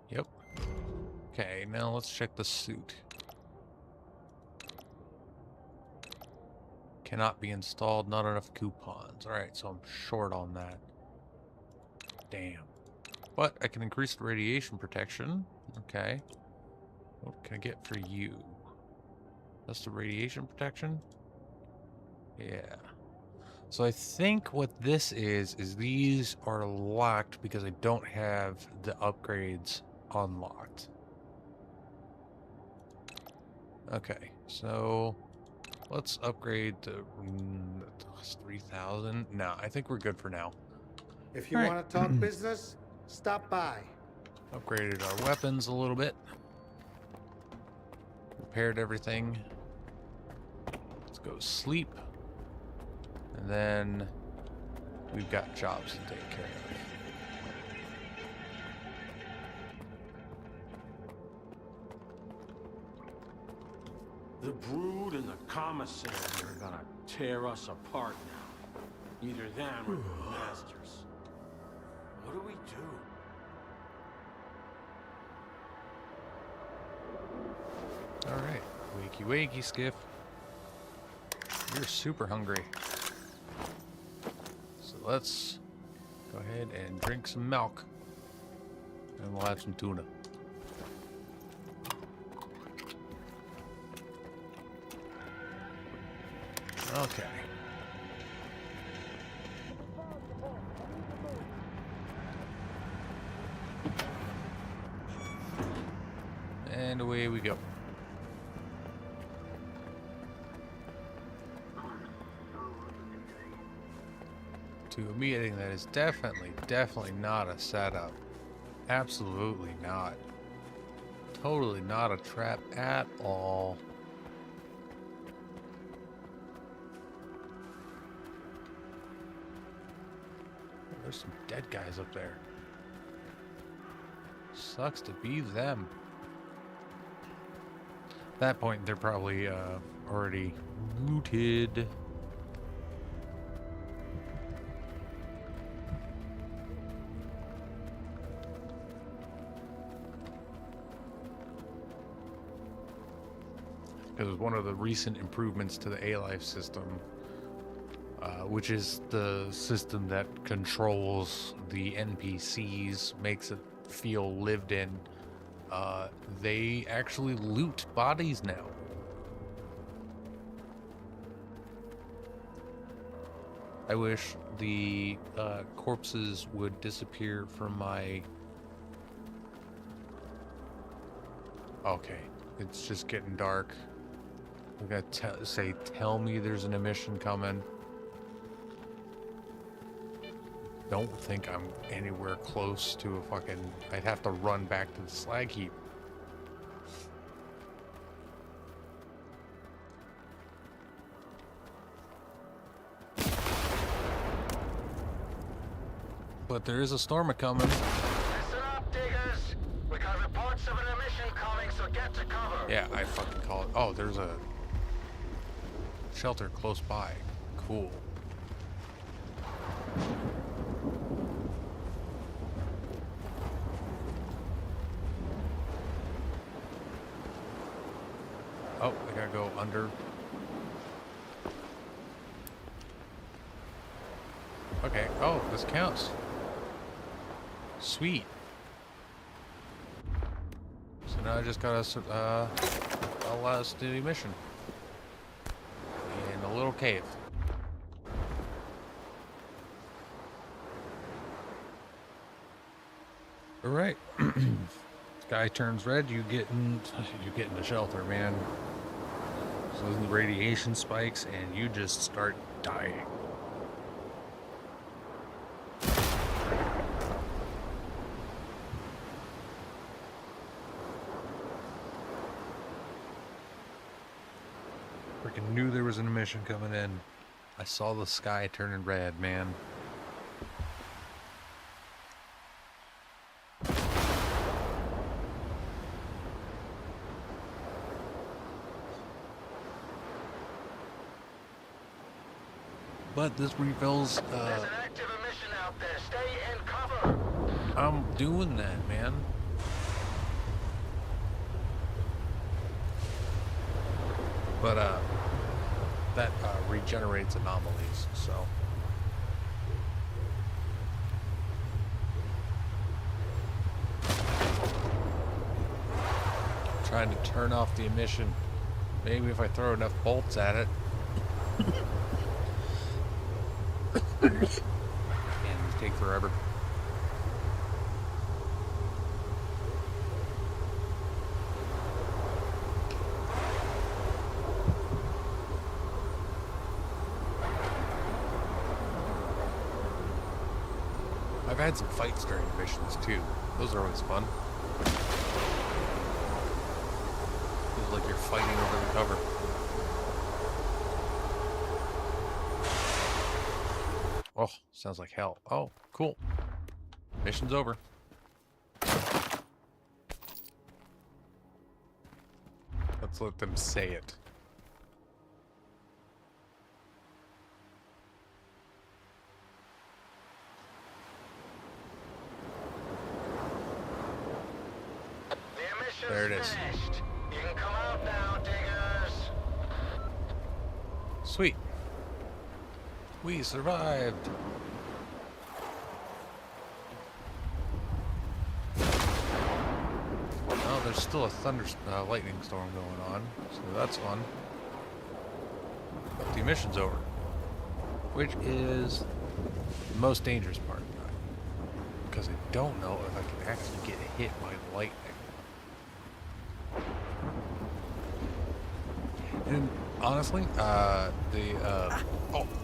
S1: Yep. Okay, now let's check the suit. Cannot be installed, not enough coupons. Alright, so I'm short on that. Damn. But I can increase the radiation protection. Okay. What can I get for you? That's the radiation protection? Yeah. So I think what this is these are locked because I don't have the upgrades unlocked. Okay, so let's upgrade to 3,000. No, I think we're good for now.
S6: If you
S1: All right.
S6: want to talk business, stop by.
S1: Upgraded our weapons a little bit. Repaired everything. Let's go sleep. And then we've got jobs to take care of.
S7: The Brood and the Commissary are gonna tear us apart now. Either them or the Masters. What do we do?
S1: Alright. Wakey wakey, Skiff. You're super hungry. So let's go ahead and drink some milk. And we'll have some tuna. Okay. And away we go. To a meeting that is definitely not a setup. Absolutely not. Totally not a trap at all. There's some dead guys up there. Sucks to be them. At that point, they're probably already looted. Because one of the recent improvements to the A-Life system, which is the system that controls the NPCs, makes it feel lived in, they actually loot bodies now. I wish the corpses would disappear from my Okay, it's just getting dark. We gotta say, tell me there's an emission coming. Don't think I'm anywhere close to a fucking... I'd have to run back to the slag heap. But there is a storm a-coming.
S5: Listen up, diggers. We got reports of an emission coming, so get to cover.
S1: Yeah, I fucking call it. Oh, there's a shelter close by. Cool. Oh, I gotta go under. Okay. Oh, this counts. Sweet. So now I just gotta allow us to do the mission in a little cave. All right. Sky turns red. You get in the shelter, man. So the radiation spikes, and you just start dying. Freaking knew there was an emission coming in. I saw the sky turning red, man. But this refills.
S5: There's an active emission out there. Stay in cover.
S1: I'm doing that, man. But that regenerates anomalies, so. Trying to turn off the emission. Maybe if I throw enough bolts at it. And these take forever. I've had some fights during missions too. Those are always fun. Feels like you're fighting over the cover. Oh, sounds like hell. Oh, cool. Mission's over. Let's let them say it. There it is.
S5: Finished. You can come out now, diggers.
S1: Sweet. We survived. Oh, there's still a lightning storm going on, so that's fun. But the mission's over, which is the most dangerous part, because I don't know if I can actually get hit by lightning. And honestly, oh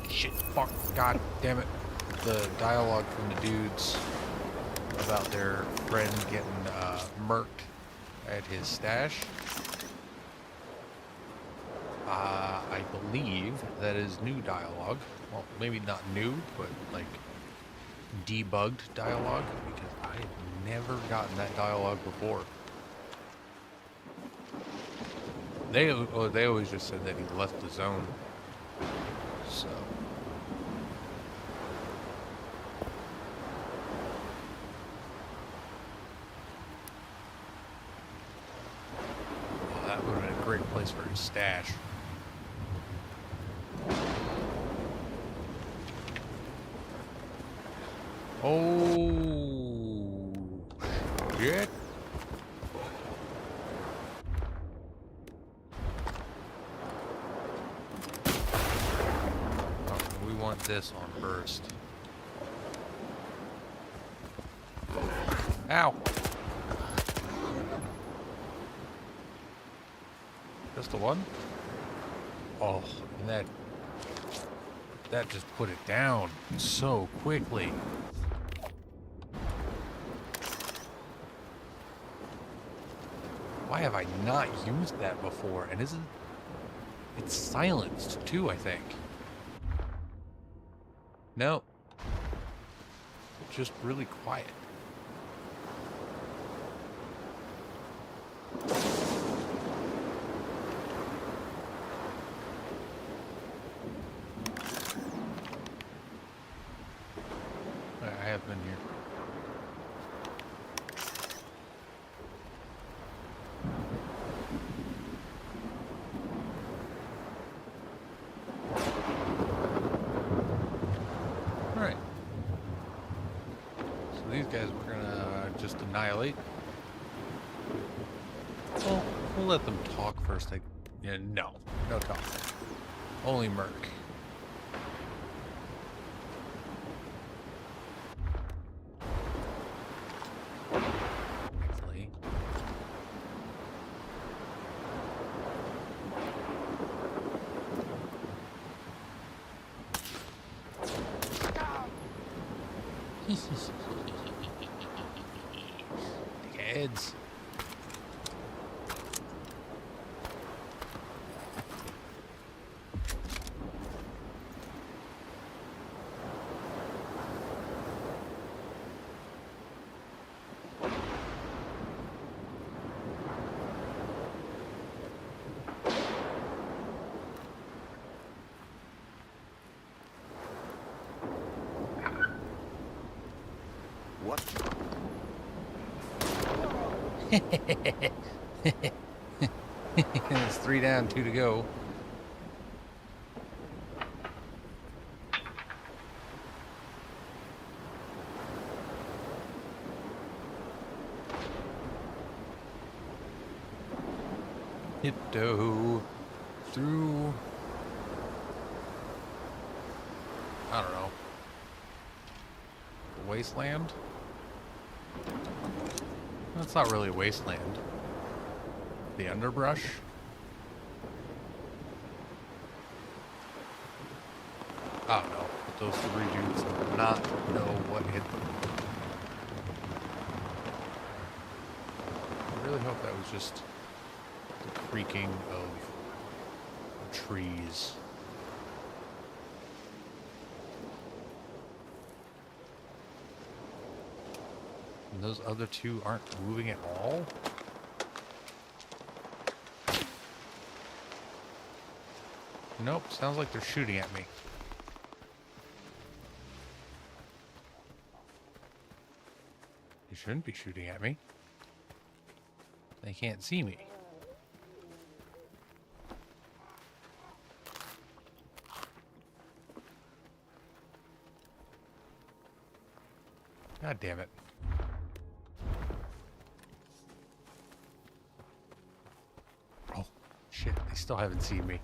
S1: shit, fuck, god damn it. The dialogue from the dudes about their friend getting murked at his stash. I believe that is new dialogue. Well, maybe not new, but like debugged dialogue, because I've never gotten that dialogue before. They always just said that he left the zone. So. Well, that would have been a great place for his stash. Oh, shit. This on first. Ow. Just the one? Oh, and that just put it down so quickly. Why have I not used that before? And it's silenced too, I think. No. Just really quiet. I have been here. Alright. So these guys we're gonna just annihilate. Well, we'll let them talk first. Yeah, no talk. Only Merc. Actually. Heads.
S12: What?
S1: It's 3 down, 2 to go. Tiptoe through. I don't know. Wasteland? That's not really a wasteland. The underbrush? I don't know. Those 3 dudes do not know what hit them. I really hope that was just the creaking of trees. And those other 2 aren't moving at all? Nope, sounds like they're shooting at me. They shouldn't be shooting at me. They can't see me. God damn it. Oh, shit, they still haven't seen me.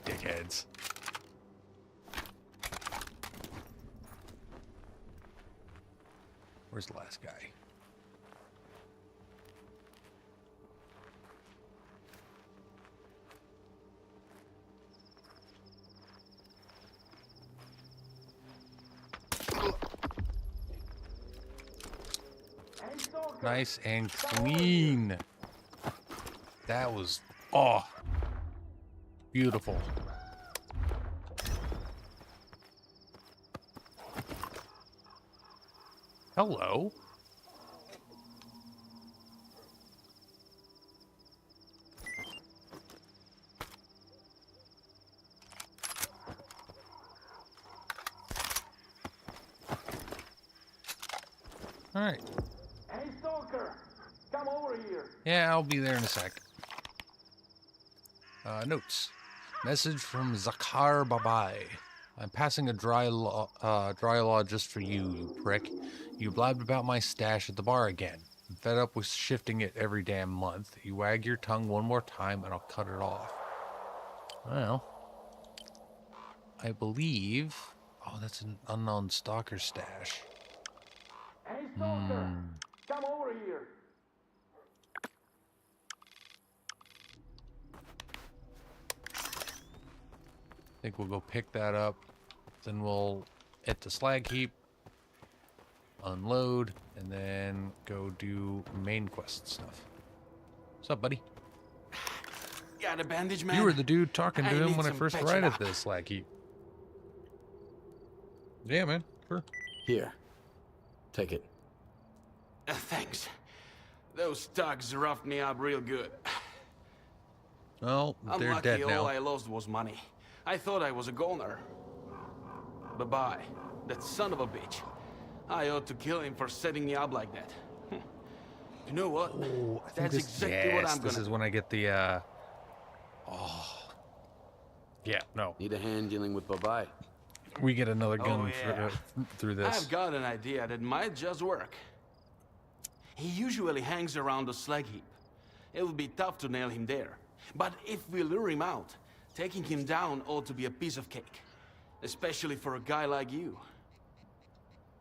S1: Dickheads. Where's the last guy? Nice and clean. That was, oh, beautiful. Hello. All right.
S5: Hey, Stalker! Come over here!
S1: Yeah, I'll be there in a sec. Notes. Message from Zakar Babai. I'm passing a dry law just for you, you prick. You blabbed about my stash at the bar again. I'm fed up with shifting it every damn month. You wag your tongue one more time and I'll cut it off. Well, I believe... Oh, that's an unknown stalker stash.
S11: Hey, Stalker! Come over here!
S1: I think we'll go pick that up. Then we'll hit the slag heap, unload, and then go do main quest stuff. What's up, buddy?
S13: Got a bandage, man?
S1: You were the dude talking to
S13: I
S1: him
S13: need
S1: when I
S13: some
S1: first
S13: patching
S1: arrived at
S13: up.
S1: the slag heap. Yeah, man. Sure.
S3: Here. Take it.
S13: Thanks. Those thugs roughed me up real good.
S1: Well,
S13: I'm
S1: they're
S13: lucky
S1: dead now.
S13: all I lost was money. I thought I was a goner. Bye-bye. That son of a bitch. I ought to kill him for setting me up like that. You know what?
S1: Oh, I think
S13: That's
S1: this,
S13: exactly what I'm
S1: this
S13: gonna
S1: is when I get the, Oh. Yeah, no.
S3: Need a hand dealing with Bye-Bye.
S1: We get another gun
S13: yeah.
S1: through this.
S13: I've got an idea that might just work. He usually hangs around the slag heap. It'll be tough to nail him there. But if we lure him out, taking him down ought to be a piece of cake. Especially for a guy like you.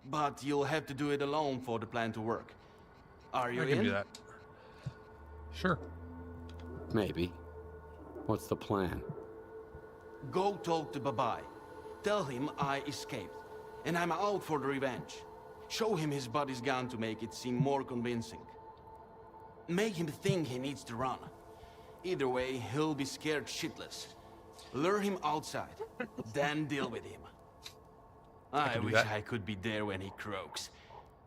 S13: But you'll have to do it alone for the plan to work. Are you
S1: I can
S13: in?
S1: do that. Sure.
S3: Maybe. What's the plan?
S13: Go talk to Babai. Tell him I escaped, and I'm out for the revenge. Show him his buddy's gun to make it seem more convincing. Make him think he needs to run. Either way, he'll be scared shitless. Lure him outside, then deal with him. I wish I could be there when he croaks.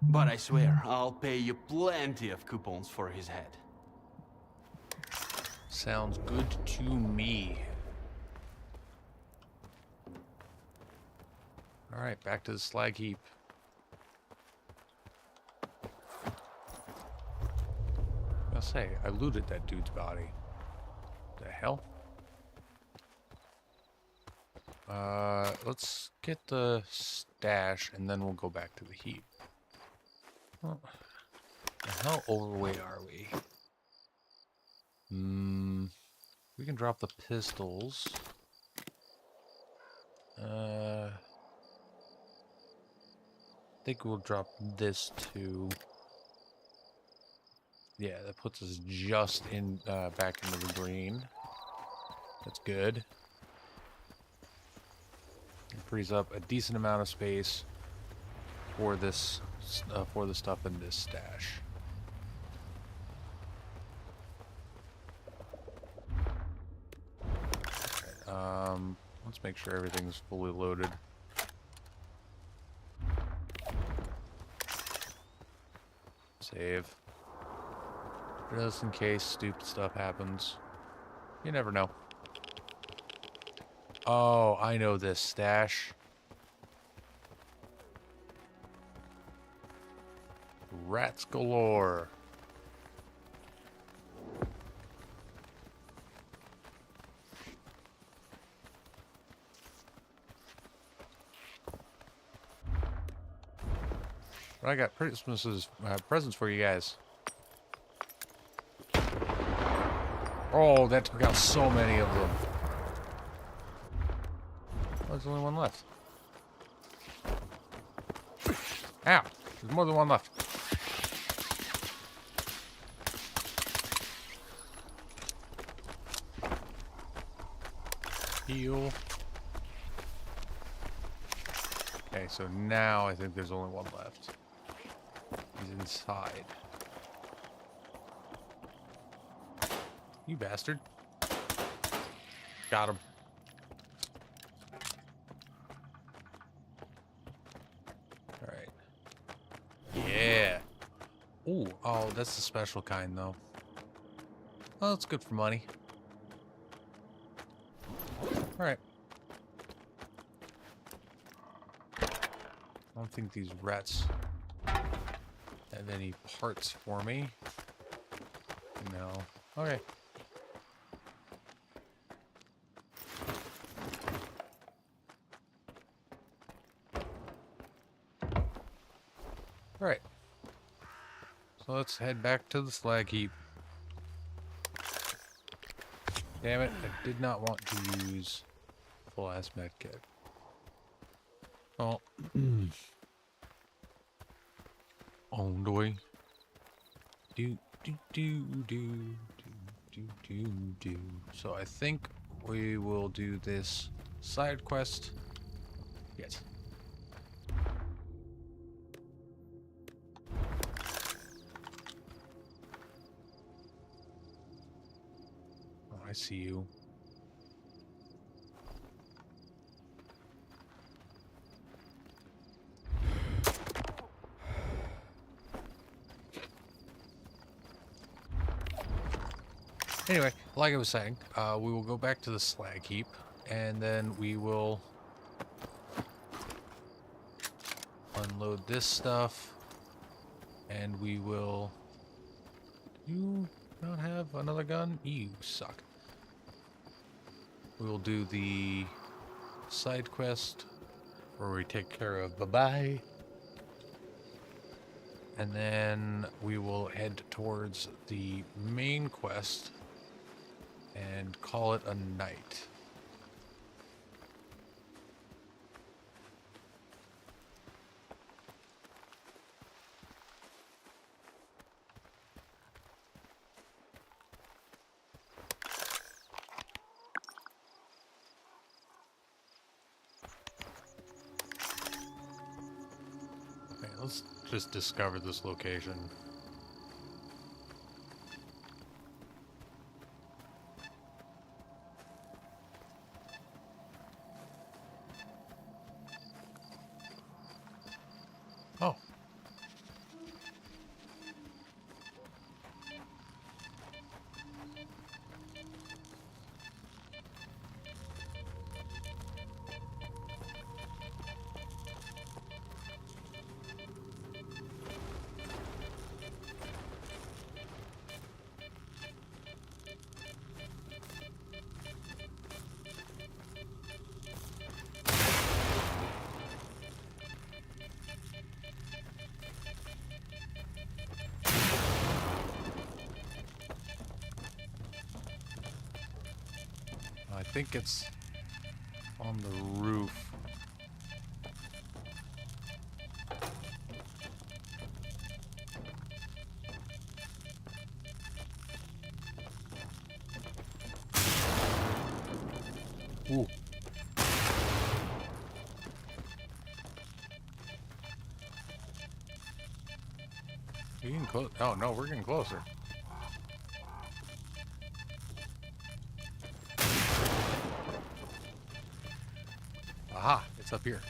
S13: But I swear, I'll pay you plenty of coupons for his head.
S1: Sounds good to me. Alright, back to the slag heap. I'll say, I looted that dude's body. The hell? Let's get the stash and then we'll go back to the heap. Well, how overweight are we? We can drop the pistols. I think we'll drop this too. Yeah, that puts us just in back into the green. That's good. It frees up a decent amount of space for this for the stuff in this stash. Okay, let's make sure everything's fully loaded. Save. Just in case stupid stuff happens. You never know. Oh, I know this stash. Rats galore. But I got Christmas's presents for you guys. Oh, that took out so many of them. Oh, there's only one left. Ow! There's more than one left. Heal. Okay, so now I think there's only one left. He's inside. You bastard. Got him. Alright. Yeah. Ooh, oh, that's the special kind, though. Oh, that's good for money. Alright. I don't think these rats have any parts for me. No. Okay. Alright. So let's head back to the slag heap. Damn it, I did not want to use full ass medkit. Oh. On the way. Do. So I think we will do this side quest. Yes. Oh, I see you. Anyway, like I was saying, we will go back to the slag heap, and then we will unload this stuff, and we will... Do you not have another gun? You suck. We will do the side quest, where we take care of Bye-Bye, and then we will head towards the main quest, and call it a night. Okay, let's just discover this location. Oh. I think it's on the roof. Ooh. We getting close? Oh no, we're getting closer. Aha, it's up here.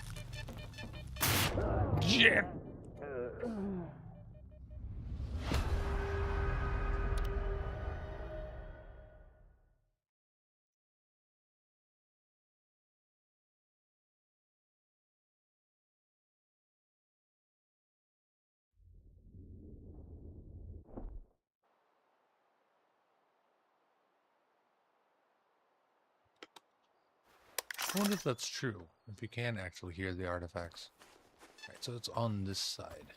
S1: Shit. I wonder if that's true, if you can actually hear the artifacts. Alright, so it's on this side.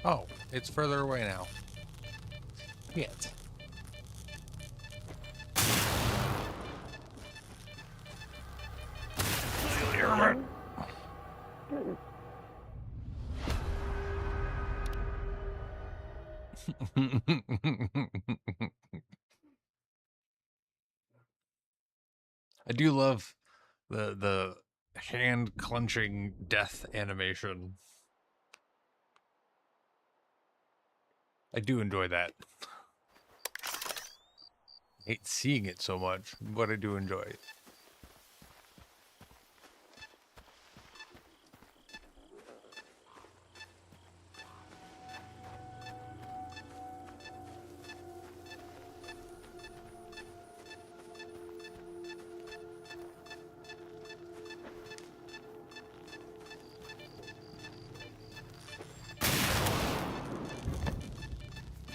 S1: Oh, it's further away now. Yet. I do love the hand clenching death animation. I do enjoy that. I hate seeing it so much, but I do enjoy it.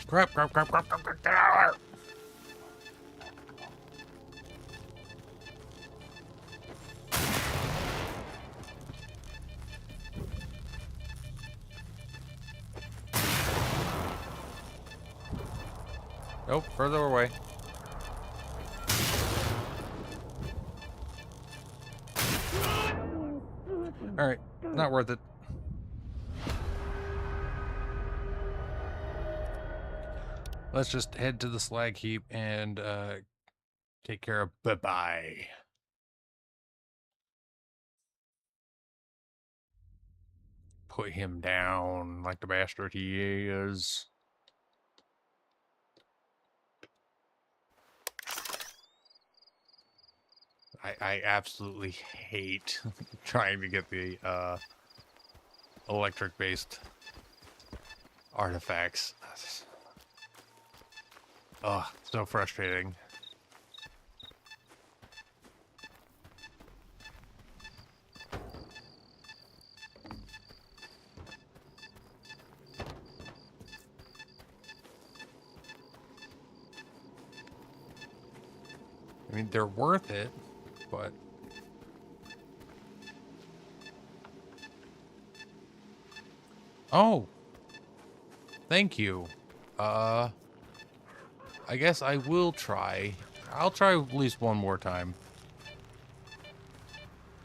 S1: Crap. Get out of here. Nope, further away. Alright, not worth it. Let's just head to the slag heap and take care of bye-bye. Put him down like the bastard he is. I absolutely hate trying to get the electric-based artifacts. Ugh, so frustrating. I mean, they're worth it, but... Oh! Thank you. I guess I will try. I'll try at least one more time.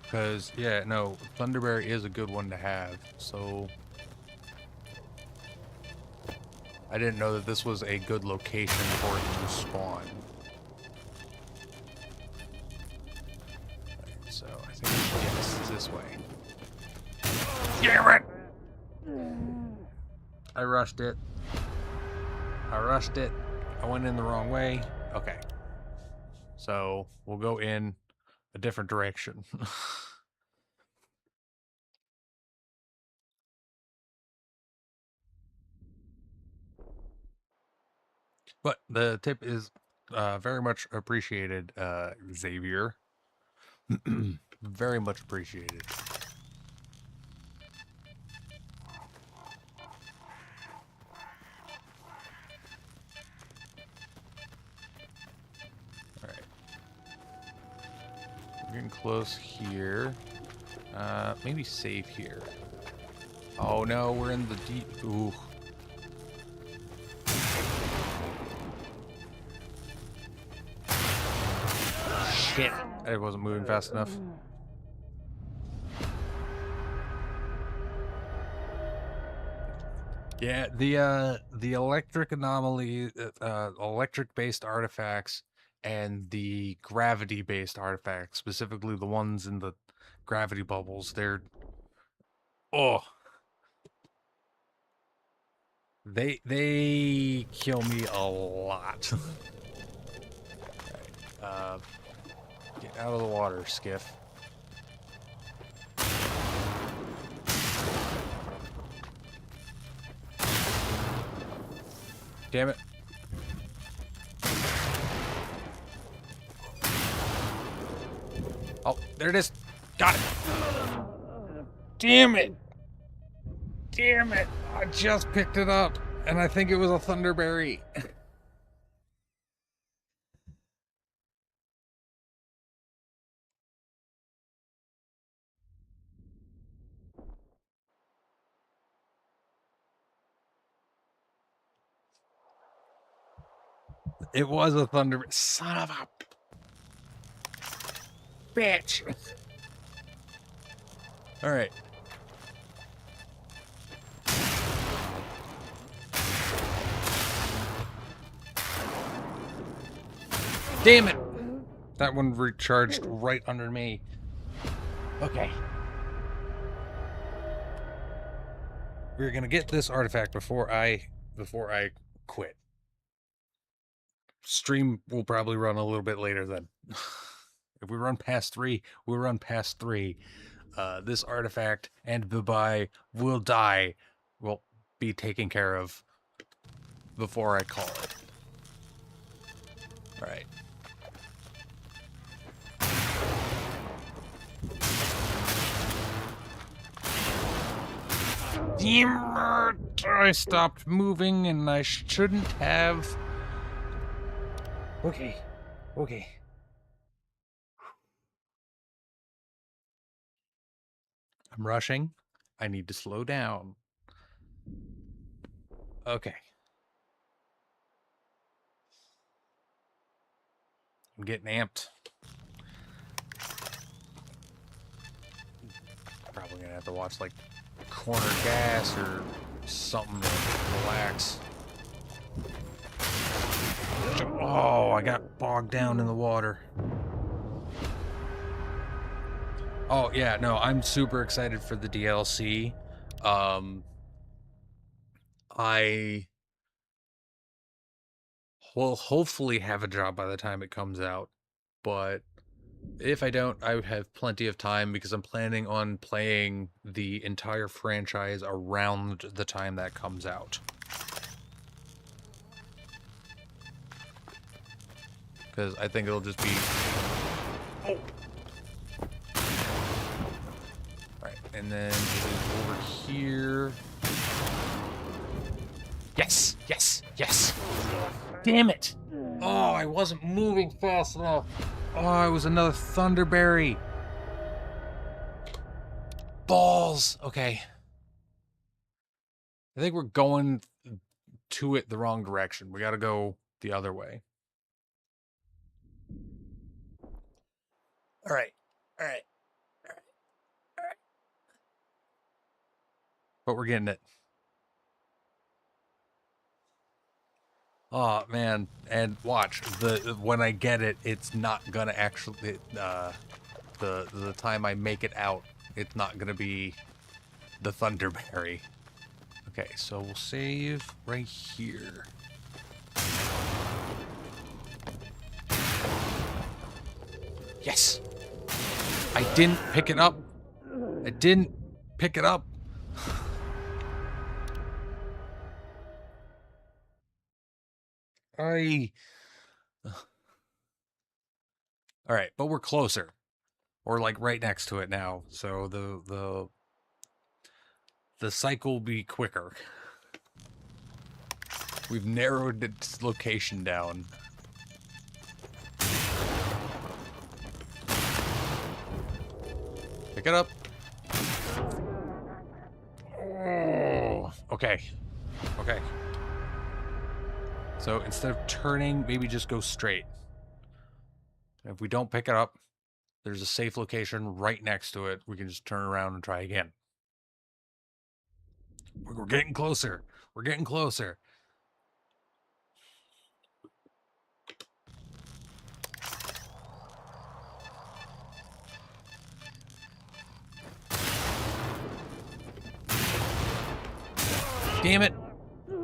S1: Because, yeah, no, Thunderberry is a good one to have, so... I didn't know that this was a good location for it to spawn. So, I think, yes, it's this way. Damn it! I rushed it. I went in the wrong way. Okay. So, we'll go in a different direction. But the tip is very much appreciated, Xavier. Very much appreciated. Alright. We're getting close here. Maybe save here. Oh no, we're in the deep... Ooh. Shit. I wasn't moving fast enough. Yeah, the electric anomaly, electric-based artifacts, and the gravity-based artifacts, specifically the ones in the gravity bubbles, they're... Oh! They kill me a lot. Right, get out of the water, Skiff. Damn it. Oh, there it is. Got it. Damn it. Damn it. I just picked it up, and I think it was a Thunderberry. It was a Thunderberry. Son of a bitch. All right. Damn it. That one recharged right under me. Okay. We're going to get this artifact before I quit. Stream will probably run a little bit later then. If we run past 3, we'll run past 3. This artifact and Babai will die. Will be taken care of before I call it. Alright. Damn it! I stopped moving and I shouldn't have. Okay. Okay. I'm rushing. I need to slow down. Okay. I'm getting amped. Probably gonna have to watch like Corner Gas or something to relax. Oh, I got bogged down in the water. Oh yeah, no, I'm super excited for the DLC. I will hopefully have a job by the time it comes out, but if I don't, I have plenty of time because I'm planning on playing the entire franchise around the time that comes out. Because I think it'll just be... Oh! Alright, and then over here... Yes! Yes! Yes! Damn it! Oh, I wasn't moving fast enough. Oh, it was another Thunderberry. Balls! Okay. I think we're going to it the wrong direction. We gotta go the other way. Alright. Alright. Alright. Alright. But we're getting it. Oh man, and watch, when I get it, it's not gonna actually the time I make it out, it's not gonna be the Thunderberry. Okay, so we'll save right here. Yes! I didn't pick it up. I didn't pick it up. Alright, but we're closer. We're like right next to it now, so the cycle will be quicker. We've narrowed its location down. Pick it up. Oh, okay. Okay. So instead of turning, maybe just go straight. If we don't pick it up, there's a safe location right next to it. We can just turn around and try again. We're getting closer. We're getting closer. Damn it!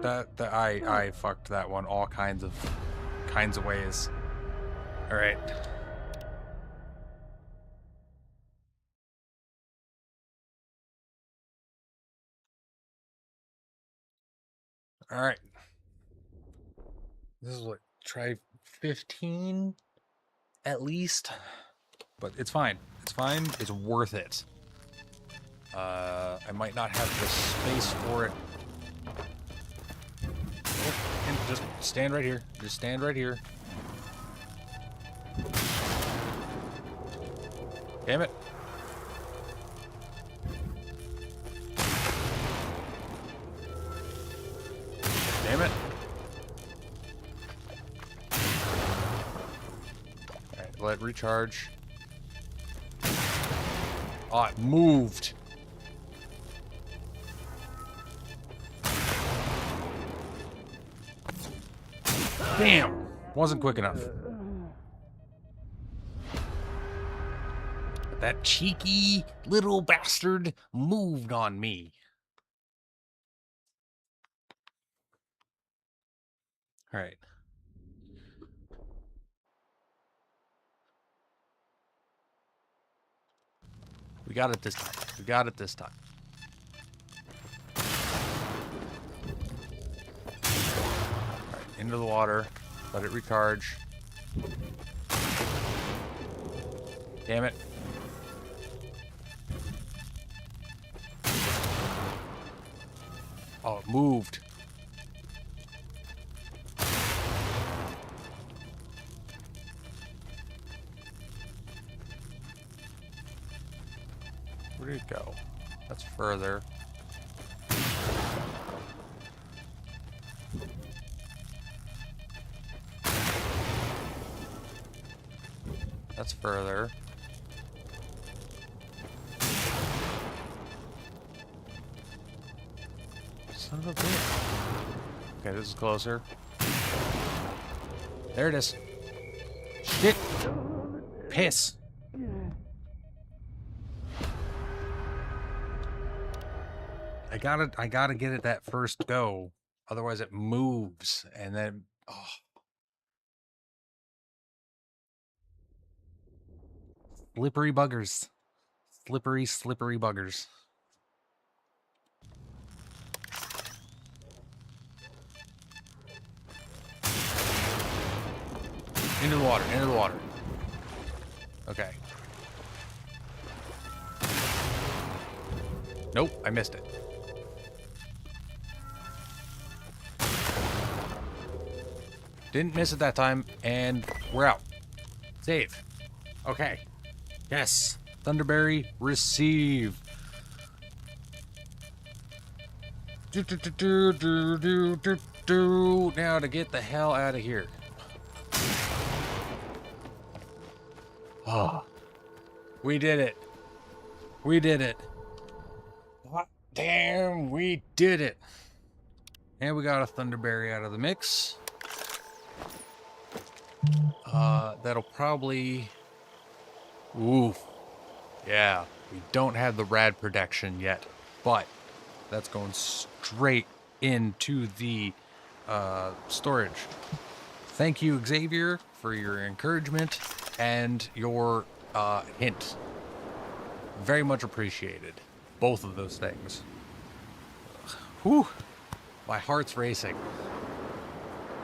S1: I fucked that one all kinds of ways. All right. All right. This is what, try 15 at least, but it's fine. It's fine. It's worth it. I might not have the space for it. Oh, and just stand right here. Just stand right here. Damn it. Damn it. Alright, let it recharge. Oh, it moved. Damn! Wasn't quick enough. But that cheeky little bastard moved on me. Alright. We got it this time. We got it this time. Alright, into the water. Let it recharge. Damn it. Oh, it moved. Where did it go? That's further. That's further. Son of a bitch. Okay, this is closer. There it is. Shit. Piss. I gotta get it that first go. Otherwise it moves and then slippery buggers. Slippery buggers. Into the water, into the water. Okay. Nope, I missed it. Didn't miss it that time, and we're out. Save. Okay. Yes. Thunderberry, receive. Now to get the hell out of here. Oh. We did it. We did it. What? Damn, we did it. And we got a Thunderberry out of the mix. That'll probably... Ooh. Yeah, we don't have the rad protection yet, but that's going straight into the storage. Thank you, Xavier, for your encouragement and your hint. Very much appreciated. Both of those things. Whew. My heart's racing.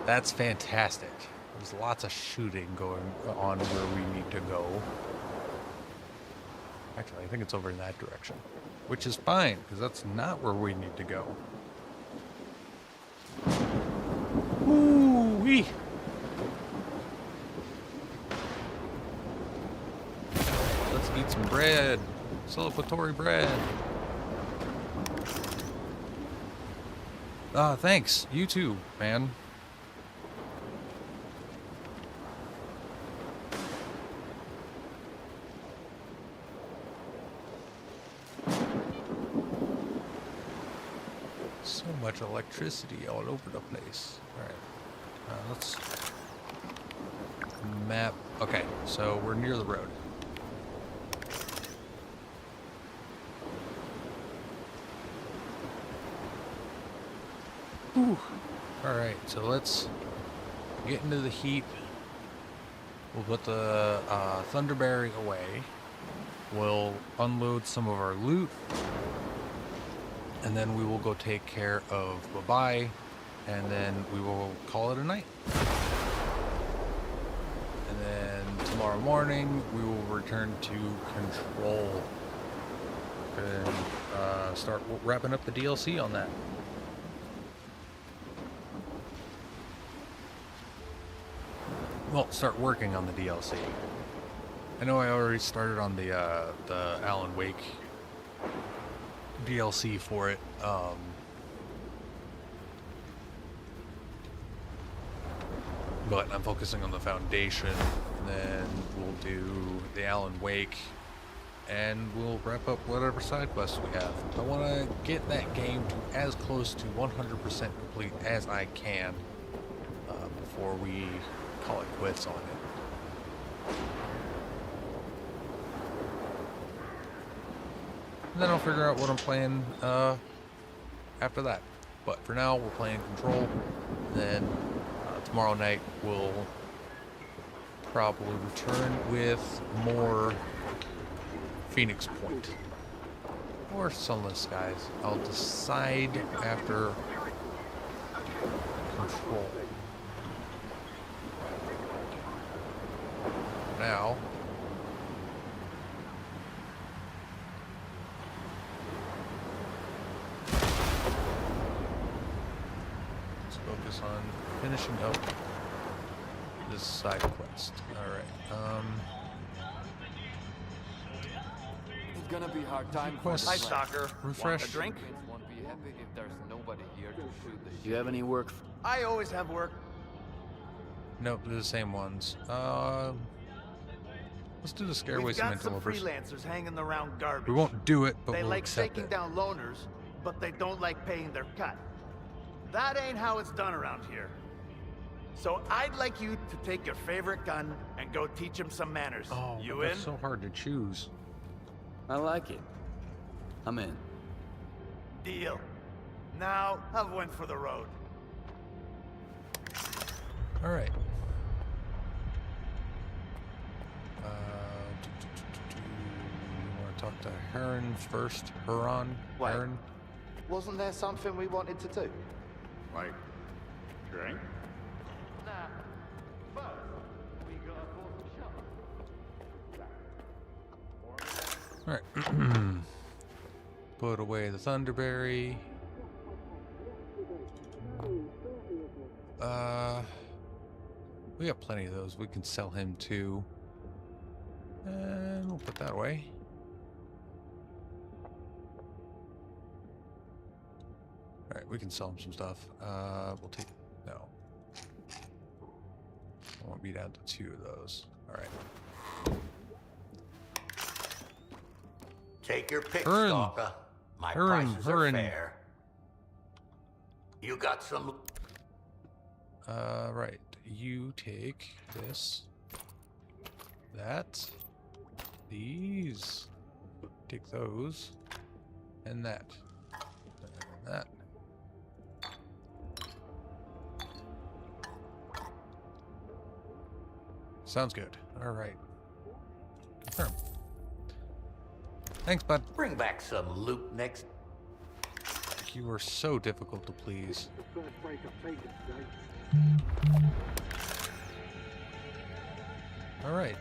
S1: That's fantastic. There's lots of shooting going on where we need to go. Actually, I think it's over in that direction. Which is fine, because that's not where we need to go. Woo-wee! Let's eat some bread. Celebratory bread. Thanks. You too, man. So much electricity all over the place. Alright. Let's map. Okay, so we're near the road. Alright, so let's get into the heat. We'll put the Thunderberry away. We'll unload some of our loot. And then we will go take care of Bye-Bye. And then we will call it a night. And then tomorrow morning, we will return to Control. And start wrapping up the DLC on that. Well, start working on the DLC. I know I already started on the Alan Wake DLC for it. But I'm focusing on the Foundation, and then we'll do the Alan Wake, and we'll wrap up whatever side quests we have. I want to get that game to as close to 100% complete as I can before we call it quits on it. And then I'll figure out what I'm playing after that. But for now, we're playing Control. Then tomorrow night we'll probably return with more Phoenix Point or Sunless Skies. I'll decide after Control. Now, focus on finishing up this side quest. Alright,
S11: It's gonna be a hard time.
S1: Quest.
S12: Hi, Stalker.
S1: Refresh.
S12: Want a drink?
S11: Won't be happy if there's nobody here to shoot the
S2: Do you have any work?
S12: I always have work.
S1: Nope, they're the same ones. Let's do the scare away
S12: We've
S1: some
S12: got some
S1: interlopers.
S12: freelancers hanging around garbage.
S1: We won't do it, but
S12: They
S1: we'll
S12: like
S1: accept
S12: shaking
S1: it.
S12: down loners, but they don't like paying their cut. That ain't how it's done around here. So I'd like you to take your favorite gun and go teach him some manners.
S1: Oh,
S12: you
S1: but
S12: in?
S1: that's so hard to choose.
S2: I like it. I'm in.
S12: Deal. Now, have one for the road.
S1: All right. We want to talk to Heron first. Huron?
S11: Wait.
S1: Heron?
S11: Wasn't there something we wanted to do?
S10: Like, drink?
S5: Nah. First, we gotta force the shop.
S1: Alright. Put away the Thunderberry. We got plenty of those. We can sell him too. And we'll put that away. Alright, we can sell him some stuff. We'll take... No. I won't be down to 2 of those. Alright.
S4: Take your pick,
S1: Huron.
S4: Stalker. My
S1: Huron,
S4: prices
S1: Huron.
S4: are fair. You got some...
S1: Right. You take this, that, these, take those, and that, and that. Sounds good. All right. Confirm. Thanks, bud.
S4: Bring back some loot next.
S1: You are so difficult to please. All right.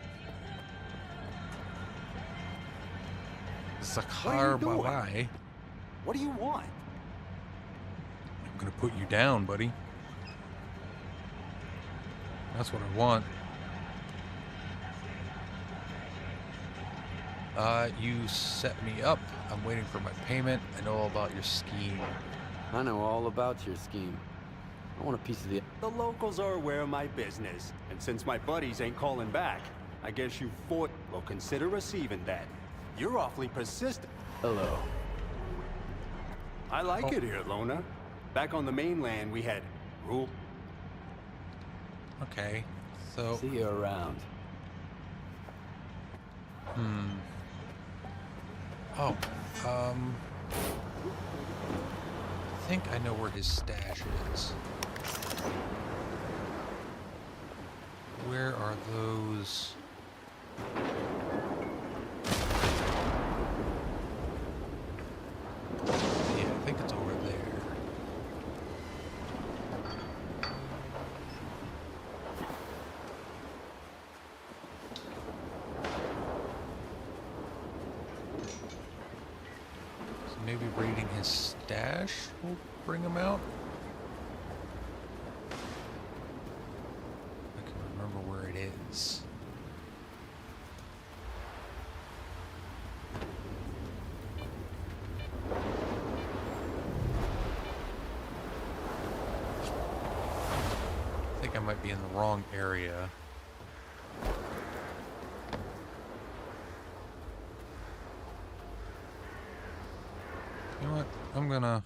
S1: Zakar Bye.
S8: What do you want?
S1: I'm gonna put you down, buddy. That's what I want. You set me up. I'm waiting for my payment. I know all about your scheme.
S2: I know all about your scheme. I want a piece of the...
S8: The locals are aware of my business, and since my buddies ain't calling back, I guess you will consider receiving that. You're awfully persistent.
S2: Hello.
S8: I like it here, Lona. Back on the mainland, we had rule.
S1: Okay, so...
S2: See you around.
S1: Oh, I think I know where his stash is. Where are those? Yeah, I think it's over there. So maybe raiding his stash will bring him out? I can remember where it is. I think I might be in the wrong area. You know what? I'm gonna...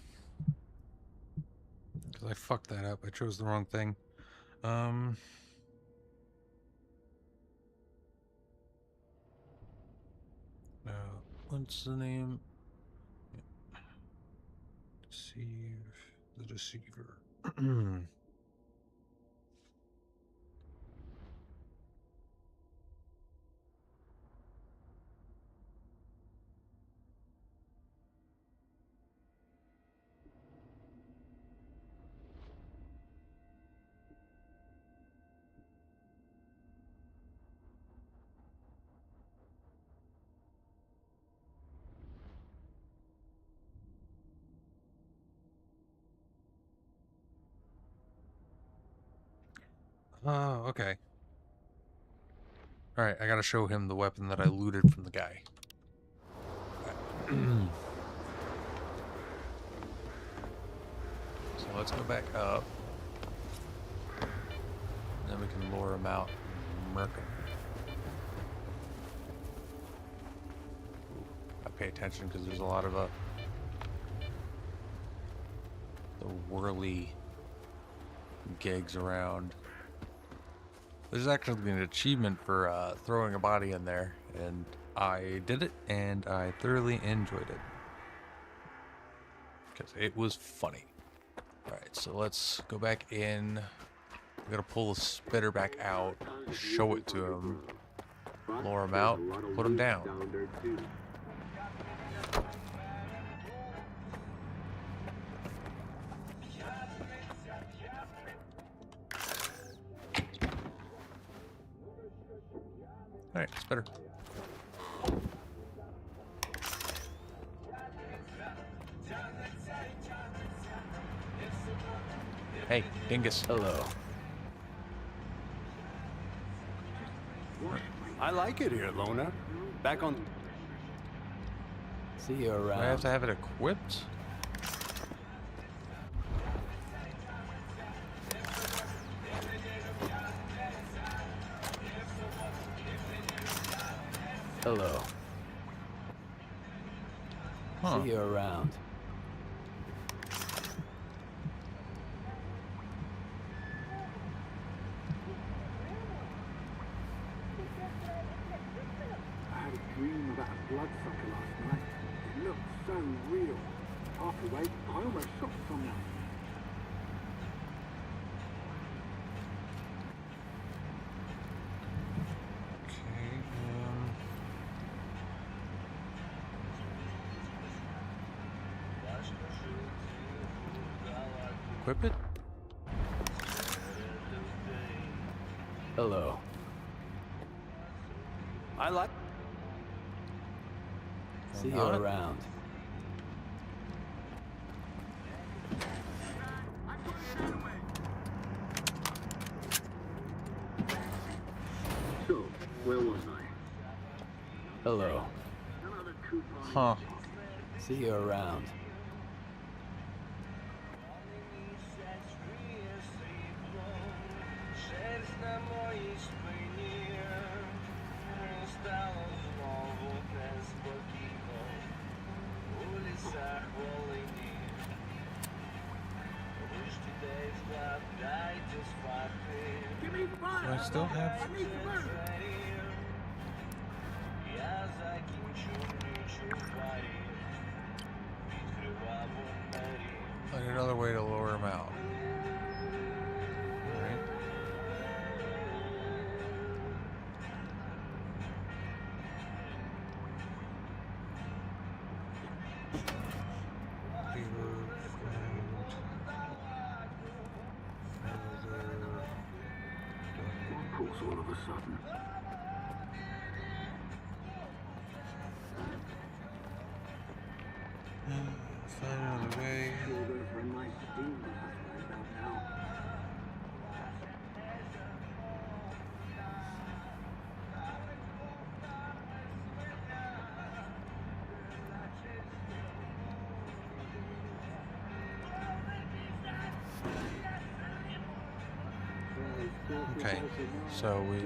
S1: Because I fucked that up. I chose the wrong thing. What's the name? Deceive the Deceiver. Oh, okay. Alright, I gotta show him the weapon that I looted from the guy. So let's go back up. Then we can lure him out and murk him. I pay attention because there's a lot of the whirly gigs around. There's actually an achievement for throwing a body in there, and I did it, and I thoroughly enjoyed it. Because it was funny. Alright, so let's go back in. We gotta pull the spitter back out, show it to him, lure him out, put him down. Alright, spitter. Hey, dingus.
S8: Hello. I like it here, Lona. Back on... See you around.
S1: Do I have to have it equipped?
S8: Hello.
S1: Huh.
S8: See you around.
S14: I had a dream about a bloodsucker last night. It looked so real. Half awake, I almost shot someone.
S1: Equip it?
S8: Hello. I like... See you around.
S14: So, where was I?
S8: Hello.
S1: Huh.
S8: See you around.
S1: Do I still have... Find another way to lure him out. Alright.
S14: Of course, all of a sudden.
S1: Find another way.
S14: Sure go for a nice steam bath right about now.
S1: Okay, so we...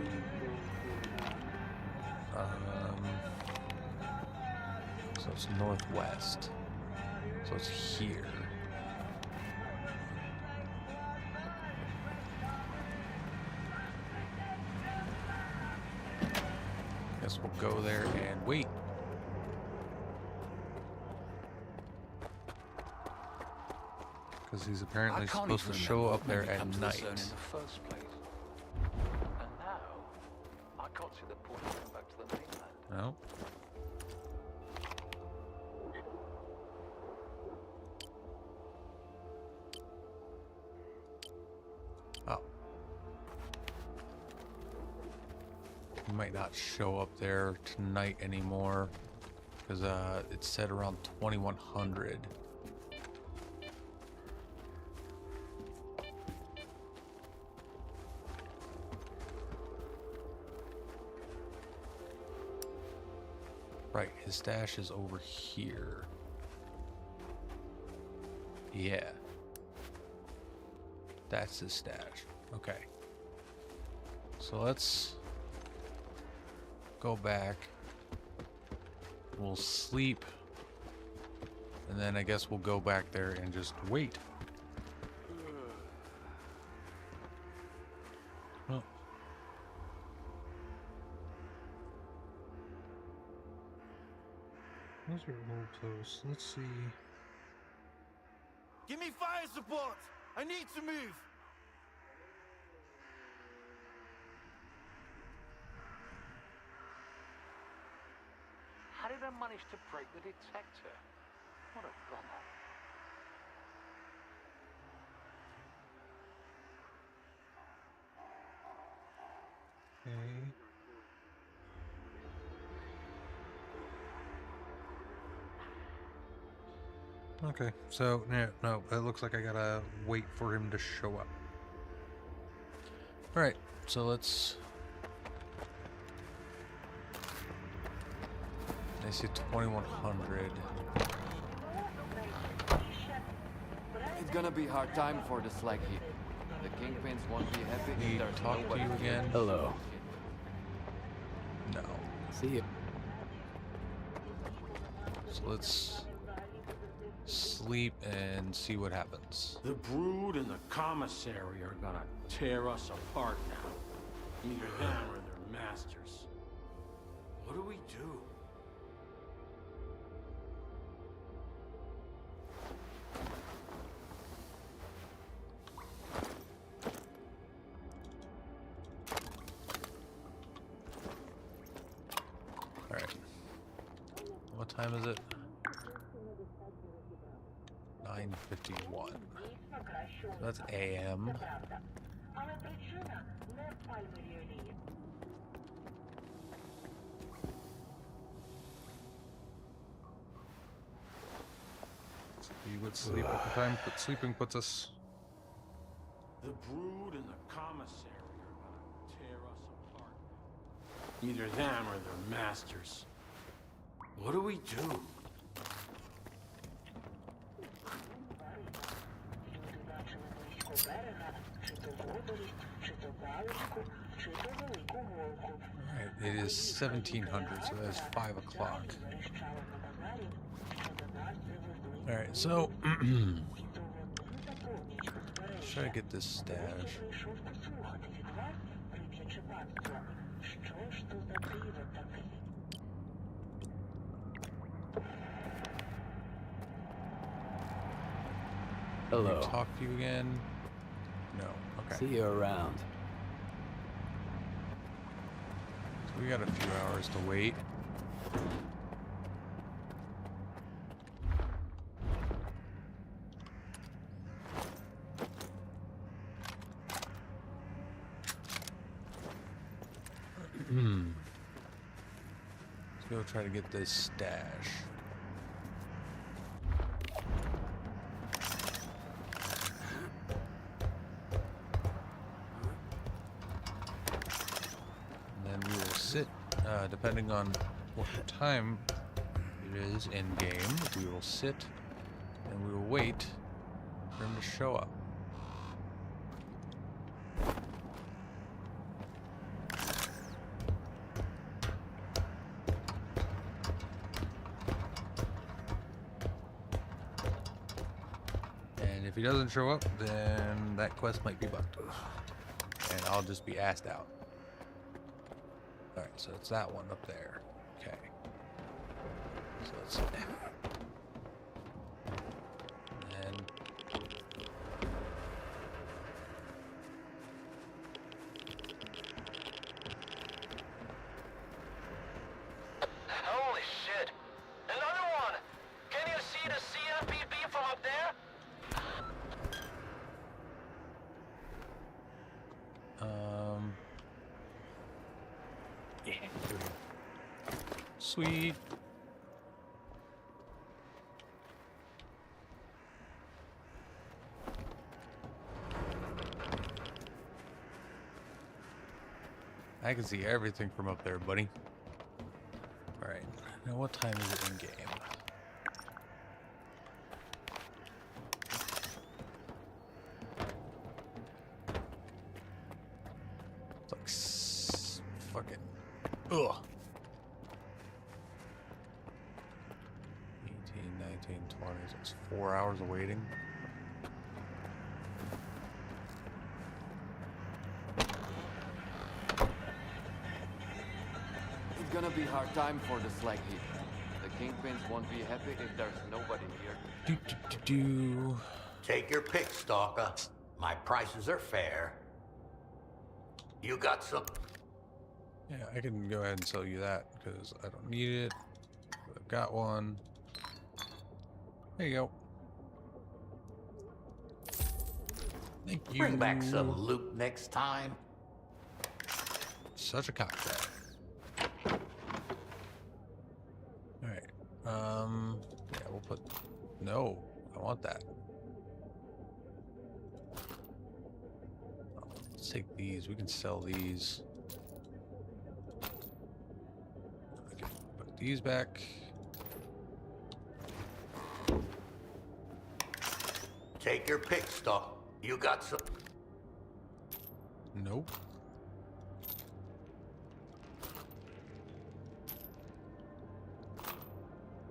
S1: so it's northwest. So it's here. Guess we'll go there and wait. Because he's apparently supposed to show up there at night.
S15: In the first place. And now, I can't see the point of going back to the mainland.
S1: No. Oh. He might not show up there tonight anymore. Because it said around 2100. Right, his stash is over here. Yeah. That's his stash. Okay. So let's go back. We'll sleep. And then I guess we'll go back there and just wait. Oh. Those are old posts. Let's see.
S12: Give me fire support! I need to move!
S15: How did I manage to break the detector? What a bummer.
S1: Okay. Okay, so no, it looks like I gotta wait for him to show up. Alright, so let's... I see 2100.
S3: It's gonna be hard time for the slag heap. The kingpins won't be happy if there's
S1: Talk to you again.
S3: Hello.
S1: No.
S3: See you.
S1: So let's sleep and see what happens.
S7: The Brood and the Commissary are gonna tear us apart now. Either them or their masters. What do we do?
S1: Alright. What time is it? 9:51. So that's AM. See what sleep at the time sleeping puts us.
S7: The Brood and the Commissary are gonna tear us apart. Either them or their masters. What do we do?
S1: Alright, it is 1700, so that's 5 o'clock. Alright, so try to get this stash.
S3: Hello.
S1: Can we talk to you again? No. Okay.
S3: See you around.
S1: So we got a few hours to wait. Let's go try to get this stash. Sit, depending on what time it is in game, we will sit and we will wait for him to show up. And if he doesn't show up, then that quest might be bugged. And I'll just be asked out. Alright, so it's that one up there. Okay. So let's... And...
S5: Holy shit! Another one! Can you see the CFPB from up there?
S1: Yeah. Sweet. I can see everything from up there, buddy. All right. Now, what time is it in game? It's like fucking ugh. 18, 19, 20. So it's 4 hours of waiting.
S3: It's gonna be hard time for the slag heap. The kingpins won't be happy if there's nobody here.
S4: Take your pick, Stalker. My prices are fair. You got some...
S1: Yeah, I can go ahead and sell you that because I don't need it. I've got one. There you go. Thank you.
S4: Bring back some loot next time.
S1: Such a cocktail. Alright. Yeah, we'll put... No, I want that. Let's take these. We can sell these. I can put these back.
S4: Take your pick, Stalker. You got some...
S1: Nope.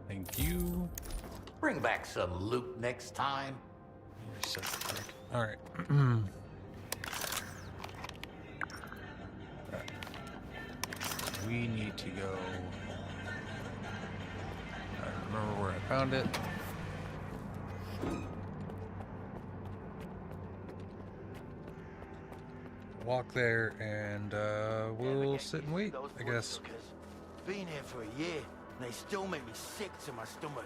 S1: Thank you.
S4: Bring back some loot next time.
S1: You're such a prick. Alright. Alright. We need to go... I remember where I found it. Walk there and we'll sit and wait, I guess.
S12: Been here for a year, and they still make me sick to my stomach.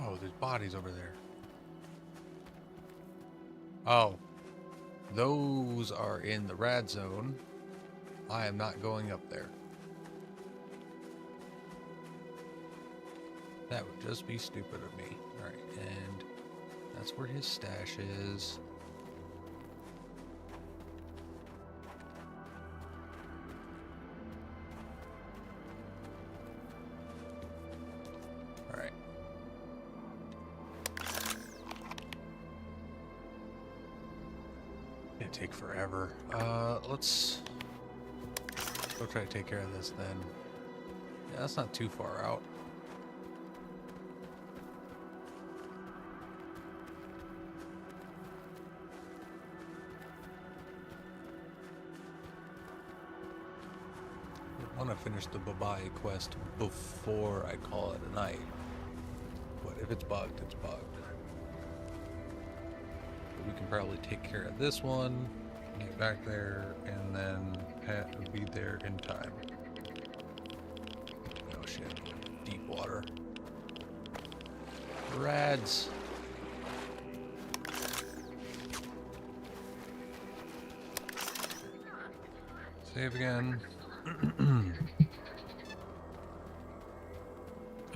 S1: Oh, there's bodies over there. Oh. Those are in the rad zone. I am not going up there. That would just be stupid of me. Alright, and that's where his stash is. Alright. It'd take forever. Let's go try to take care of this then. Yeah, that's not too far out. I want to finish the Babai quest before I call it a night. But if it's bugged, it's bugged. But we can probably take care of this one, get back there, and then Pat will be there in time. Oh shit. Deep water. Rads. Save again.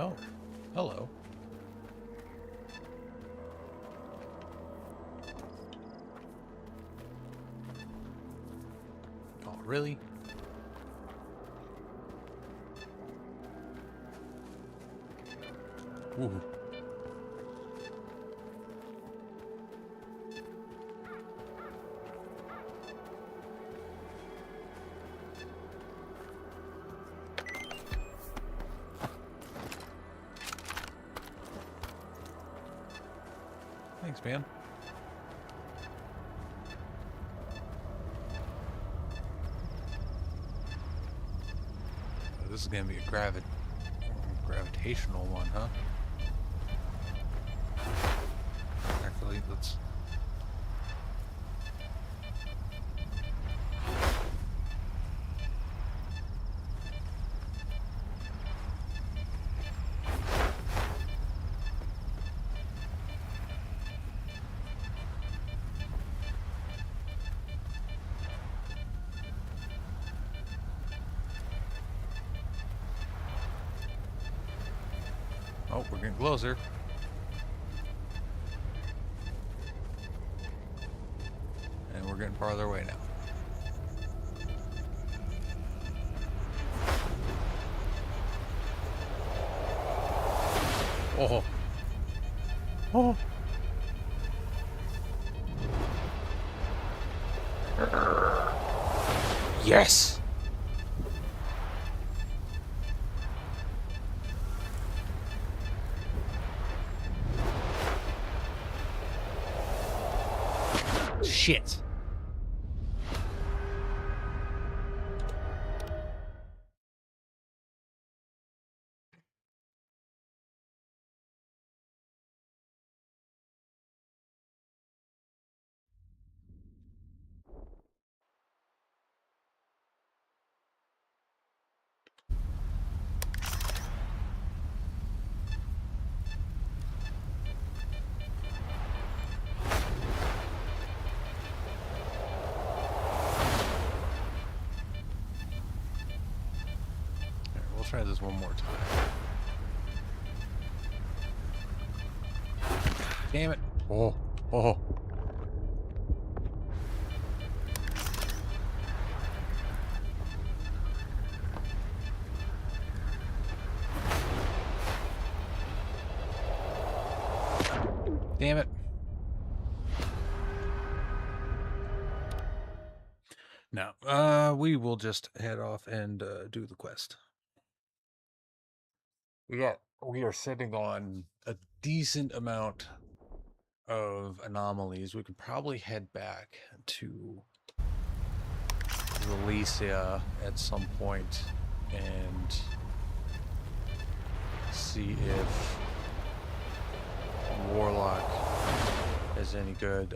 S1: Oh, hello. Oh, really? Ooh. Thanks, man. Oh, this is gonna be a gravitational one, huh? Actually, let's... Oh, we're getting closer. And we're getting farther away now. Oh. Oh. Yes. Shit. We'll try this one more time. Damn it. Oh, oh. Damn it. Now, we will just head off and do the quest. We are sitting on a decent amount of anomalies. We could probably head back to Valencia at some point and see if Warlock is any good.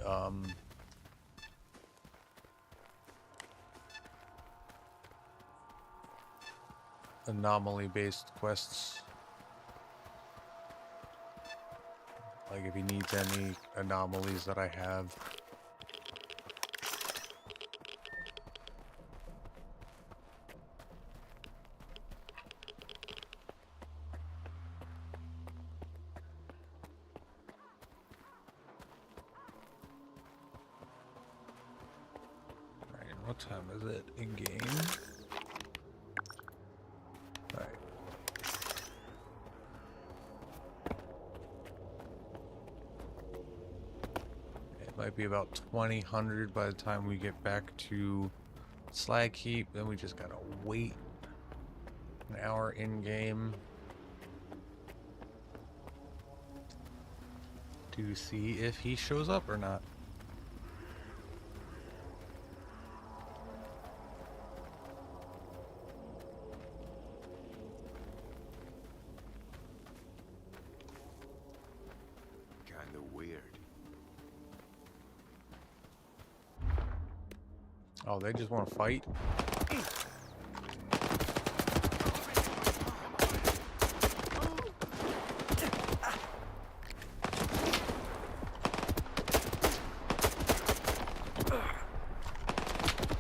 S1: Anomaly-based quests. Like if he needs any anomalies that I have. Alright, what time is it in game? Alright. Might be about 2000 by the time we get back to Slag Heap. Then we just gotta wait an hour in game to see if he shows up or not.
S16: Kinda weird.
S1: Oh, they just want to fight?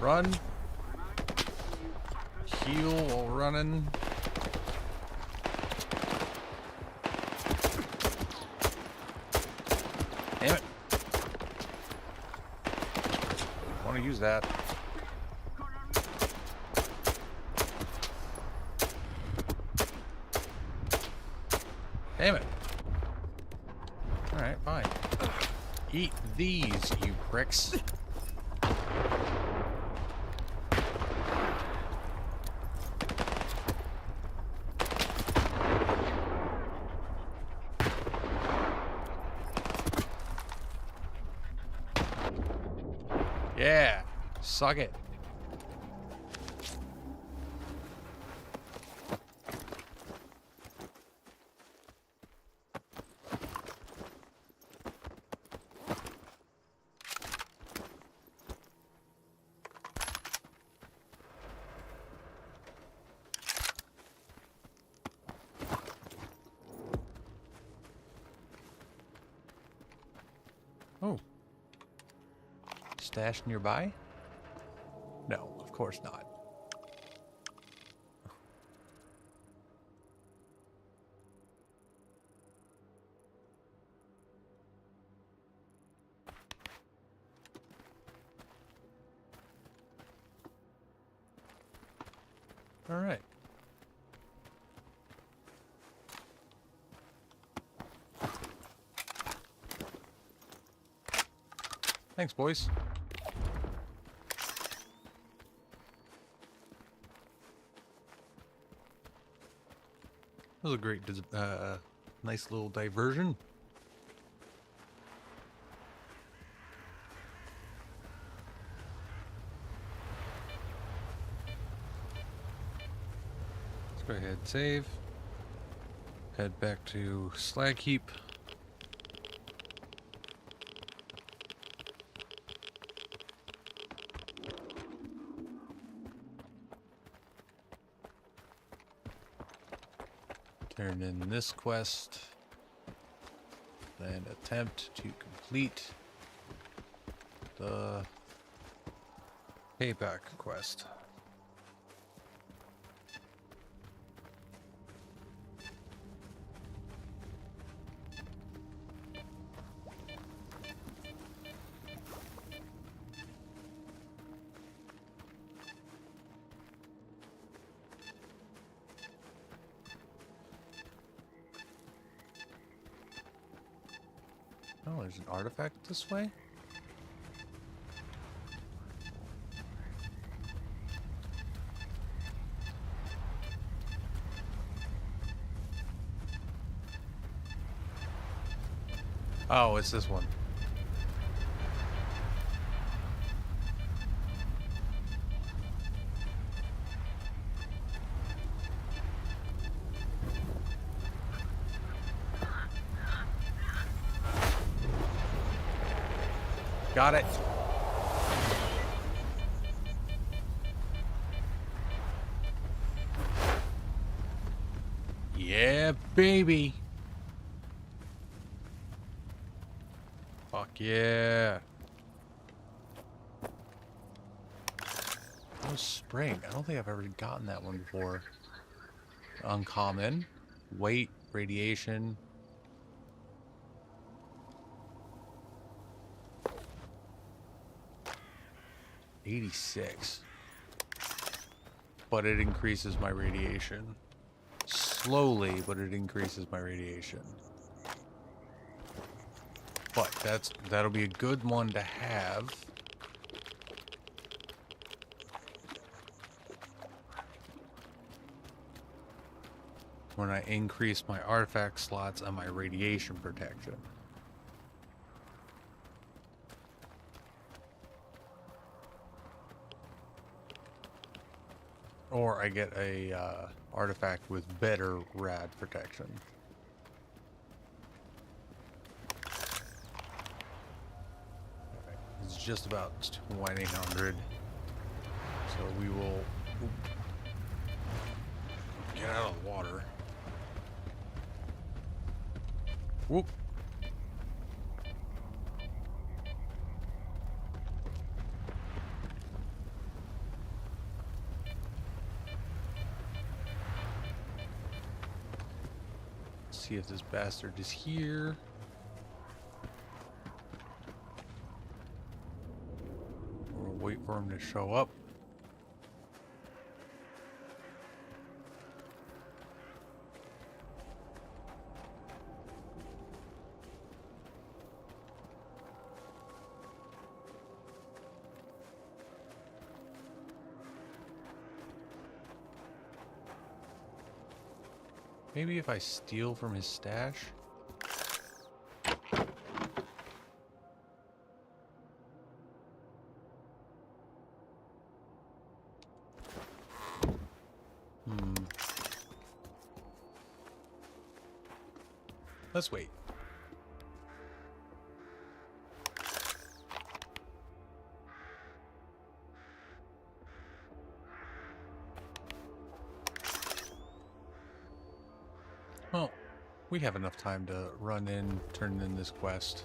S1: Run. Heal while running. Damn it. I want to use that. Damn it. Alright, fine. Eat these, you pricks. Yeah, suck it. Oh. Stash nearby? No, of course not. All right. Thanks, boys. That was a great, nice little diversion. Let's go ahead and save. Head back to Slag Heap. Turn in this quest, then attempt to complete the payback quest. Oh, there's an artifact this way? Oh, it's this one. Got it. Yeah, baby. Fuck yeah. Oh, spring. I don't think I've ever gotten that one before. Uncommon. Weight, radiation. $86. But it increases my radiation. Slowly, but it increases my radiation. But that'll be a good one to have. When I increase my artifact slots and my radiation protection. Or I get a artifact with better rad protection. Right. It's just about 2000. So we will get out of the water. Whoop. See if this bastard is here. We'll wait for him to show up. Maybe if I steal from his stash? Let's wait. Well, we have enough time to run in, turn in this quest.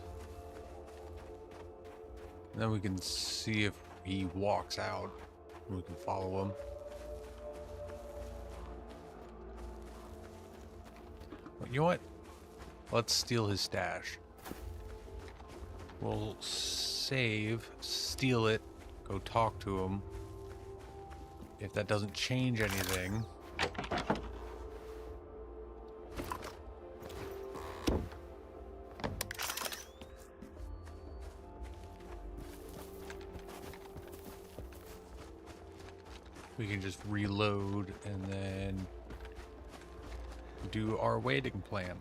S1: And then we can see if he walks out. We can follow him. But you know what? Let's steal his stash. We'll save, steal it, go talk to him. if that doesn't change anything. We can just reload and then do our waiting plan.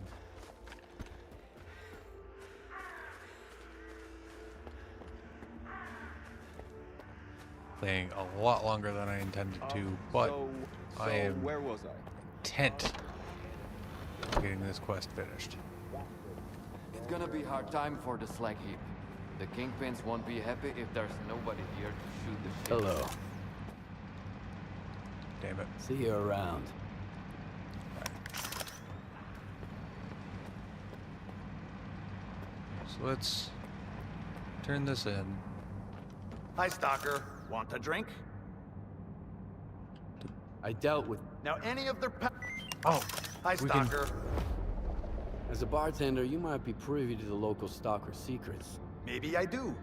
S1: Playing a lot longer than I intended to, but I am
S17: where was I?
S1: intent on getting this quest finished.
S3: It's gonna be hard time for the slag heap. The Kingpins won't be happy if there's nobody here to shoot the shit.
S2: Hello.
S1: Damn it.
S2: See you around.
S1: So let's turn this in.
S12: Hi, Stalker. Want a drink?
S17: I dealt with...
S12: Now, any of their...
S1: Oh.
S12: Hi, Stalker.
S17: As a bartender, you might be privy to the local Stalker secrets.
S12: Maybe I do.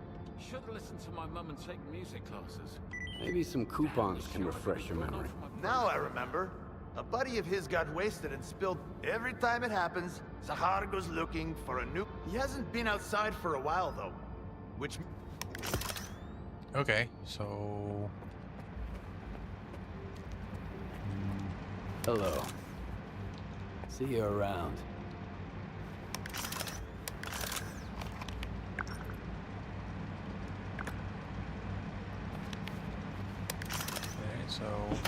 S7: Should listen to my mum and take music classes.
S17: Maybe some coupons can refresh your memory.
S12: Now I remember. A buddy of his got wasted and spilled. Every time it happens, Zahar goes looking for a new... He hasn't been outside for a while, though. Which...
S1: Okay, so...
S2: Hello. See you around.
S1: Okay, so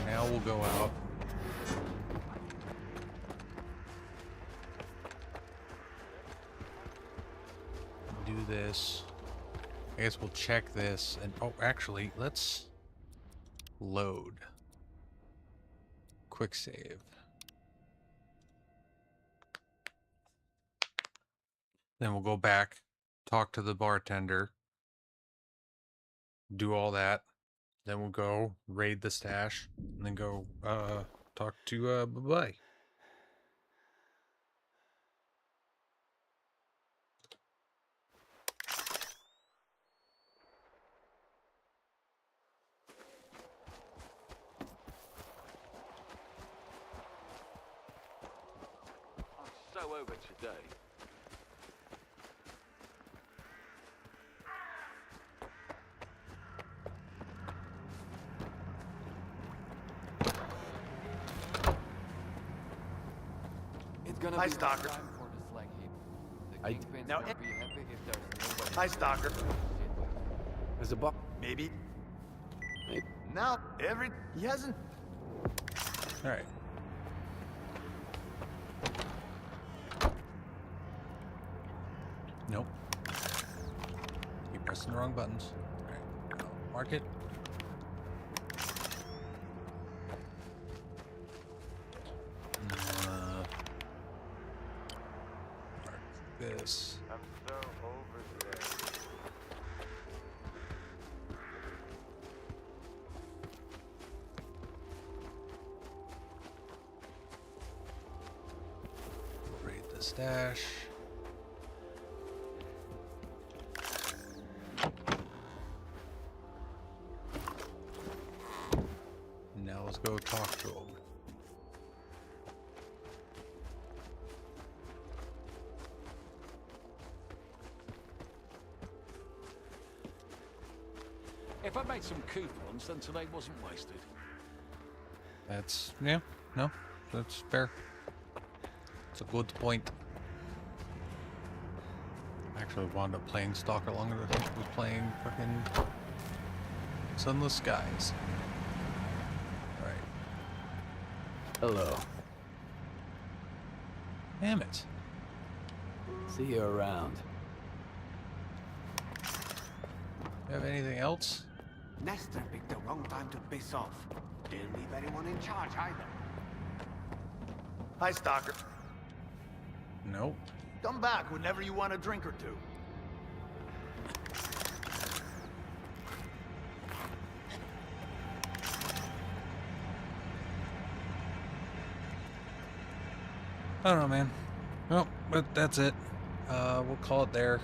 S1: now we'll go out. Do this. I guess we'll check this and oh, actually, let's load. Quick save. Then we'll go back, talk to the bartender, do all that. Then we'll go raid the stash and then go talk to bye-bye.
S15: So over today.
S3: It's gonna
S12: Hi,
S3: be
S12: Stalker.
S3: time for the slag heap. The Kingpins
S12: Now,
S3: won't be happy if there's nobody.
S12: Hi, Stalker.
S17: As a
S12: Maybe. Now, He hasn't...
S1: Alright. Nope. Keep pressing the wrong buttons. Alright. Mark it. Mark this.
S15: I'm so over there.
S1: Raid the stash. Now let's go talk to him.
S7: If I made some coupons, then today wasn't wasted.
S1: That's, yeah, no, that's fair. It's a good point. Actually wound up playing Stalker longer than I was playing fucking Sunless Skies. Alright.
S2: Hello.
S1: Damn it.
S2: See you around.
S1: You have anything else?
S18: Nestor picked the wrong time to piss off. Didn't leave anyone in charge either.
S12: Hi, Stalker.
S1: Nope.
S12: Come back whenever you want a drink or two.
S1: I don't know, man. Well, but that's it. We'll call it there.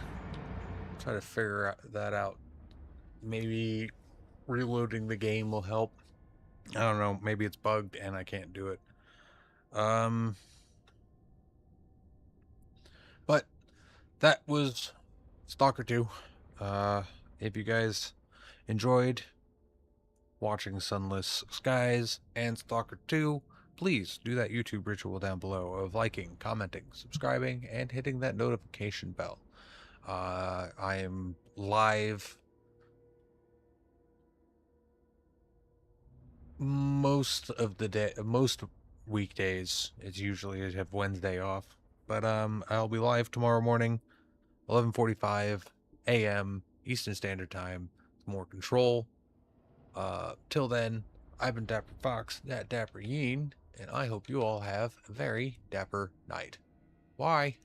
S1: Try to figure that out. Maybe reloading the game will help. I don't know, maybe it's bugged and I can't do it. But that was Stalker 2. If you guys enjoyed watching Sunless Skies and Stalker 2, please do that YouTube ritual down below of liking, commenting, subscribing, and hitting that notification bell. I am live most of the day, most weekdays. It's usually I have Wednesday off, but I'll be live tomorrow morning, 11:45 a.m. Eastern Standard Time. More control. Till then, I've been Dapper Fox, that Dapper Yeen, and I hope you all have a very dapper night. Bye.